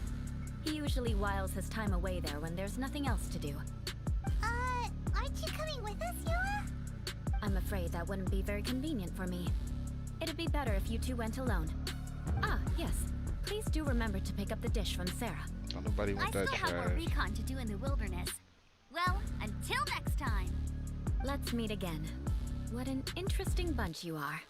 [SPEAKER 14] He usually whiles his time away there when there's nothing else to do.
[SPEAKER 1] Aren't you coming with us, Eula?
[SPEAKER 14] I'm afraid that wouldn't be very convenient for me. It'd be better if you two went alone. Ah, yes. Please do remember to pick up the dish from Sarah.
[SPEAKER 2] Don't nobody want
[SPEAKER 6] I
[SPEAKER 2] that
[SPEAKER 6] still have more
[SPEAKER 2] trash.
[SPEAKER 6] recon to do in the wilderness. Well, until next time.
[SPEAKER 14] Let's meet again. What an interesting bunch you are.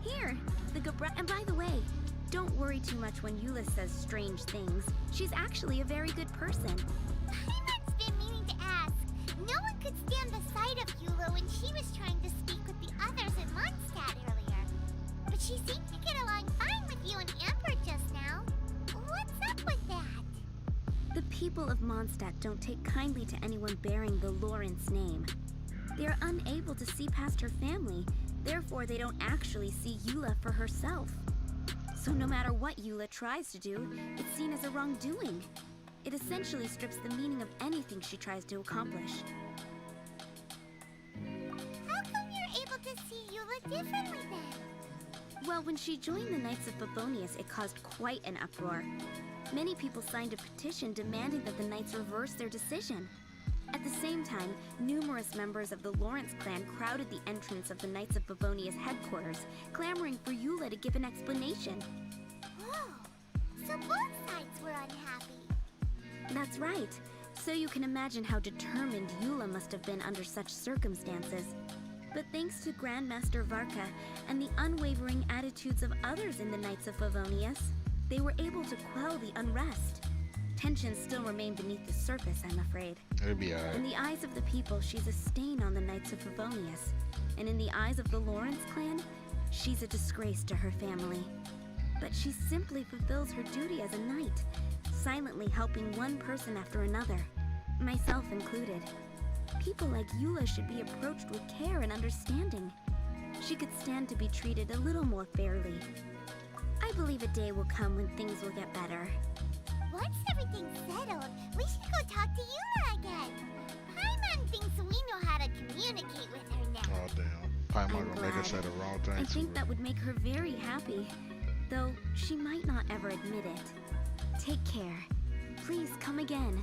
[SPEAKER 6] Here, the Gabra. And by the way, don't worry too much when Eula says strange things. She's actually a very good person.
[SPEAKER 1] Paimon's been meaning to ask. No one could stand the sight of Eula when she was trying to speak with the others in Mondstadt earlier. But she seemed to get along fine with you and Amber just now. What's up with that?
[SPEAKER 6] The people of Mondstadt don't take kindly to anyone bearing the Lawrence name. They are unable to see past her family, therefore they don't actually see Eula for herself. So no matter what Eula tries to do, it's seen as a wrongdoing. It essentially strips the meaning of anything she tries to accomplish.
[SPEAKER 1] How come you're able to see Eula differently then?
[SPEAKER 6] Well, when she joined the Knights of Favonius, it caused quite an uproar. Many people signed a petition demanding that the Knights reverse their decision. At the same time, numerous members of the Lawrence clan crowded the entrance of the Knights of Favonius headquarters, clamoring for Eula to give an explanation.
[SPEAKER 1] Whoa, so both sides were unhappy.
[SPEAKER 6] That's right. So you can imagine how determined Eula must have been under such circumstances. But thanks to Grandmaster Varka and the unwavering attitudes of others in the Knights of Favonius, they were able to quell the unrest. Tensions still remain beneath the surface, I'm afraid.
[SPEAKER 2] It'll be alright.
[SPEAKER 6] In the eyes of the people, she's a stain on the Knights of Favonius. And in the eyes of the Lawrence clan, she's a disgrace to her family. But she simply fulfills her duty as a knight, silently helping one person after another, myself included. People like Eula should be approached with care and understanding. She could stand to be treated a little more fairly. I believe a day will come when things will get better.
[SPEAKER 1] Once everything's settled, we should go talk to Eula again. Paimon thinks we know how to communicate with her now.
[SPEAKER 2] Oh damn. Paimon
[SPEAKER 6] I'm
[SPEAKER 2] gonna make us say
[SPEAKER 6] glad.
[SPEAKER 2] the wrong thing
[SPEAKER 6] I
[SPEAKER 2] to
[SPEAKER 6] think
[SPEAKER 2] her.
[SPEAKER 6] that would make her very happy, though she might not ever admit it. Take care. Please come again.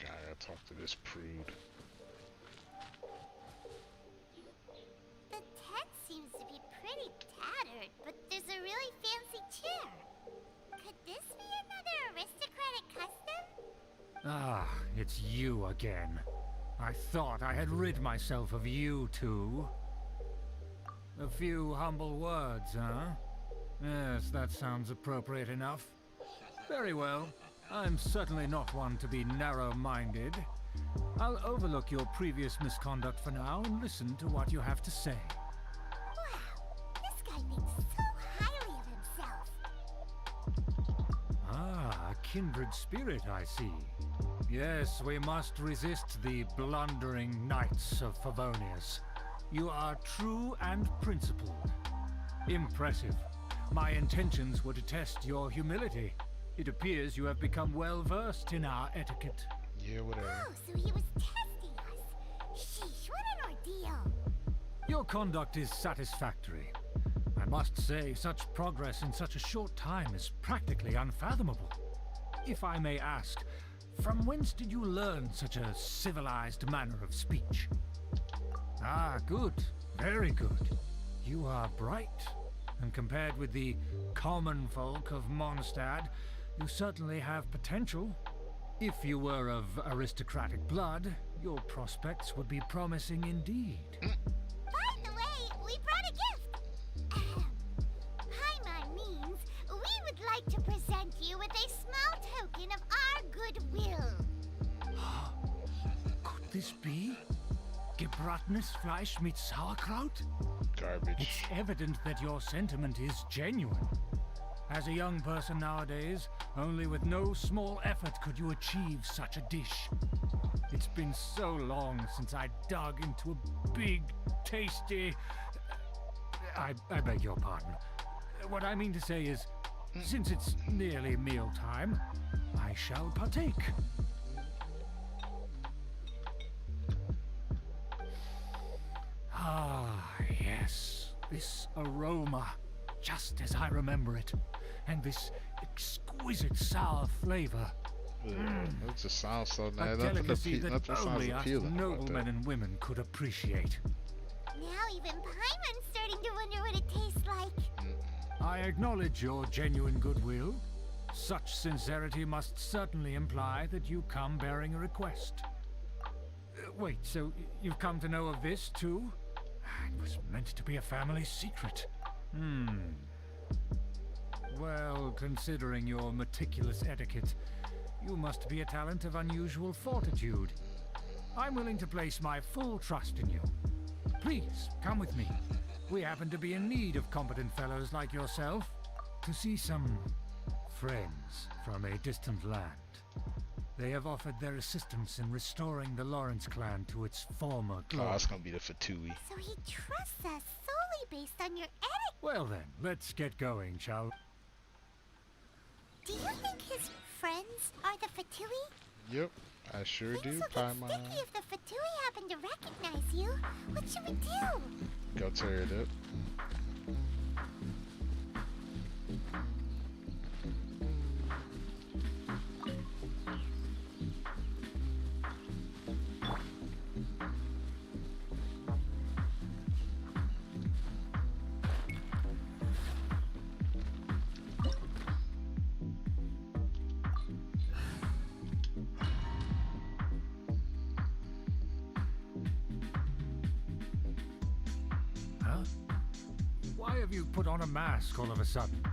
[SPEAKER 2] Gotta talk to this prude.
[SPEAKER 1] The tent seems to be pretty tattered, but there's a really fancy chair. Could this be another aristocratic custom?
[SPEAKER 11] Ah, it's you again. I thought I had rid myself of you two. A few humble words, huh? Yes, that sounds appropriate enough. Very well. I'm certainly not one to be narrow-minded. I'll overlook your previous misconduct for now and listen to what you have to say.
[SPEAKER 1] Wow, this guy thinks so highly of himself.
[SPEAKER 11] Ah, a kindred spirit, I see. Yes, we must resist the blundering knights of Favonius. You are true and principled. Impressive. My intentions were to test your humility. It appears you have become well-versed in our etiquette.
[SPEAKER 2] Yeah, whatever.
[SPEAKER 1] Oh, so he was testing us. Sheesh, what an ordeal.
[SPEAKER 11] Your conduct is satisfactory. I must say, such progress in such a short time is practically unfathomable. If I may ask, from whence did you learn such a civilized manner of speech? Ah, good. Very good. You are bright, and compared with the common folk of Mondstadt, you certainly have potential. If you were of aristocratic blood, your prospects would be promising indeed.
[SPEAKER 1] By the way, we brought a gift. Paimon means we would like to present you with a small token of our goodwill.
[SPEAKER 11] Could this be? Gebratenes Fleisch mit Sauerkraut?
[SPEAKER 2] Garbage.
[SPEAKER 11] It's evident that your sentiment is genuine. As a young person nowadays, only with no small effort could you achieve such a dish. It's been so long since I dug into a big, tasty... I beg your pardon. What I mean to say is, since it's nearly mealtime, I shall partake. Ah, yes. This aroma, just as I remember it. And this exquisite sour flavor.
[SPEAKER 2] It just sounds so
[SPEAKER 11] A
[SPEAKER 2] nice.
[SPEAKER 11] delicacy that
[SPEAKER 2] Nothing sounds
[SPEAKER 11] only us
[SPEAKER 2] appealing about
[SPEAKER 11] noblemen
[SPEAKER 2] that.
[SPEAKER 11] and women could appreciate.
[SPEAKER 1] Now even Paimon's starting to wonder what it tastes like.
[SPEAKER 11] I acknowledge your genuine goodwill. Such sincerity must certainly imply that you come bearing a request. Wait, so you've come to know of this too? It was meant to be a family secret. Well, considering your meticulous etiquette, you must be a talent of unusual fortitude. I'm willing to place my full trust in you. Please, come with me. We happen to be in need of competent fellows like yourself to see some friends from a distant land. They have offered their assistance in restoring the Lawrence clan to its former glory.
[SPEAKER 2] Oh, it's gonna be the Fatui.
[SPEAKER 1] So he trusts us solely based on your etiquette.
[SPEAKER 11] Well then, let's get going, shall we?
[SPEAKER 1] Do you think his friends are the Fatui?
[SPEAKER 2] Yep, I sure do,
[SPEAKER 1] Things will get
[SPEAKER 2] Paimon.
[SPEAKER 1] sticky if the Fatui happen to recognize you. What should we do?
[SPEAKER 2] Go tear it up.
[SPEAKER 11] Huh? Why have you put on a mask all of a sudden?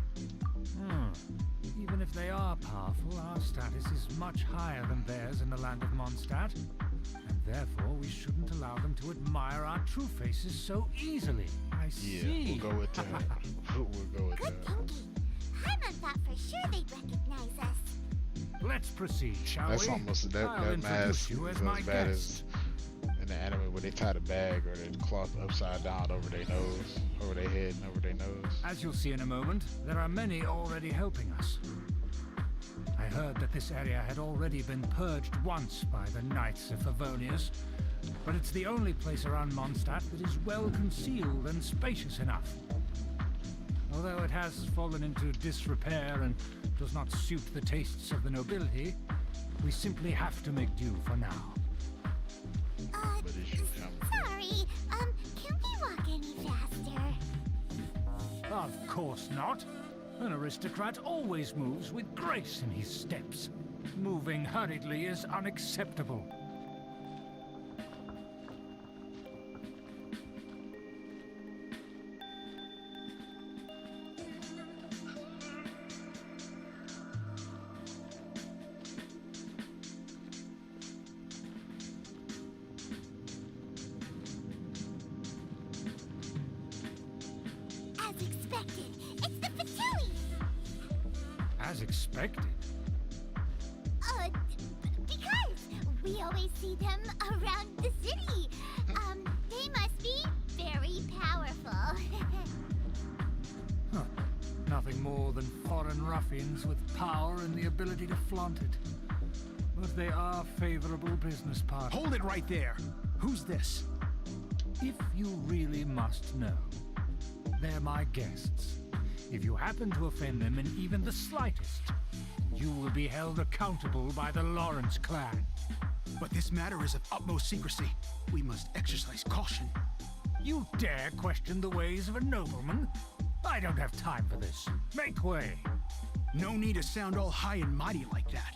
[SPEAKER 11] Even if they are powerful, our status is much higher than theirs in the land of Mondstadt. And therefore, we shouldn't allow them to admire our true faces so easily. I see.
[SPEAKER 2] Yeah, we'll go with that. We'll go with
[SPEAKER 1] Good
[SPEAKER 2] that.
[SPEAKER 1] thinking. Paimon thought for sure they'd recognize us.
[SPEAKER 11] Let's proceed, shall
[SPEAKER 2] That's
[SPEAKER 11] we?
[SPEAKER 2] almost that
[SPEAKER 11] I'll
[SPEAKER 2] mask
[SPEAKER 11] introduce you
[SPEAKER 2] is
[SPEAKER 11] as my
[SPEAKER 2] as bad
[SPEAKER 11] guest.
[SPEAKER 2] as in the anime where they tie the bag or the cloth upside down over their nose, over their head and over their nose.
[SPEAKER 11] As you'll see in a moment, there are many already helping us. I heard that this area had already been purged once by the Knights of Favonius, but it's the only place around Mondstadt that is well concealed and spacious enough. Although it has fallen into disrepair and does not suit the tastes of the nobility, we simply have to make do for now.
[SPEAKER 2] But it should come.
[SPEAKER 1] Sorry, can we walk any faster?
[SPEAKER 11] Of course not. An aristocrat always moves with grace in his steps. Moving hurriedly is unacceptable.
[SPEAKER 1] As expected, it's the Fatui!
[SPEAKER 11] As expected.
[SPEAKER 1] Because we always see them around the city. They must be very powerful.
[SPEAKER 11] Huh. Nothing more than foreign ruffians with power and the ability to flaunt it. But they are favorable business partners.
[SPEAKER 13] Hold it right there. Who's this?
[SPEAKER 11] If you really must know, they're my guests. If you happen to offend them in even the slightest, you will be held accountable by the Lawrence clan.
[SPEAKER 13] But this matter is of utmost secrecy. We must exercise caution.
[SPEAKER 11] You dare question the ways of a nobleman? I don't have time for this. Make way.
[SPEAKER 13] No need to sound all high and mighty like that.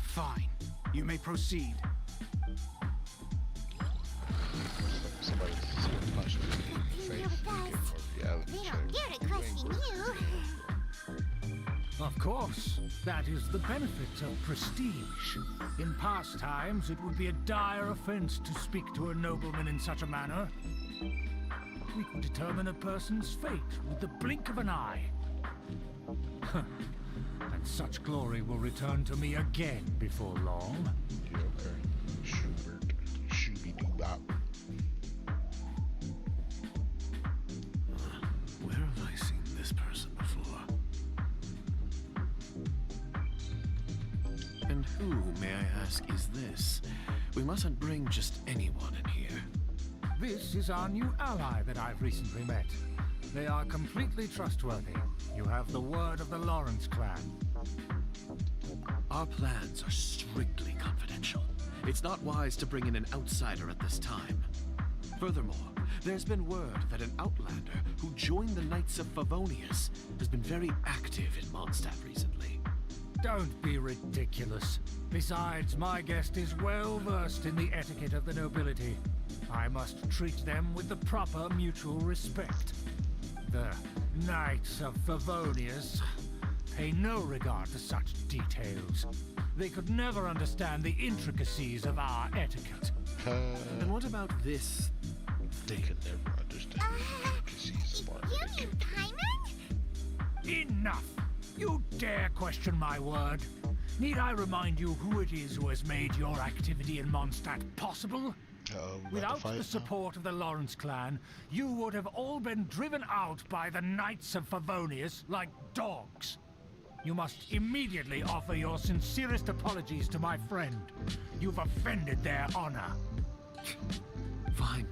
[SPEAKER 13] Fine. You may proceed.
[SPEAKER 2] Somebody punched me in the face. Give him a reality
[SPEAKER 1] They
[SPEAKER 2] check.
[SPEAKER 1] don't dare to question you.
[SPEAKER 11] Of course, that is the benefit of prestige. In past times, it would be a dire offense to speak to a nobleman in such a manner. we could determine a person's fate with the blink of an eye. And such glory will return to me again before long.
[SPEAKER 2] Yeah, okay. Schubert. Shooby-doo-bop.
[SPEAKER 9] Where have I seen this person before? And who, may I ask, is this? We mustn't bring just anyone in here.
[SPEAKER 11] This is our new ally that I've recently met. They are completely trustworthy. You have the word of the Lawrence clan.
[SPEAKER 9] Our plans are strictly confidential. It's not wise to bring in an outsider at this time. Furthermore, there's been word that an outlander who joined the Knights of Favonius has been very active in Mondstadt recently.
[SPEAKER 11] Don't be ridiculous. Besides, my guest is well versed in the etiquette of the nobility. I must treat them with the proper mutual respect. The Knights of Favonius pay no regard to such details. They could never understand the intricacies of our etiquette.
[SPEAKER 9] And what about this
[SPEAKER 2] They could never understand the intricacies of our
[SPEAKER 1] You mean Paimon?
[SPEAKER 11] Enough! You dare question my word? Need I remind you who it is who has made your activity in Mondstadt possible? Without the support of the Lawrence clan, you would have all been driven out by the Knights of Favonius like dogs. You must immediately offer your sincerest apologies to my friend. You've offended their honor.
[SPEAKER 9] Fine.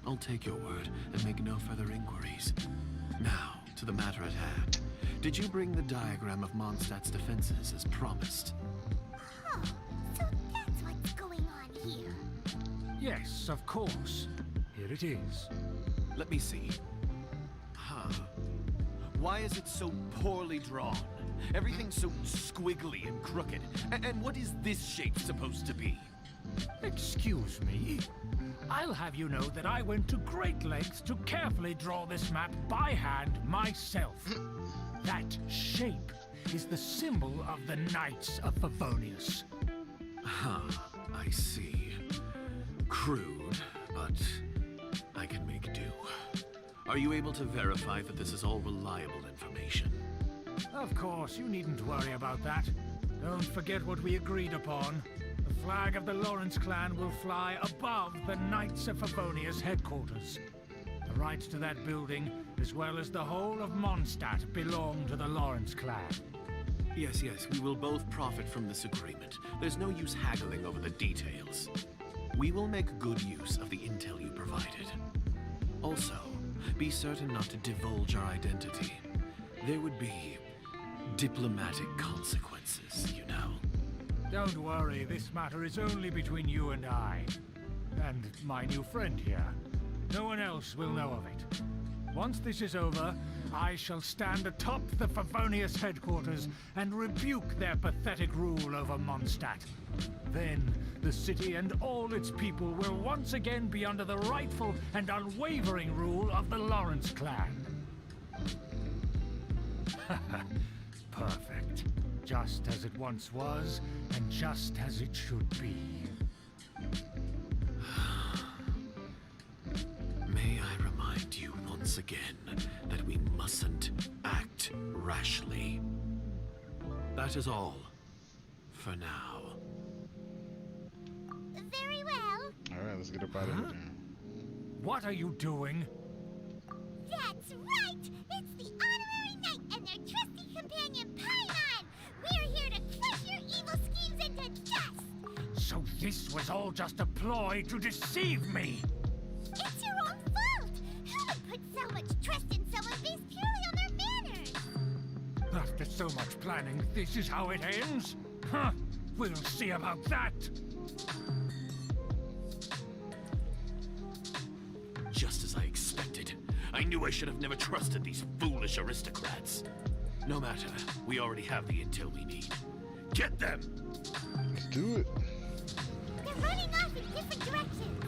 [SPEAKER 9] I'll take your word and make no further inquiries. Now, to the matter at hand. Did you bring the diagram of Mondstadt's defenses as promised?
[SPEAKER 1] Oh, so that's what's going on here.
[SPEAKER 11] Yes, of course. Here it is.
[SPEAKER 9] Let me see. Huh. Why is it so poorly drawn? Everything's so squiggly and crooked. And what is this shape supposed to be?
[SPEAKER 11] Excuse me. I'll have you know that I went to great lengths to carefully draw this map by hand myself. That shape is the symbol of the Knights of Favonius.
[SPEAKER 9] Huh, I see. Crude, but I can make do. Are you able to verify that this is all reliable information?
[SPEAKER 11] Of course, you needn't worry about that. Don't forget what we agreed upon. The flag of the Lawrence clan will fly above the Knights of Favonius headquarters. The rights to that building, as well as the whole of Mondstadt, belong to the Lawrence clan.
[SPEAKER 9] Yes, we will both profit from this agreement. There's no use haggling over the details. We will make good use of the intel you provided. Also, be certain not to divulge our identity. There would be diplomatic consequences, you know.
[SPEAKER 11] Don't worry, this matter is only between you and I. And my new friend here. No one else will know of it. Once this is over, I shall stand atop the Favonius headquarters and rebuke their pathetic rule over Mondstadt. Then, the city and all its people will once again be under the rightful and unwavering rule of the Lawrence clan. Perfect. Just as it once was, and just as it should be.
[SPEAKER 9] May I remind you once again that we mustn't act rashly. That is all. For now.
[SPEAKER 1] Very well.
[SPEAKER 2] Alright, let's get up out of here.
[SPEAKER 11] What are you doing?
[SPEAKER 1] That's right! It's the honorary knight and their trusty companion, Paimon! We're here to crush your evil schemes into dust!
[SPEAKER 11] So this was all just a ploy to deceive me!
[SPEAKER 1] It's your own fault! Who would put so much trust in someone based purely on their manners?
[SPEAKER 11] After so much planning, this is how it ends? Huh, we'll see about that!
[SPEAKER 9] Just as I expected. I knew I should have never trusted these foolish aristocrats. No matter, we already have the intel we need. Get them!
[SPEAKER 2] Let's do it.
[SPEAKER 1] They're running off in different directions.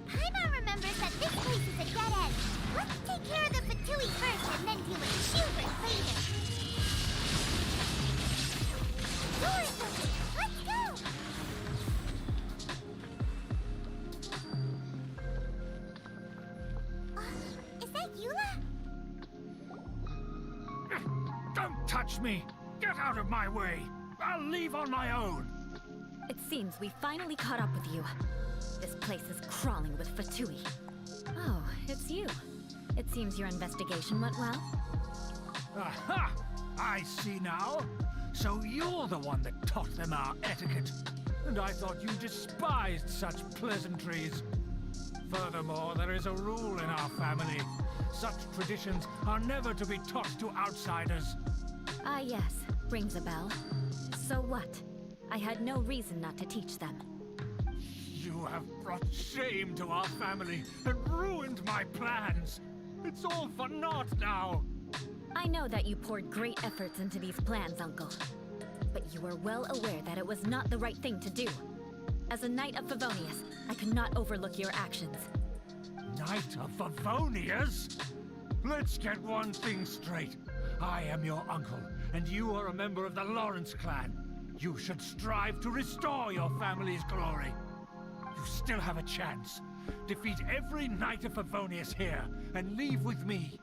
[SPEAKER 1] Paimon remembers that this place is a dead end. Let's take care of the Fatui first and then deal with Schubert later. Door is open. Let's go! Eula?
[SPEAKER 11] Don't touch me! Get out of my way! I'll leave on my own!
[SPEAKER 14] It seems we finally caught up with you. This place is crawling with Fatui. Oh, it's you. It seems your investigation went well.
[SPEAKER 11] Aha! I see now. So you're the one that taught them our etiquette. And I thought you despised such pleasantries. Furthermore, there is a rule in our family. Such traditions are never to be taught to outsiders.
[SPEAKER 14] Ah, yes. Rings a bell. So what? I had no reason not to teach them.
[SPEAKER 11] You have brought shame to our family and ruined my plans. It's all for naught now.
[SPEAKER 14] I know that you poured great efforts into these plans, Uncle. But you were well aware that it was not the right thing to do. As a Knight of Favonius, I could not overlook your actions.
[SPEAKER 11] Knight of Favonius? Let's get one thing straight. I am your uncle, and you are a member of the Lawrence clan. You should strive to restore your family's glory. You still have a chance. Defeat every Knight of Favonius here, and leave with me.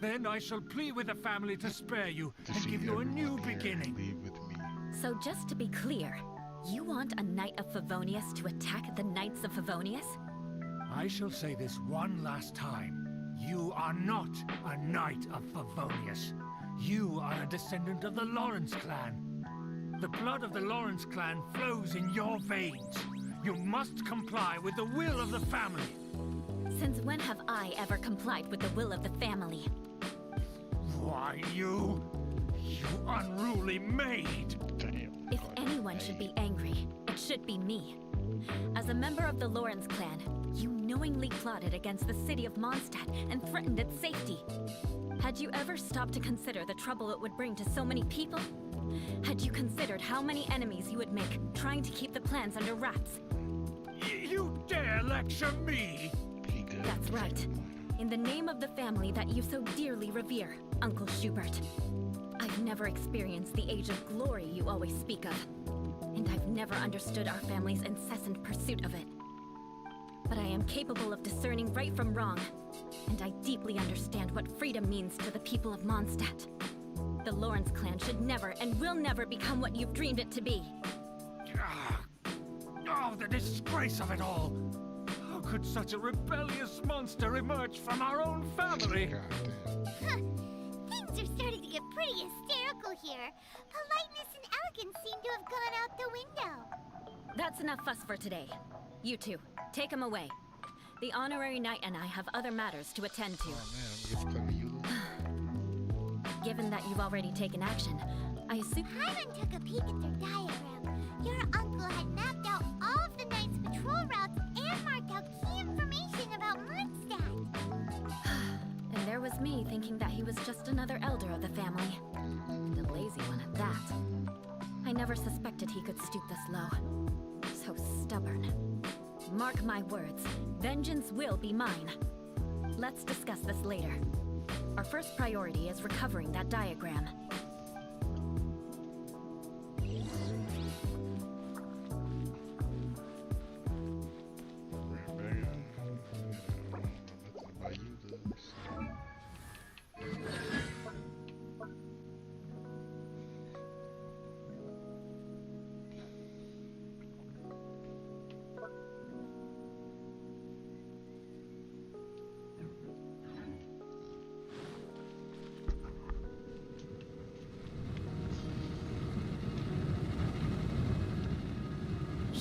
[SPEAKER 11] Then I shall plead with the family to spare you and give you a new beginning.
[SPEAKER 2] Leave with me.
[SPEAKER 14] So just to be clear, you want a Knight of Favonius to attack the Knights of Favonius?
[SPEAKER 11] I shall say this one last time. You are not a Knight of Favonius. You are a descendant of the Lawrence clan. The blood of the Lawrence clan flows in your veins. You must comply with the will of the family.
[SPEAKER 14] Since when have I ever complied with the will of the family?
[SPEAKER 11] Why, you unruly maid!
[SPEAKER 2] Damn.
[SPEAKER 14] If anyone should be angry, it should be me. As a member of the Lawrence clan, you knowingly plotted against the city of Mondstadt and threatened its safety. Had you ever stopped to consider the trouble it would bring to so many people? Had you considered how many enemies you would make trying to keep the plans under wraps?
[SPEAKER 11] You dare lecture me?
[SPEAKER 14] That's right. In the name of the family that you so dearly revere, Uncle Schubert. I've never experienced the age of glory you always speak of. And I've never understood our family's incessant pursuit of it. But I am capable of discerning right from wrong. And I deeply understand what freedom means to the people of Mondstadt. The Lawrence clan should never and will never become what you've dreamed it to be.
[SPEAKER 11] Oh, the disgrace of it all! How could such a rebellious monster emerge from our own family?
[SPEAKER 1] Huh. Things are starting to get pretty hysterical here. Politeness and elegance seem to have gone out the window.
[SPEAKER 14] That's enough fuss for today. You two, take him away. The honorary knight and I have other matters to attend to. Given that you've already taken action, I assume...
[SPEAKER 1] Hyman took a peek at their diagram. Your uncle had mapped out all of the Knight's patrol routes and marked out key information about Mondstadt.
[SPEAKER 14] And there was me thinking that he was just another elder of the family. And a lazy one at that. I never suspected he could stoop this low. So stubborn. Mark my words, vengeance will be mine. Let's discuss this later. Our first priority is recovering that diagram.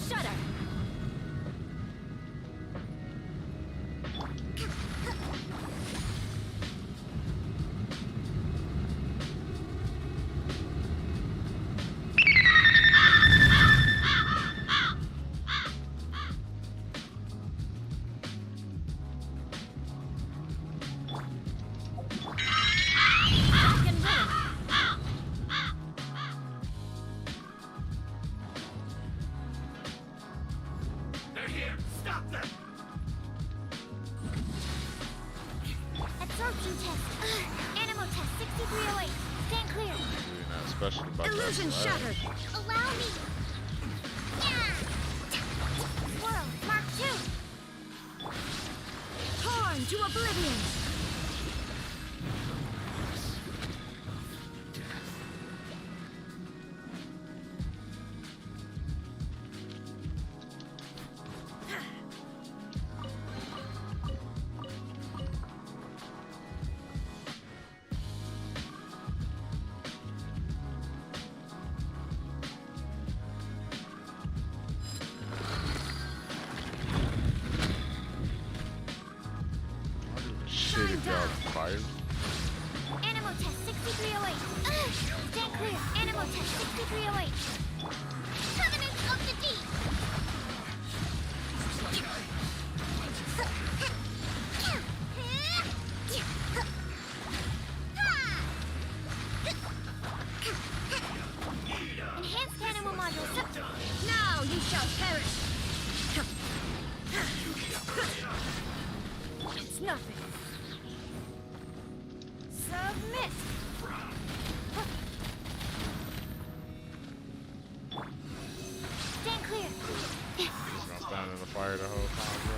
[SPEAKER 14] Shudder!
[SPEAKER 1] Absorption test. Animal test 6308. Stand clear.
[SPEAKER 2] Really not special about
[SPEAKER 1] Illusion
[SPEAKER 2] that.
[SPEAKER 1] shattered. Allow me. Yeah. Swirl. Mark 2.
[SPEAKER 3] Torn to oblivion!
[SPEAKER 2] y'all fired?
[SPEAKER 1] Animal test 6308. Stand clear. Animal test 6308. Covenant of the Deep. Enhanced animal module. Now you shall perish.
[SPEAKER 3] It's nothing. Submit.
[SPEAKER 1] Stand clear.
[SPEAKER 2] He's gonna stand in the fire the whole time, bro.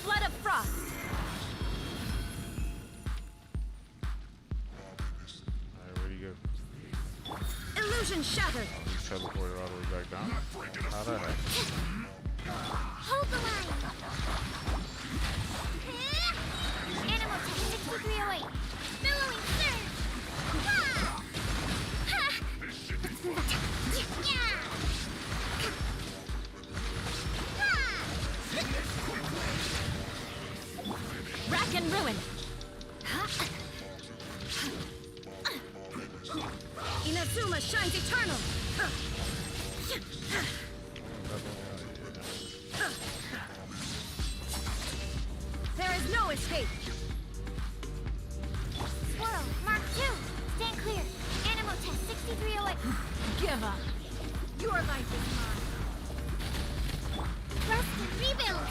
[SPEAKER 3] Flood of frost.
[SPEAKER 2] Alright, where'd he go?
[SPEAKER 3] Illusion shattered.
[SPEAKER 2] Oh, he's teleported all the way back down? How'd that happen?
[SPEAKER 1] Hold the line. Animal test 6308. Billowing surge. Ha! Ha! Yeah!
[SPEAKER 3] Rack and ruin. Inazuma shines eternal. There is no escape.
[SPEAKER 1] Swirl, Mark 2. Stand clear. Animal test 6308.
[SPEAKER 3] Give up. Your life is mine.
[SPEAKER 1] Rest and rebuild.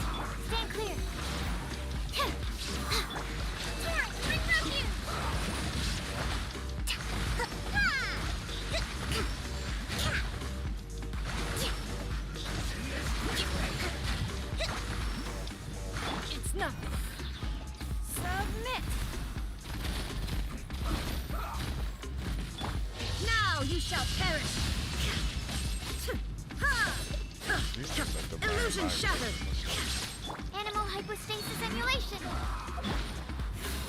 [SPEAKER 1] Stand clear. Torrent, bring refuge.
[SPEAKER 3] It's nothing. Submit. Now you shall perish. Illusion shattered.
[SPEAKER 1] Animal hypostasis emulation.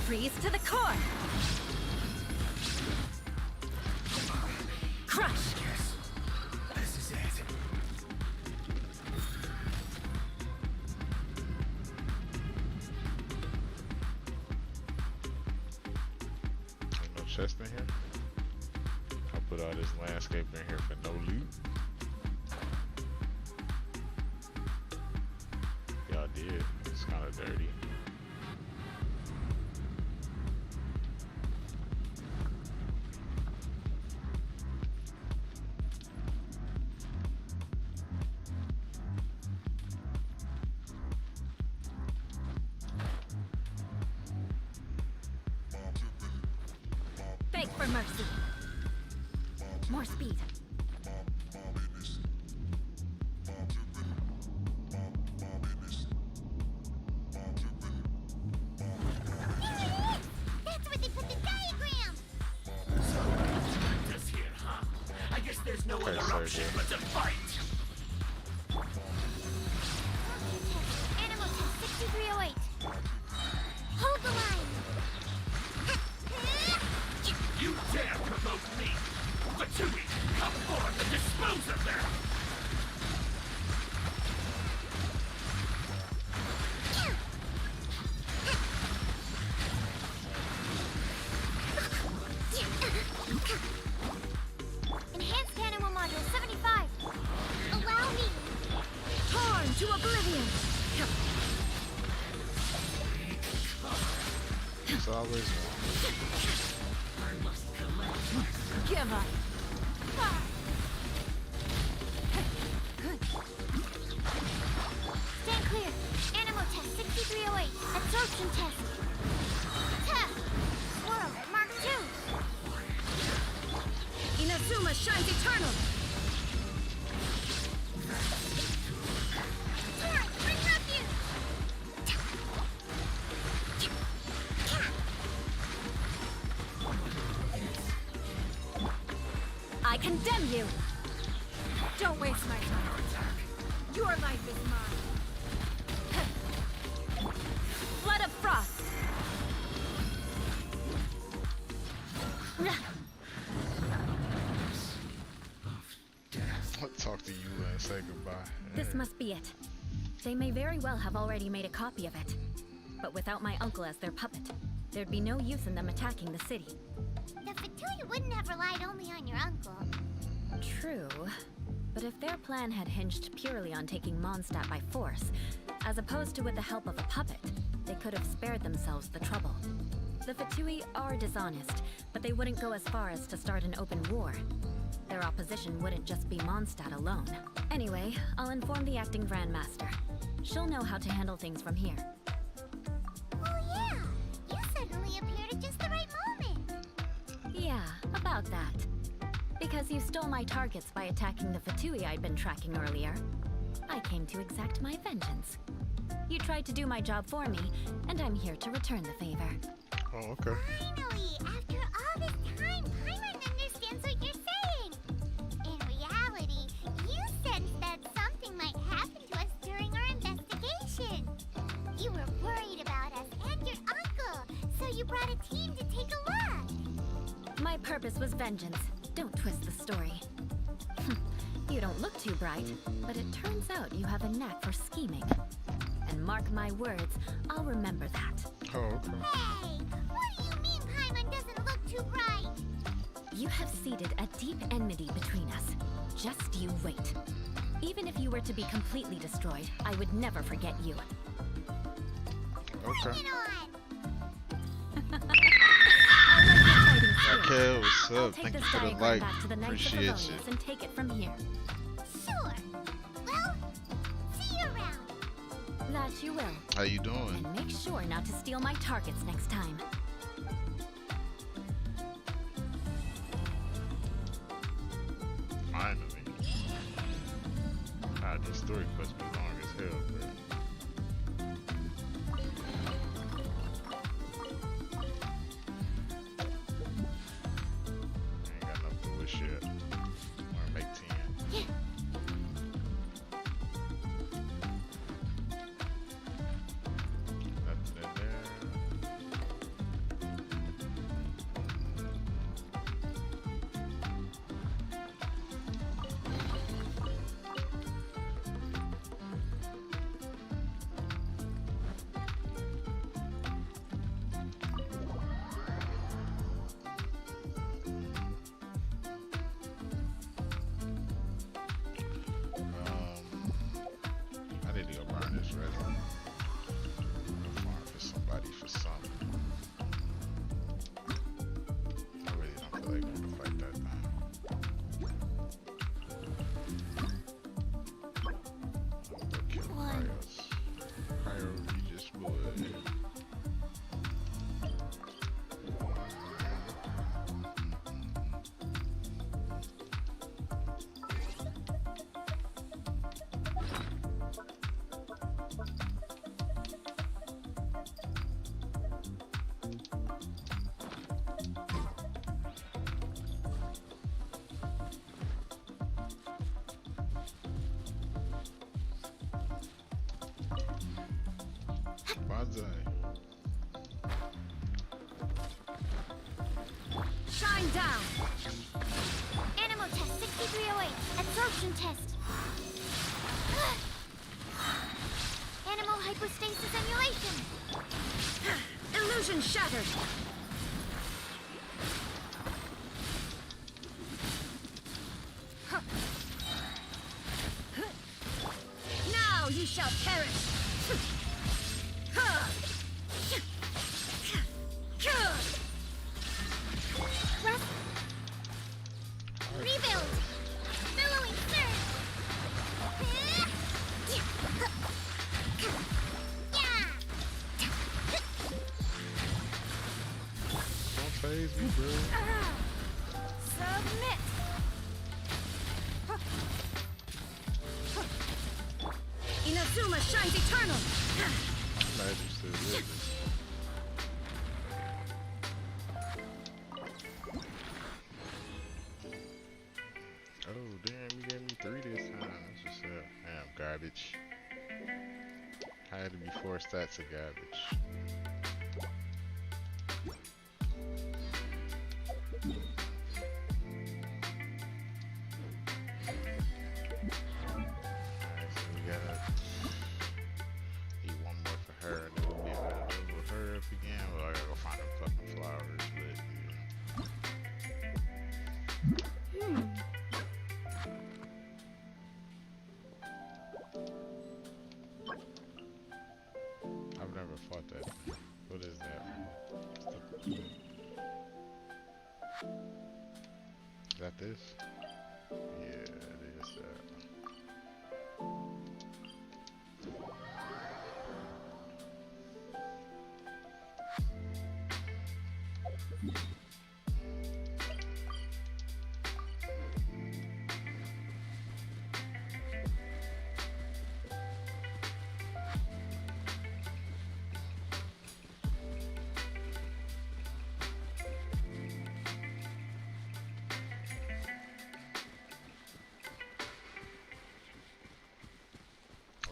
[SPEAKER 3] Freeze to the core. Crush.
[SPEAKER 9] This is it.
[SPEAKER 2] Ain't no chest in here? I'll put all this landscape in here for no loot. Y'all did. It's kind of dirty.
[SPEAKER 3] Beg for mercy. More speed.
[SPEAKER 1] That's where they put the diagram.
[SPEAKER 9] This here, huh? I guess there's no
[SPEAKER 2] Okay,
[SPEAKER 9] other
[SPEAKER 2] sorry,
[SPEAKER 9] option
[SPEAKER 2] dude.
[SPEAKER 9] but to fight.
[SPEAKER 1] Animal test 6308. Hold the line.
[SPEAKER 9] You dare provoke me! Fatui, come forth and dispose of them!
[SPEAKER 1] Enhanced animal module 75. Allow me.
[SPEAKER 3] Torn to oblivion.
[SPEAKER 2] It's always
[SPEAKER 3] Give up.
[SPEAKER 1] Stand clear. Animal test 6308. Absorption test. Test. Swirl, Mark 2.
[SPEAKER 3] Inazuma shines eternal.
[SPEAKER 1] Torrent, bring refuge.
[SPEAKER 3] I condemn you. Don't waste my time. Your life is mine. Flood of frost.
[SPEAKER 2] I'll talk to you and say goodbye.
[SPEAKER 14] This must be it. They may very well have already made a copy of it. But without my uncle as their puppet, there'd be no use in them attacking the city.
[SPEAKER 1] The Fatui wouldn't have relied only on your uncle.
[SPEAKER 14] True. But if their plan had hinged purely on taking Mondstadt by force, as opposed to with the help of a puppet, they could have spared themselves the trouble. The Fatui are dishonest, but they wouldn't go as far as to start an open war. Their opposition wouldn't just be Mondstadt alone. Anyway, I'll inform the acting Grandmaster. She'll know how to handle things from here.
[SPEAKER 1] Oh yeah! You suddenly appeared at just the right moment!
[SPEAKER 14] Yeah, about that. Because you stole my targets by attacking the Fatui I'd been tracking earlier, I came to exact my vengeance. You tried to do my job for me, and I'm here to return the favor.
[SPEAKER 2] Oh, okay.
[SPEAKER 1] Finally! After all this time, Paimon understands what you're saying! In reality, you sensed that something might happen to us during our investigation. You were worried about us and your uncle, so you brought a team to take a look!
[SPEAKER 14] My purpose was vengeance. Don't twist the story. You don't look too bright, but it turns out you have a knack for scheming. And mark my words, I'll remember that.
[SPEAKER 2] Oh, okay.
[SPEAKER 1] Hey! What do you mean Paimon doesn't look too bright?
[SPEAKER 14] You have seeded a deep enmity between us. Just you wait. Even if you were to be completely destroyed, I would never forget you.
[SPEAKER 2] Okay.
[SPEAKER 1] Bring it on!
[SPEAKER 2] Okay, what's
[SPEAKER 14] I'll
[SPEAKER 2] up?
[SPEAKER 14] take
[SPEAKER 2] Thank you
[SPEAKER 14] this
[SPEAKER 2] for the
[SPEAKER 14] diagram
[SPEAKER 2] like.
[SPEAKER 14] back to the Knights of
[SPEAKER 2] Appreciate
[SPEAKER 14] Favonius
[SPEAKER 2] you.
[SPEAKER 14] and take it from here.
[SPEAKER 1] Sure. Well, see you around.
[SPEAKER 14] That you will.
[SPEAKER 2] How you doing?
[SPEAKER 14] And make sure not to steal my targets next time.
[SPEAKER 2] Finally. God, this story must be long as hell, bro. Ain't got enough to wish yet. Wanna make 10. Nothing in there. I need to go burn this resin. Go farm for somebody for something. I really don't feel like going to fight that now. I'm gonna kill Cryos. Cryo, you just would. Bonsai.
[SPEAKER 1] Shine down! Animal test 6308. Absorption test. Animal hypostasis emulation.
[SPEAKER 3] Illusion shattered. Now you shall perish.
[SPEAKER 1] Rebuild. Billowing surge. Yeah.
[SPEAKER 2] Don't phase me, bro.
[SPEAKER 1] Submit.
[SPEAKER 3] Inazuma shines eternal.
[SPEAKER 2] Glad you still with this. Oh damn, you gave me 3 this time. That's what's up. Damn, garbage. Had to be 4 stats of garbage. Alright, so we got need one more for her and then we'll be able to do flowers, but I've never fought that. What is that? Is that this? Yeah, it is that.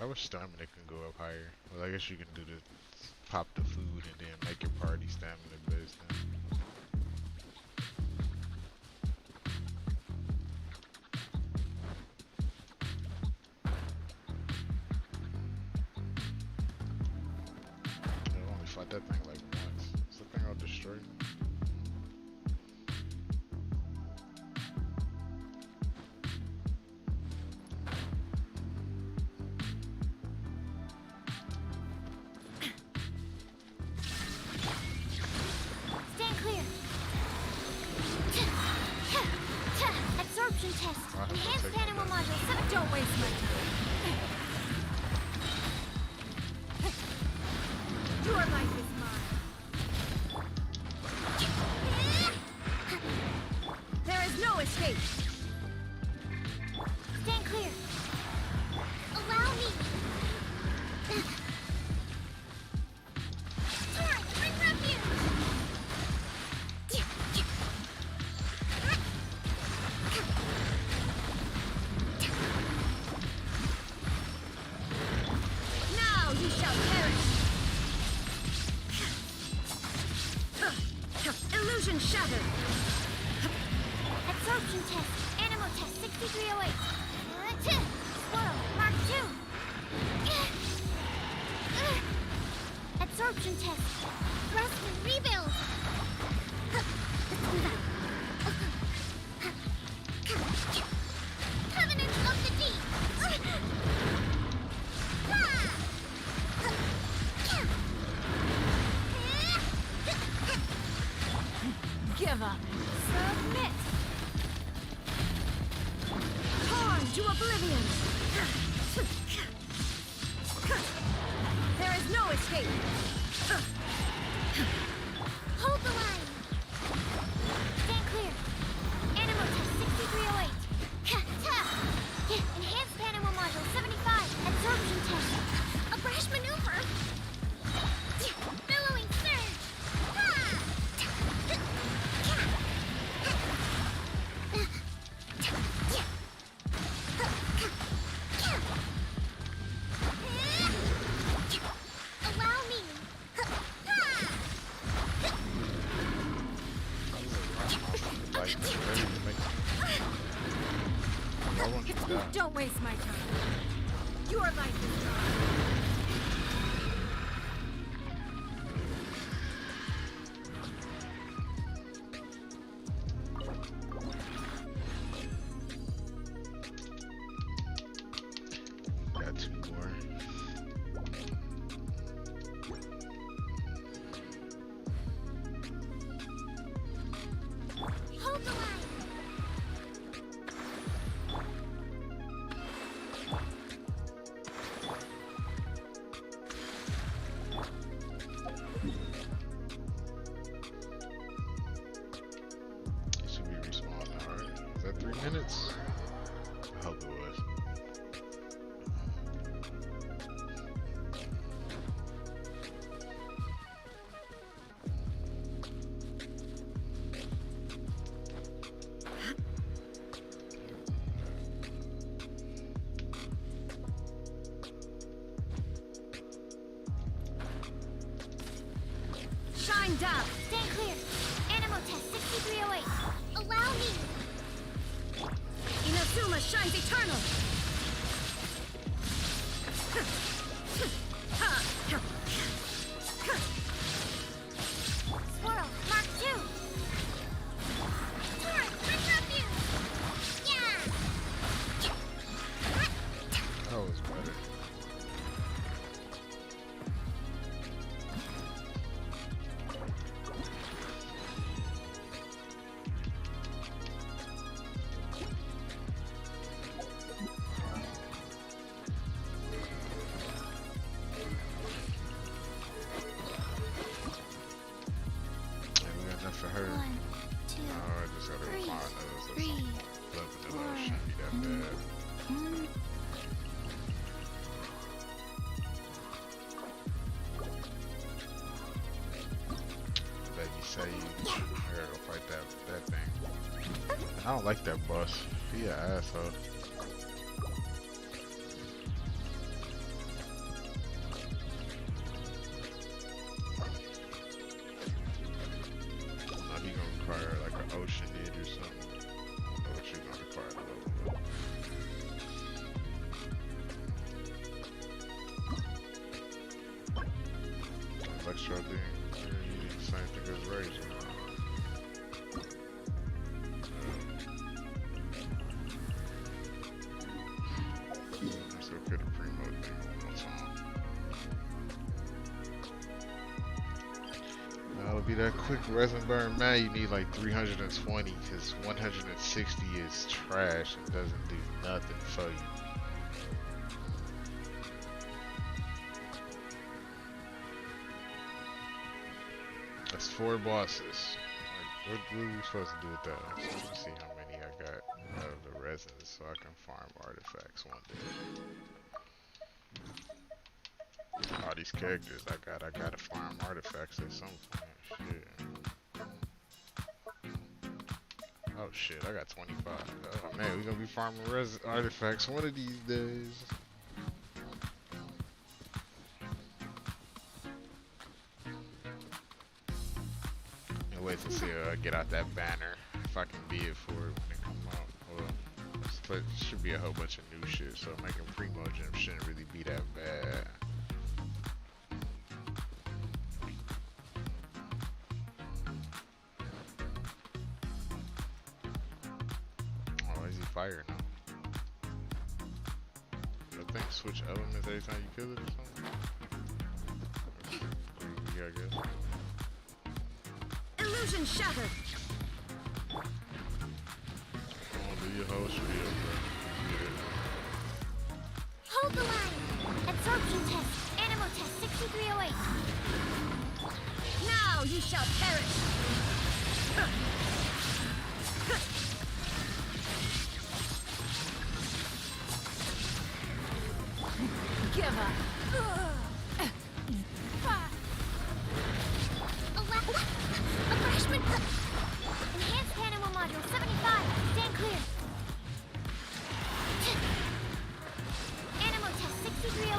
[SPEAKER 2] I wish stamina can go up higher. Well, I guess you can do the pop the food and then make your party stamina based. I've only fought that thing like once. It's the thing I'll destroy.
[SPEAKER 1] Stand clear. Absorption test. Enhanced animal module 7.
[SPEAKER 3] Don't waste my time. Your life is mine. There is no escape.
[SPEAKER 1] Stand clear. Allow me. Torrent, bring refuge.
[SPEAKER 3] Now you shall perish. Illusion shattered.
[SPEAKER 1] Absorption test. Animal test 6308. Squirrel, Mark 2. Absorption test. Thrust and rebuild. Covenant of the Deep.
[SPEAKER 3] Give up.
[SPEAKER 1] Submit.
[SPEAKER 3] Torn to oblivion. There is no escape.
[SPEAKER 1] Hold the line. Stand clear. Animal test 6308. Enhanced animal module 75. Absorption test. A brash maneuver. Billowing surge. Allow me.
[SPEAKER 2] Like, ready to make I want to die.
[SPEAKER 3] Don't waste my time. Your life is mine.
[SPEAKER 2] Got two more.
[SPEAKER 1] Hold the line.
[SPEAKER 2] It should be respawned now, right? Is that 3 minutes? I hope it was.
[SPEAKER 3] Shine down.
[SPEAKER 1] Stand clear. Animal test 6308. Allow me.
[SPEAKER 3] Inazuma shines eternal.
[SPEAKER 1] Squirrel, Mark
[SPEAKER 2] for her.
[SPEAKER 1] 1, 2,
[SPEAKER 2] Oh, I just gotta
[SPEAKER 1] 3,
[SPEAKER 2] find those. That's
[SPEAKER 1] 3,
[SPEAKER 2] all. Vanilla shouldn't be that bad. Baby say you gotta go fight that thing. I don't like that boss. He an asshole. No, he gonna require like an ocean need or something. I don't know what you're gonna require to level up. Electro thing. Same thing as Razor. Let's look at the primo thing one more time. That'll be that quick resin burn. Man, you need like 320 because 160 is trash and doesn't do nothing for you. That's 4 bosses. Like, what are we supposed to do with that? I'm supposed to see how many I got out of the resins so I can farm artifacts one day. All these characters I gotta farm artifacts at some point. Shit. Oh shit, I got 25. Oh man, we gonna be farming artifacts one of these days. Wait to see get out that banner if I can be it for it when it come out. Well, should be a whole bunch of new shit, so making primo gem shouldn't really be that bad. Oh, is he fire now? I think switch elements every time you kill it or something. Yeah, I guess.
[SPEAKER 3] Illusion shattered.
[SPEAKER 2] Do your whole spiel, bro.
[SPEAKER 1] Hold the line! Absorption test. Animal test 6308.
[SPEAKER 3] Now you shall perish. Give up.
[SPEAKER 1] Freshman! Enhanced animal module 75. Stand clear. Animal test 630.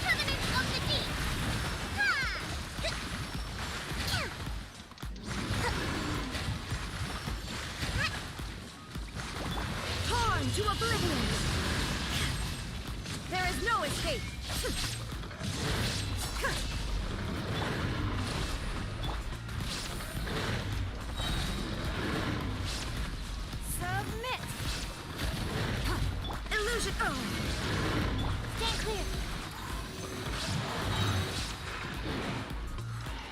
[SPEAKER 1] Covenant of the Deep.
[SPEAKER 3] Torn to oblivion. There is no escape. Submit. Illusion. Oh.
[SPEAKER 1] Stand clear.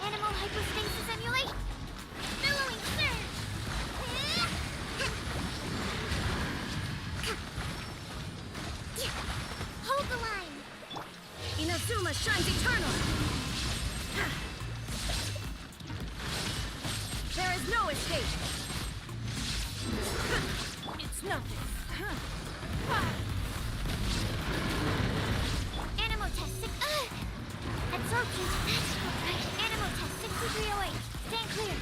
[SPEAKER 1] Animal hypostasis emulate. Billowing surge. Hold the line.
[SPEAKER 3] Inazuma shines eternal. There is no escape. It's nothing.
[SPEAKER 1] Animal test 6. Absorption. Animal test 6308. Stand clear.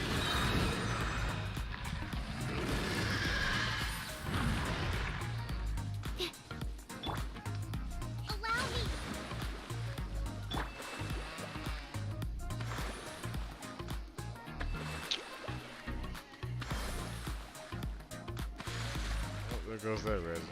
[SPEAKER 1] Allow me.
[SPEAKER 2] Oh, there goes that resin.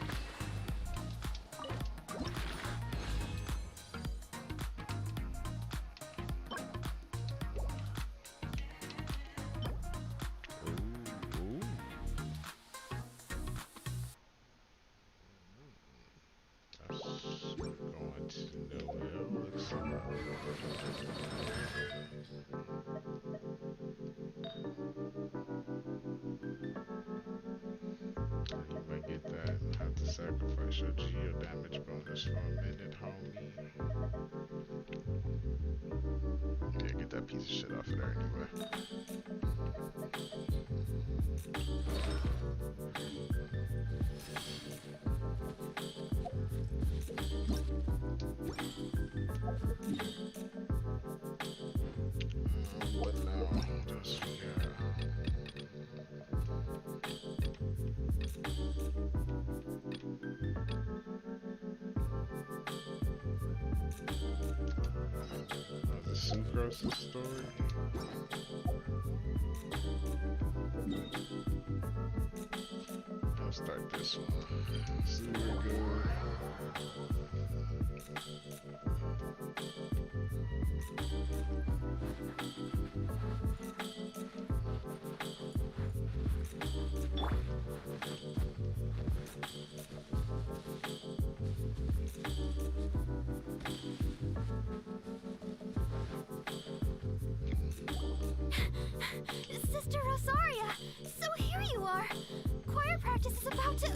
[SPEAKER 2] You might get that. Have to sacrifice your geo damage bonus for a minute, homie. Yeah, get that piece of shit off of there anyway. Just, the Sucrose story. I'll start this one. Super good.
[SPEAKER 1] Sister Rosaria! So here you are! Choir practice is about to...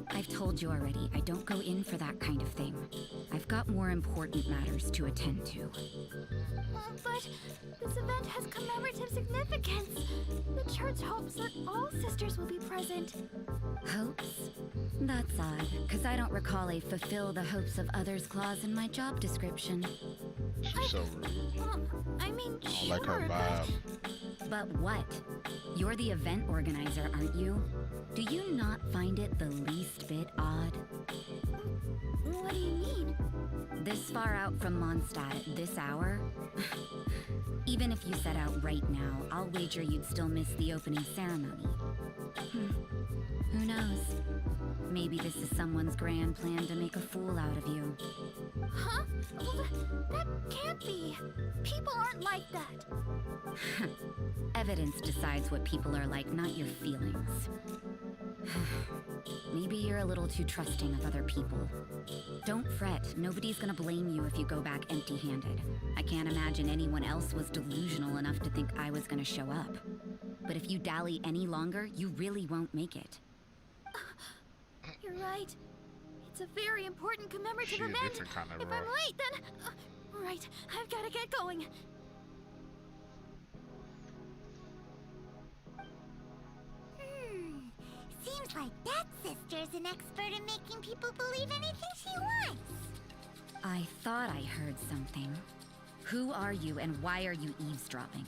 [SPEAKER 10] I've told you already, I don't go in for that kind of thing. I've got more important matters to attend to.
[SPEAKER 1] But this event has commemorative significance. The church hopes that all sisters will be present.
[SPEAKER 10] Hopes? That's odd, because I don't recall a fulfill the hopes of others clause in my job description.
[SPEAKER 2] She's so rude.
[SPEAKER 1] I mean,
[SPEAKER 2] I don't like her vibe.
[SPEAKER 10] But what? You're the event organizer, aren't you? Do you not find it the least bit odd?
[SPEAKER 1] What do you mean?
[SPEAKER 10] This far out from Mondstadt at this hour? Even if you set out right now, I'll wager you'd still miss the opening ceremony. Who knows? Maybe this is someone's grand plan to make a fool out of you.
[SPEAKER 1] Huh? Well, that can't be. People aren't like that.
[SPEAKER 10] Evidence decides what people are like, not your feelings. Maybe you're a little too trusting of other people. Don't fret, nobody's gonna blame you if you go back empty-handed. I can't imagine anyone else was delusional enough to think I was gonna show up. But if you dally any longer, you really won't make it.
[SPEAKER 1] You're right. It's a very important commemorative
[SPEAKER 2] She's a
[SPEAKER 1] event.
[SPEAKER 2] different kind of
[SPEAKER 1] If I'm late, then... right, I've gotta get going.
[SPEAKER 6] Seems like that sister's an expert in making people believe anything she wants.
[SPEAKER 10] I thought I heard something. Who are you and why are you eavesdropping?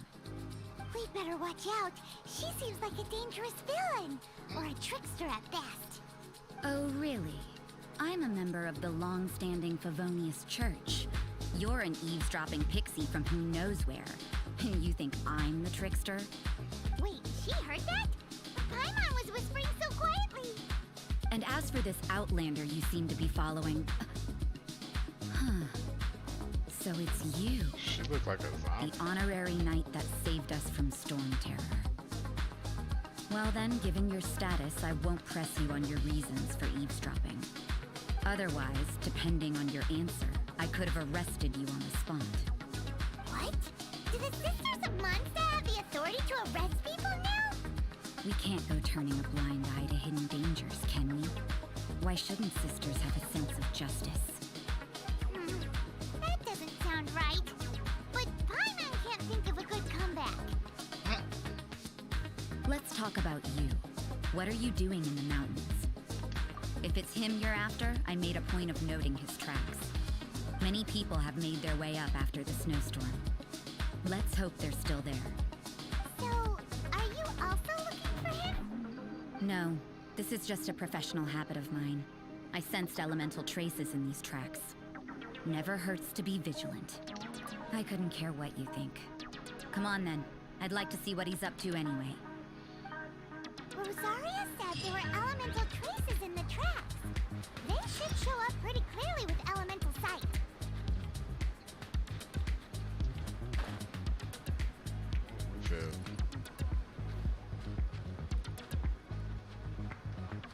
[SPEAKER 6] We'd better watch out. She seems like a dangerous villain. Or a trickster at best.
[SPEAKER 10] Oh, really? I'm a member of the long-standing Favonius Church. You're an eavesdropping pixie from who knows where. And you think I'm the trickster?
[SPEAKER 6] Wait, she heard that? Paimon was whispering so quietly.
[SPEAKER 10] And as for this outlander you seem to be following... Huh. So it's you.
[SPEAKER 2] She looked like a zombie.
[SPEAKER 10] The honorary knight that saved us from Storm Terror. Well then, given your status, I won't press you on your reasons for eavesdropping. Otherwise, depending on your answer, I could have arrested you on the spot.
[SPEAKER 6] What? Do the Sisters of Mondstadt have the authority to arrest people now?
[SPEAKER 10] We can't go turning a blind eye to hidden dangers, can we? Why shouldn't sisters have a sense of justice?
[SPEAKER 6] That doesn't sound right. But Paimon can't think of a good comeback.
[SPEAKER 10] Let's talk about you. What are you doing in the mountains? If it's him you're after, I made a point of noting his tracks. Many people have made their way up after the snowstorm. Let's hope they're still there.
[SPEAKER 6] So, are you also looking for him?
[SPEAKER 10] No, this is just a professional habit of mine. I sensed elemental traces in these tracks. Never hurts to be vigilant. I couldn't care what you think. Come on then. I'd like to see what he's up to anyway.
[SPEAKER 6] Rosaria said there were elemental traces in the tracks. They should show up pretty clearly with elemental sight.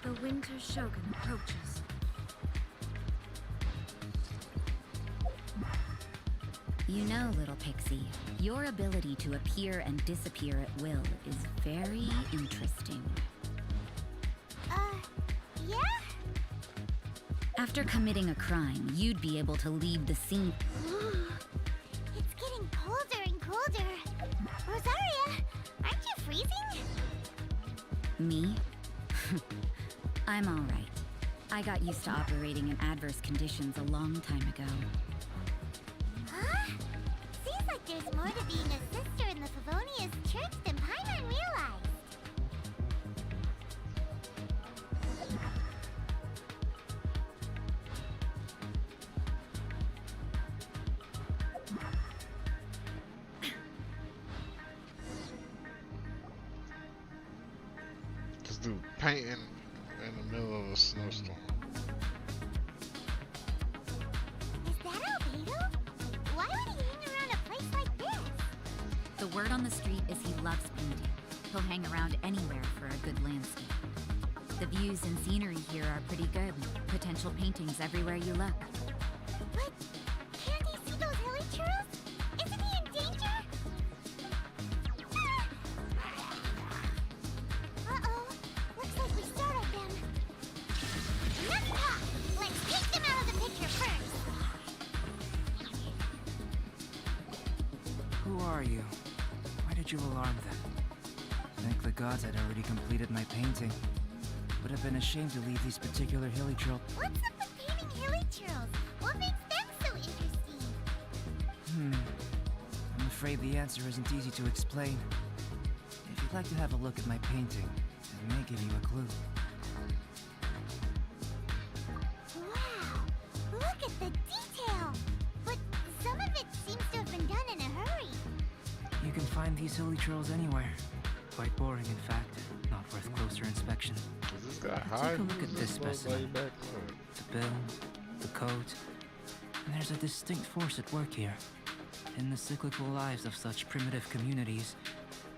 [SPEAKER 3] The Winter Shogun approaches.
[SPEAKER 10] You know, little pixie, your ability to appear and disappear at will is very interesting.
[SPEAKER 6] Yeah?
[SPEAKER 10] After committing a crime, you'd be able to leave the scene.
[SPEAKER 6] It's getting colder and colder. Rosaria, aren't you freezing?
[SPEAKER 10] Me? I'm all right. I got used to operating in adverse conditions a long time ago.
[SPEAKER 6] Huh? Seems like there's more to being a sister in the Favonius
[SPEAKER 2] dude painting in the middle of a snowstorm?
[SPEAKER 1] Is that Albedo? Why would he hang around a place like this?
[SPEAKER 10] The word on the street is he loves painting. He'll hang around anywhere for a good landscape. The views and scenery here are pretty good. Potential paintings everywhere you look.
[SPEAKER 1] But can't he see those hilly churros? Isn't he in danger? Uh-oh. Looks like we startled them. Enough talk. Let's take them out of the picture first.
[SPEAKER 15] Who are you? Why did you alarm them? Thank the gods I'd already completed my painting. Would have been a shame to leave these particular hilly trail.
[SPEAKER 1] What's up with painting hilly churros? What makes them so interesting?
[SPEAKER 15] I'm afraid the answer isn't easy to explain. If you'd like to have a look at my painting, it may give you a clue.
[SPEAKER 1] Wow! Look at the detail! But some of it seems to have been done in a hurry.
[SPEAKER 15] You can find these hilly trails anywhere. Quite boring, in fact. Not worth closer inspection.
[SPEAKER 2] Is this guy
[SPEAKER 15] Take
[SPEAKER 2] high?
[SPEAKER 15] a look at this specimen.
[SPEAKER 2] Back.
[SPEAKER 15] The bill, the coat, and there's a distinct force at work here. In the cyclical lives of such primitive communities,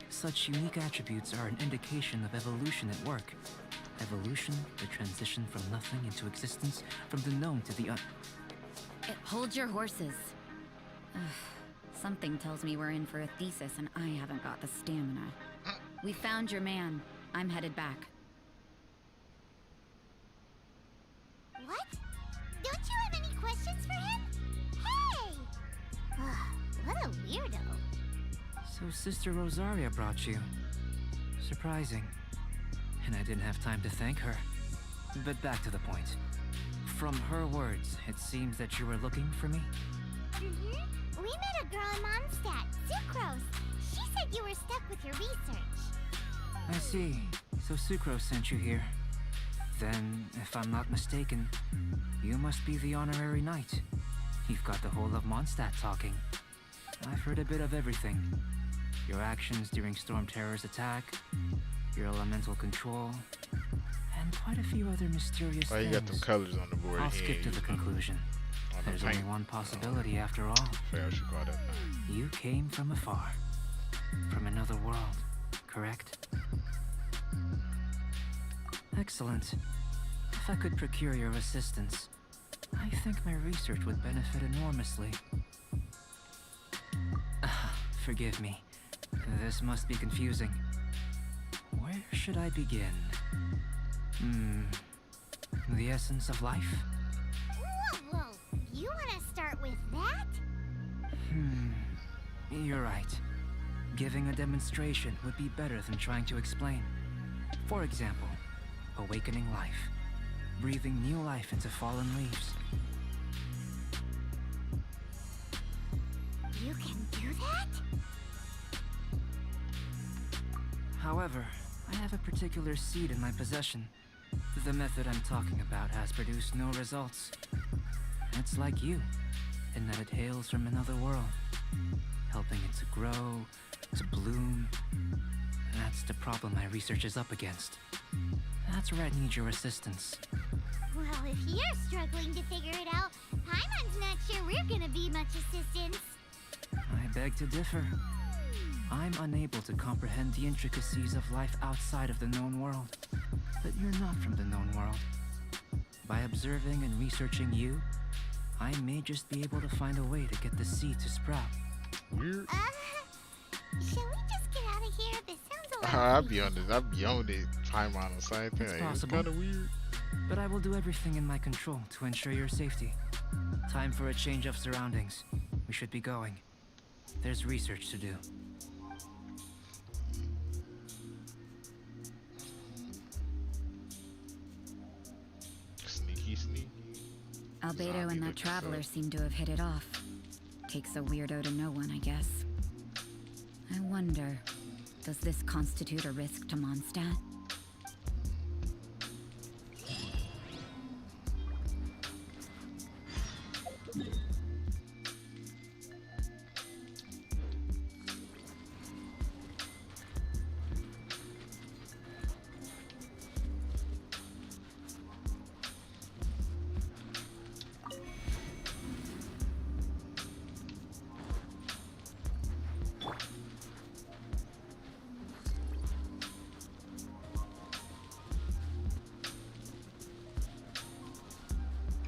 [SPEAKER 15] such unique attributes are an indication of evolution at work. Evolution, the transition from nothing into existence, from the known to the
[SPEAKER 10] Hold your horses. Ugh, something tells me we're in for a thesis and I haven't got the stamina. We found your man. I'm headed back.
[SPEAKER 1] What? Don't you have any questions for him? Hey! What a weirdo.
[SPEAKER 15] So Sister Rosaria brought you. Surprising. And I didn't have time to thank her. But back to the point. From her words, it seems that you were looking for me?
[SPEAKER 1] We met a girl in Mondstadt, Sucrose. She said you were stuck with your research.
[SPEAKER 15] I see. So Sucrose sent you here. Then, if I'm not mistaken, you must be the honorary knight. You've got the whole of Mondstadt talking. I've heard a bit of everything. Your actions during Storm Terror's attack, your elemental control, and quite a few other mysterious
[SPEAKER 2] Why
[SPEAKER 15] things.
[SPEAKER 2] you got them colors on the board?
[SPEAKER 15] I'll skip to the conclusion. There's only one possibility after all.
[SPEAKER 2] I should call that.
[SPEAKER 15] You came from afar. From another world, correct? Excellent. If I could procure your assistance, I think my research would benefit enormously. Forgive me. This must be confusing. Where should I begin? The essence of life?
[SPEAKER 1] Whoa! You want to start with that?
[SPEAKER 15] You're right. Giving a demonstration would be better than trying to explain. For example, awakening life. Breathing new life into fallen leaves.
[SPEAKER 1] You can do that?
[SPEAKER 15] However, I have a particular seed in my possession. The method I'm talking about has produced no results. It's like you, in that it hails from another world, helping it to grow, to bloom. That's the problem my research is up against. That's where I need your assistance.
[SPEAKER 1] Well, if you're struggling to figure it out, Paimon's not sure we're gonna be much assistance.
[SPEAKER 15] I beg to differ. I'm unable to comprehend the intricacies of life outside of the known world. But you're not from the known world. By observing and researching you, I may just be able to find a way to get the seed to sprout.
[SPEAKER 2] Weird.
[SPEAKER 1] Shall we just get out of here? This sounds a lot
[SPEAKER 2] I'll be on this. I'll be on it. Time on the same thing.
[SPEAKER 15] It's
[SPEAKER 2] It's
[SPEAKER 15] possible.
[SPEAKER 2] kind of weird.
[SPEAKER 15] But I will do everything in my control to ensure your safety. Time for a change of surroundings. We should be going. There's research to do.
[SPEAKER 2] Sneaky.
[SPEAKER 10] Albedo and that traveler seem to have hit it off. Takes a weirdo to know one, I guess. I wonder, does this constitute a risk to Mondstadt?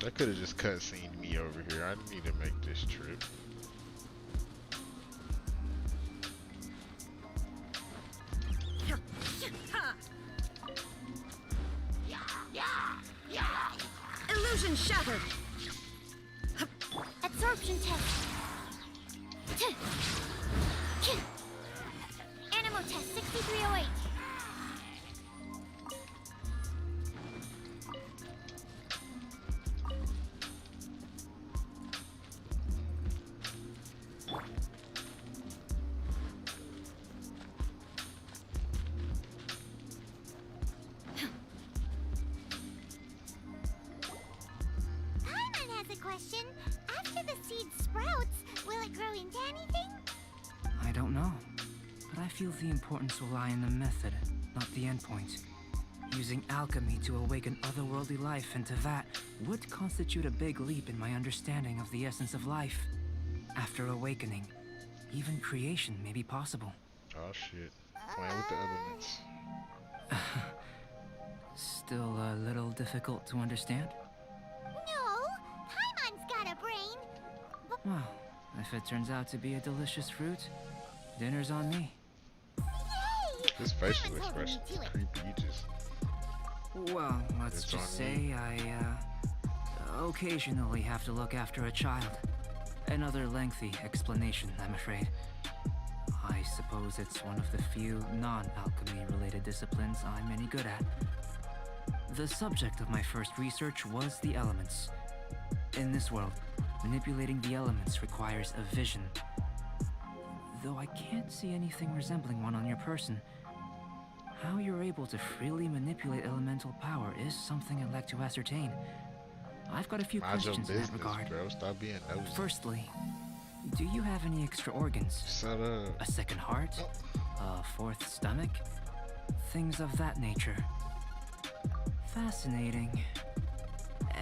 [SPEAKER 2] They could have just cutscened me over here. I need to make this trip.
[SPEAKER 3] Illusion shattered.
[SPEAKER 1] Absorption test. Animal test 6308. Paimon has a question. After the seed sprouts, will it grow into anything?
[SPEAKER 15] I don't know, but I feel the importance will lie in the method, not the endpoint. Using alchemy to awaken otherworldly life into that would constitute a big leap in my understanding of the essence of life. After awakening, even creation may be possible.
[SPEAKER 2] Oh shit. Playing with the elements.
[SPEAKER 15] Still a little difficult to understand?
[SPEAKER 1] No, Paimon's got a brain.
[SPEAKER 15] Well, if it turns out to be a delicious fruit, dinner's on me.
[SPEAKER 2] This facial expression is creepy. You just.
[SPEAKER 15] Well, let's
[SPEAKER 2] It's
[SPEAKER 15] just
[SPEAKER 2] on
[SPEAKER 15] say I, occasionally have to look after a child. Another lengthy explanation, I'm afraid. I suppose it's one of the few non-alchemy related disciplines I'm any good at. The subject of my first research was the elements. In this world, manipulating the elements requires a vision. Though I can't see anything resembling one on your person, how you're able to freely manipulate elemental power is something I'd like to ascertain. I've got a few
[SPEAKER 2] Mind your
[SPEAKER 15] questions in that regard.
[SPEAKER 2] bro. Stop being nosy.
[SPEAKER 15] Firstly, do you have any extra organs?
[SPEAKER 2] Shut up.
[SPEAKER 15] A second heart? A fourth stomach? Things of that nature. Fascinating.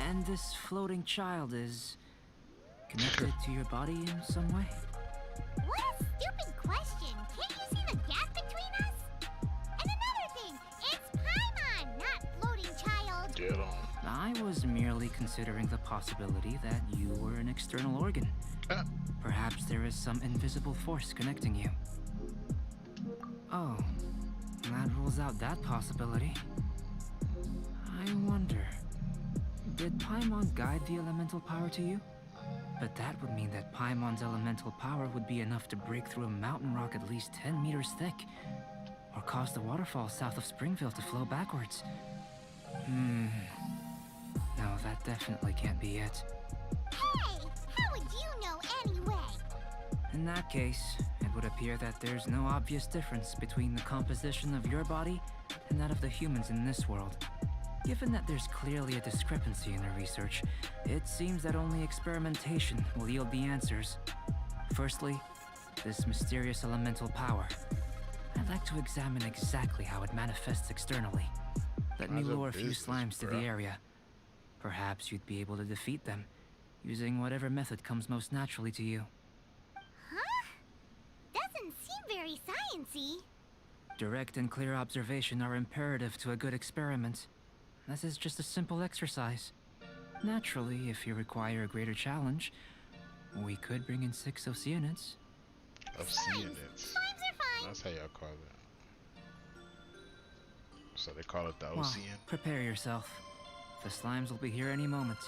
[SPEAKER 15] And this floating child is connected to your body in some way?
[SPEAKER 1] What a stupid question. Can't you see the gap between us? And another thing, it's Paimon, not floating child.
[SPEAKER 2] Get on.
[SPEAKER 15] I was merely considering the possibility that you were an external organ. Perhaps there is some invisible force connecting you. Oh, that rules out that possibility. I wonder, did Paimon guide the elemental power to you? But that would mean that Paimon's elemental power would be enough to break through a mountain rock at least 10 meters thick, or cause the waterfall south of Springville to flow backwards. No, that definitely can't be it.
[SPEAKER 1] Hey, how would you know anyway?
[SPEAKER 15] In that case, it would appear that there's no obvious difference between the composition of your body and that of the humans in this world. Given that there's clearly a discrepancy in the research, it seems that only experimentation will yield the answers. Firstly, this mysterious elemental power. I'd like to examine exactly how it manifests externally. Let me lure a few slimes to the area. Perhaps you'd be able to defeat them, using whatever method comes most naturally to you.
[SPEAKER 1] Huh? Doesn't seem very sciencey.
[SPEAKER 15] Direct and clear observation are imperative to a good experiment. This is just a simple exercise. Naturally, if you require a greater challenge, we could bring in 6 Oceanids.
[SPEAKER 2] Oceanids.
[SPEAKER 1] Slimes are fine.
[SPEAKER 2] That's how y'all call it. So they call it the
[SPEAKER 15] Well,
[SPEAKER 2] Ocean.
[SPEAKER 15] prepare yourself. The slimes will be here any moment.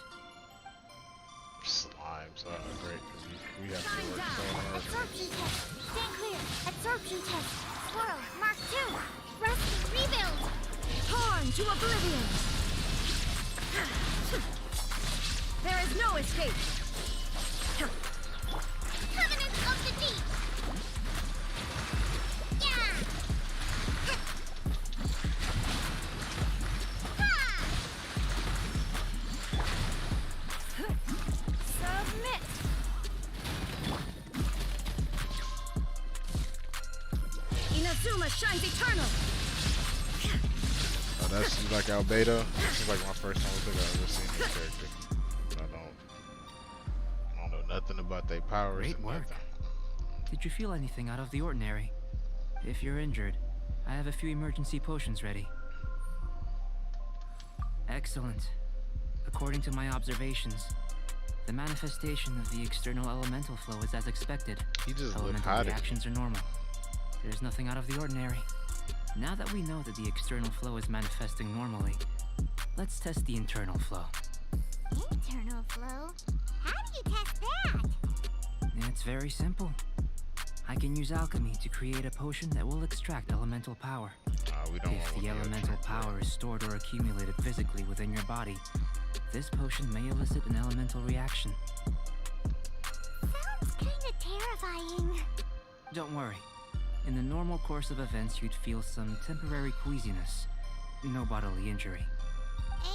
[SPEAKER 2] Slimes. Oh, great. 'Cause we have to work so hard.
[SPEAKER 1] Absorption test. Stand clear. Absorption test. Swirl. Mark 2. Rust. Rebuild.
[SPEAKER 3] Torn to oblivion! There is no escape!
[SPEAKER 1] Covenant of the Deep. Yeah.
[SPEAKER 3] Submit! Inazuma shines eternal!
[SPEAKER 2] Oh, that's like Albedo. This is like my first time I think I've ever seen this character. I don't know nothing about their powers.
[SPEAKER 15] Great
[SPEAKER 2] and
[SPEAKER 15] work.
[SPEAKER 2] nothing.
[SPEAKER 15] Did you feel anything out of the ordinary? If you're injured, I have a few emergency potions ready. Excellent. According to my observations, the manifestation of the external elemental flow is as expected.
[SPEAKER 2] He just looked
[SPEAKER 15] Elemental
[SPEAKER 2] hot.
[SPEAKER 15] reactions are normal. There's nothing out of the ordinary. Now that we know that the external flow is manifesting normally, let's test the internal flow.
[SPEAKER 1] Internal flow? How do you test that?
[SPEAKER 15] It's very simple. I can use alchemy to create a potion that will extract elemental power.
[SPEAKER 2] We don't
[SPEAKER 15] If
[SPEAKER 2] want
[SPEAKER 15] the elemental power is stored or accumulated physically within your body, this potion may elicit an elemental reaction.
[SPEAKER 1] Sounds kinda terrifying.
[SPEAKER 15] Don't worry. In the normal course of events, you'd feel some temporary queasiness. No bodily injury.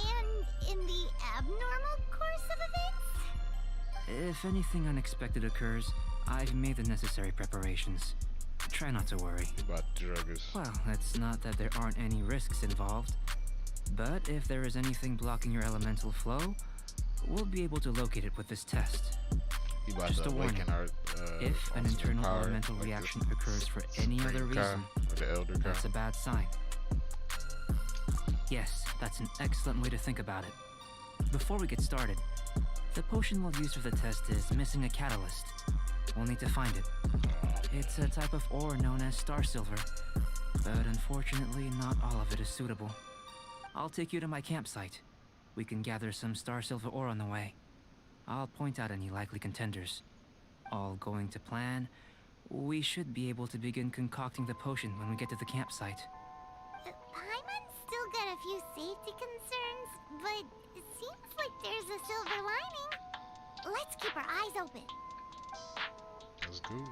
[SPEAKER 1] And in the abnormal course of events?
[SPEAKER 15] If anything unexpected occurs, I've made the necessary preparations. Try not to worry.
[SPEAKER 2] About to drug us.
[SPEAKER 15] Well, it's not that there aren't any risks involved. But if there is anything blocking your elemental flow, we'll be able to locate it with this test. Just a warning. If an internal elemental reaction occurs for any other reason, that's a bad sign. Yes, that's an excellent way to think about it. Before we get started, the potion we'll use for the test is missing a catalyst. We'll need to find it. It's a type of ore known as star silver, but unfortunately not all of it is suitable. I'll take you to my campsite. We can gather some star silver ore on the way. I'll point out any likely contenders. All going to plan, we should be able to begin concocting the potion when we get to the campsite.
[SPEAKER 1] Paimon's still got a few safety concerns, but it seems like there's a silver lining. Let's keep our eyes open.
[SPEAKER 2] That's cool.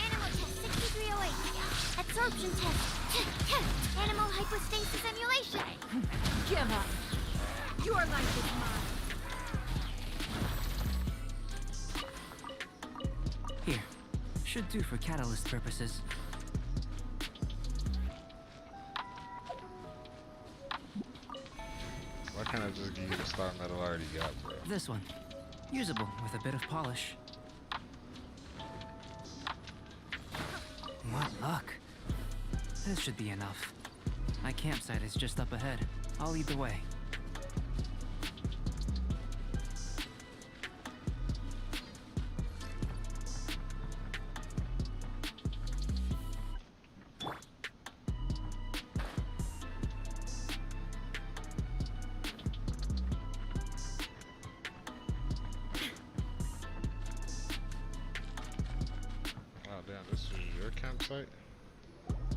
[SPEAKER 1] Animal test 6308. Absorption test. Animal hypostasis emulation.
[SPEAKER 3] Give up. Your life is mine.
[SPEAKER 15] Here. Should do for catalyst purposes.
[SPEAKER 2] Why can't I just give you the star medal I already got, bro?
[SPEAKER 15] This one. Usable with a bit of polish. What luck. This should be enough. My campsite is just up ahead. I'll lead the way.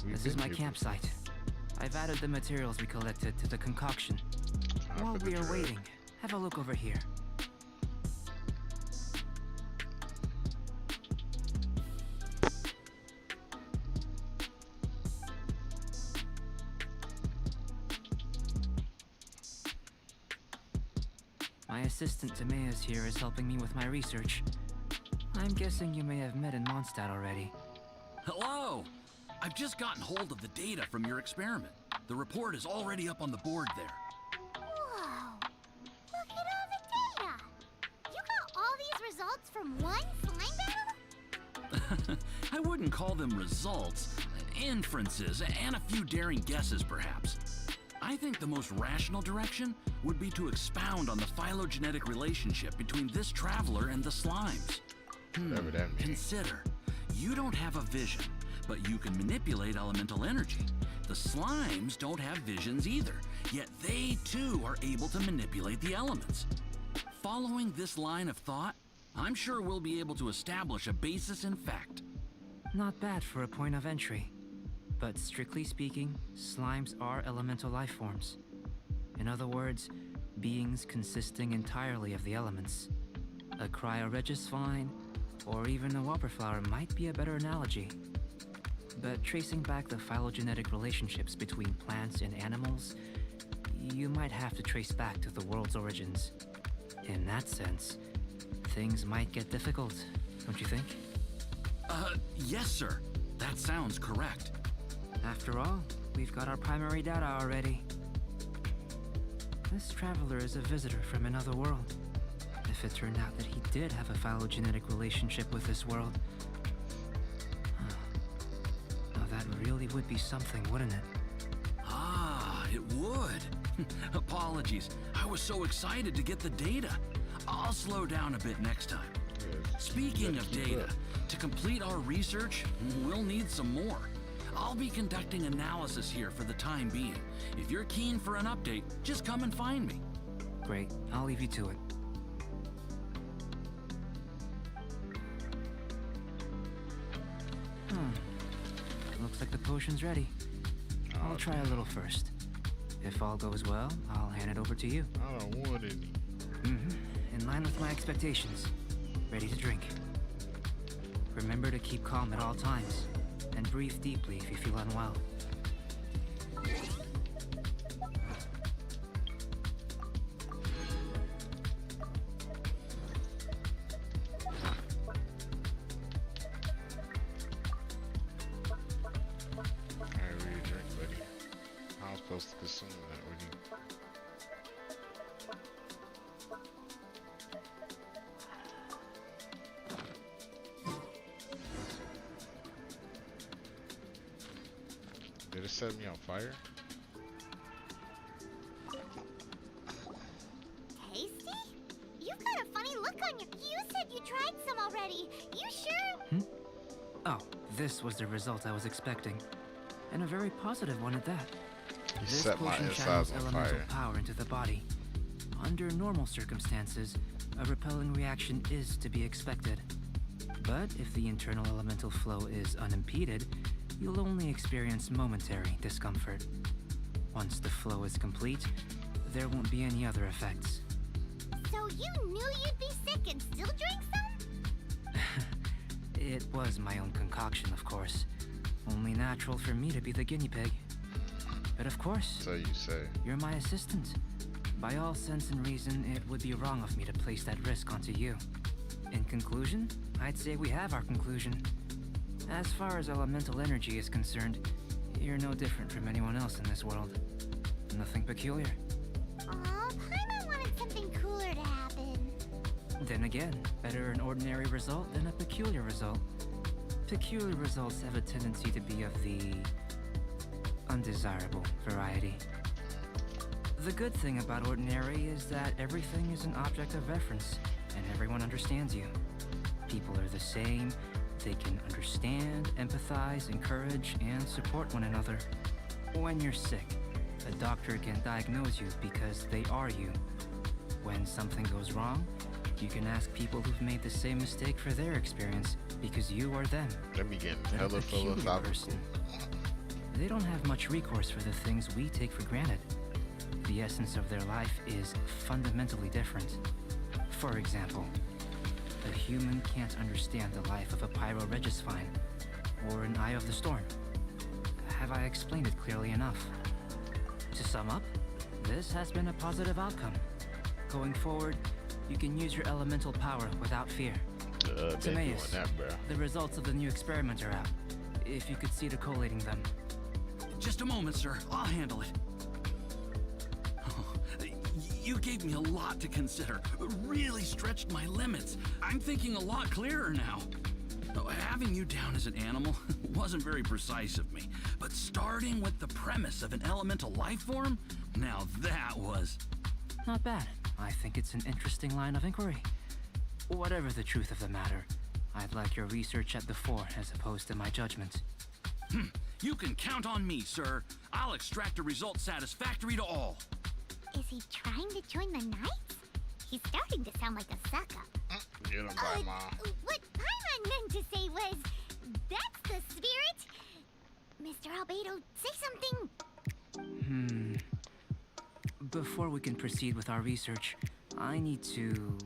[SPEAKER 15] This is my campsite. I've added the materials we collected to the concoction. While we are waiting, have a look over here. My assistant Timaeus here is helping me with my research. I'm guessing you may have met in Mondstadt already.
[SPEAKER 16] Hello! I've just gotten hold of the data from your experiment. The report is already up on the board there.
[SPEAKER 1] Whoa! Look at all the data! You got all these results from one slime battle?
[SPEAKER 16] I wouldn't call them results, inferences, and a few daring guesses perhaps. I think the most rational direction would be to expound on the phylogenetic relationship between this traveler and the slimes. Consider, you don't have a vision, but you can manipulate elemental energy. The slimes don't have visions either, yet they too are able to manipulate the elements. Following this line of thought, I'm sure we'll be able to establish a basis in fact.
[SPEAKER 15] Not bad for a point of entry. But strictly speaking, slimes are elemental life forms. In other words, beings consisting entirely of the elements. A cryoregisvine, or even a wildflower might be a better analogy. But tracing back the phylogenetic relationships between plants and animals, you might have to trace back to the world's origins. In that sense, things might get difficult, don't you think?
[SPEAKER 16] Yes, sir. That sounds correct.
[SPEAKER 15] After all, we've got our primary data already. This traveler is a visitor from another world. If if it turned out that he did have a phylogenetic relationship with this world. Now that really would be something, wouldn't it?
[SPEAKER 16] Ah, it would. Apologies. I was so excited to get the data. I'll slow down a bit next time. Speaking of data, to complete our research, we'll need some more. I'll be conducting analysis here for the time being. If you're keen for an update, just come and find me.
[SPEAKER 15] Great. I'll leave you to it. Looks like the potion's ready. I'll try a little first. If all goes well, I'll hand it over to you.
[SPEAKER 2] I don't want any.
[SPEAKER 15] In line with my expectations. Ready to drink. Remember to keep calm at all times, and breathe deeply if you feel unwell.
[SPEAKER 2] Alright, ready to drink, buddy. How I'm supposed to consume that with you? Did it set me on fire?
[SPEAKER 1] Tasty? You've got a funny look on your... You said you tried some already. You sure?
[SPEAKER 15] Oh, this was the result I was expecting. And a very positive one at that.
[SPEAKER 2] You
[SPEAKER 15] This
[SPEAKER 2] set my
[SPEAKER 15] potion
[SPEAKER 2] insides
[SPEAKER 15] channels
[SPEAKER 2] on
[SPEAKER 15] elemental
[SPEAKER 2] fire.
[SPEAKER 15] power into the body. Under normal circumstances, a repelling reaction is to be expected. But if the internal elemental flow is unimpeded, you'll only experience momentary discomfort. Once the flow is complete, there won't be any other effects.
[SPEAKER 1] So you knew you'd be sick and still drink some?
[SPEAKER 15] It was my own concoction, of course. Only natural for me to be the guinea pig. But of course,
[SPEAKER 2] So you say.
[SPEAKER 15] you're my assistant. By all sense and reason, it would be wrong of me to place that risk onto you. In conclusion, I'd say we have our conclusion. As far as elemental energy is concerned, you're no different from anyone else in this world. Nothing peculiar.
[SPEAKER 1] Aw, Paimon wanted something cooler to happen.
[SPEAKER 15] Then again, better an ordinary result than a peculiar result. Peculiar results have a tendency to be of the undesirable variety. The good thing about ordinary is that everything is an object of reference, and everyone understands you. People are the same. They can understand, empathize, encourage, and support one another. When you're sick, a doctor can diagnose you because they are you. When something goes wrong, you can ask people who've made the same mistake for their experience because you are them.
[SPEAKER 2] Let me get
[SPEAKER 15] But a
[SPEAKER 2] hella
[SPEAKER 15] peculiar
[SPEAKER 2] philosophical.
[SPEAKER 15] person, they don't have much recourse for the things we take for granted. The essence of their life is fundamentally different. For example, a human can't understand the life of a pyroregisvine or an eye of the storm. Have I explained it clearly enough? To sum up, this has been a positive outcome. Going forward, you can use your elemental power without fear.
[SPEAKER 2] They doing
[SPEAKER 15] Timaeus,
[SPEAKER 2] that, bro.
[SPEAKER 15] the results of the new experiment are out. If you could see to collating them.
[SPEAKER 16] Just a moment, sir. I'll handle it. You gave me a lot to consider. Really stretched my limits. I'm thinking a lot clearer now. Having you down as an animal wasn't very precise of me, but starting with the premise of an elemental life form, now that was...
[SPEAKER 15] Not bad. I think it's an interesting line of inquiry. Whatever the truth of the matter, I'd like your research at the fore as opposed to my judgment.
[SPEAKER 16] You can count on me, sir. I'll extract a result satisfactory to all.
[SPEAKER 1] Is he trying to join the Knights? He's starting to sound like a suck-up.
[SPEAKER 2] Get him, Paimon.
[SPEAKER 1] What Paimon meant to say was, that's the spirit. Mr. Albedo, say something.
[SPEAKER 15] Before we can proceed with our research, I need to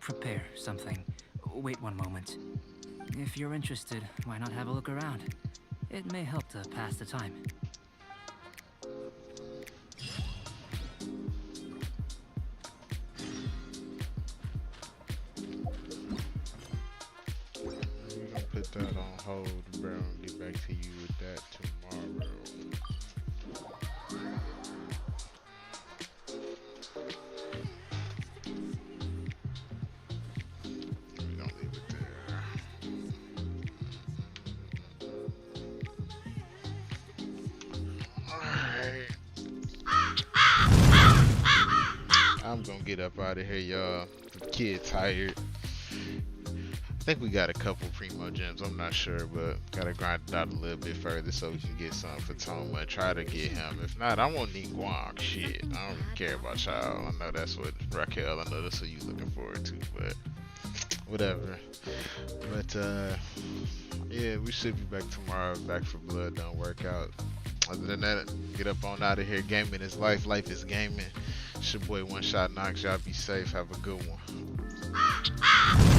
[SPEAKER 15] prepare something. Wait one moment. If you're interested, why not have a look around? It may help to pass the time.
[SPEAKER 2] We're gonna put that on hold, bro, and get back to you with that tomorrow. I'm gonna get up out of here, y'all. The kid tired. I think we got a couple primo gems. I'm not sure, but gotta grind it out a little bit further so we can get something for Thoma and try to get him. If not, I won't need Guang. Shit, I don't care about y'all. I know that's what Raquel. I know that's what you looking forward to, but whatever. But yeah, we should be back tomorrow. Back for blood. Don't work out. Other than that, get up on out of here. Gaming is life. Life is gaming. It's your boy One Shot Knox. Y'all be safe. Have a good one.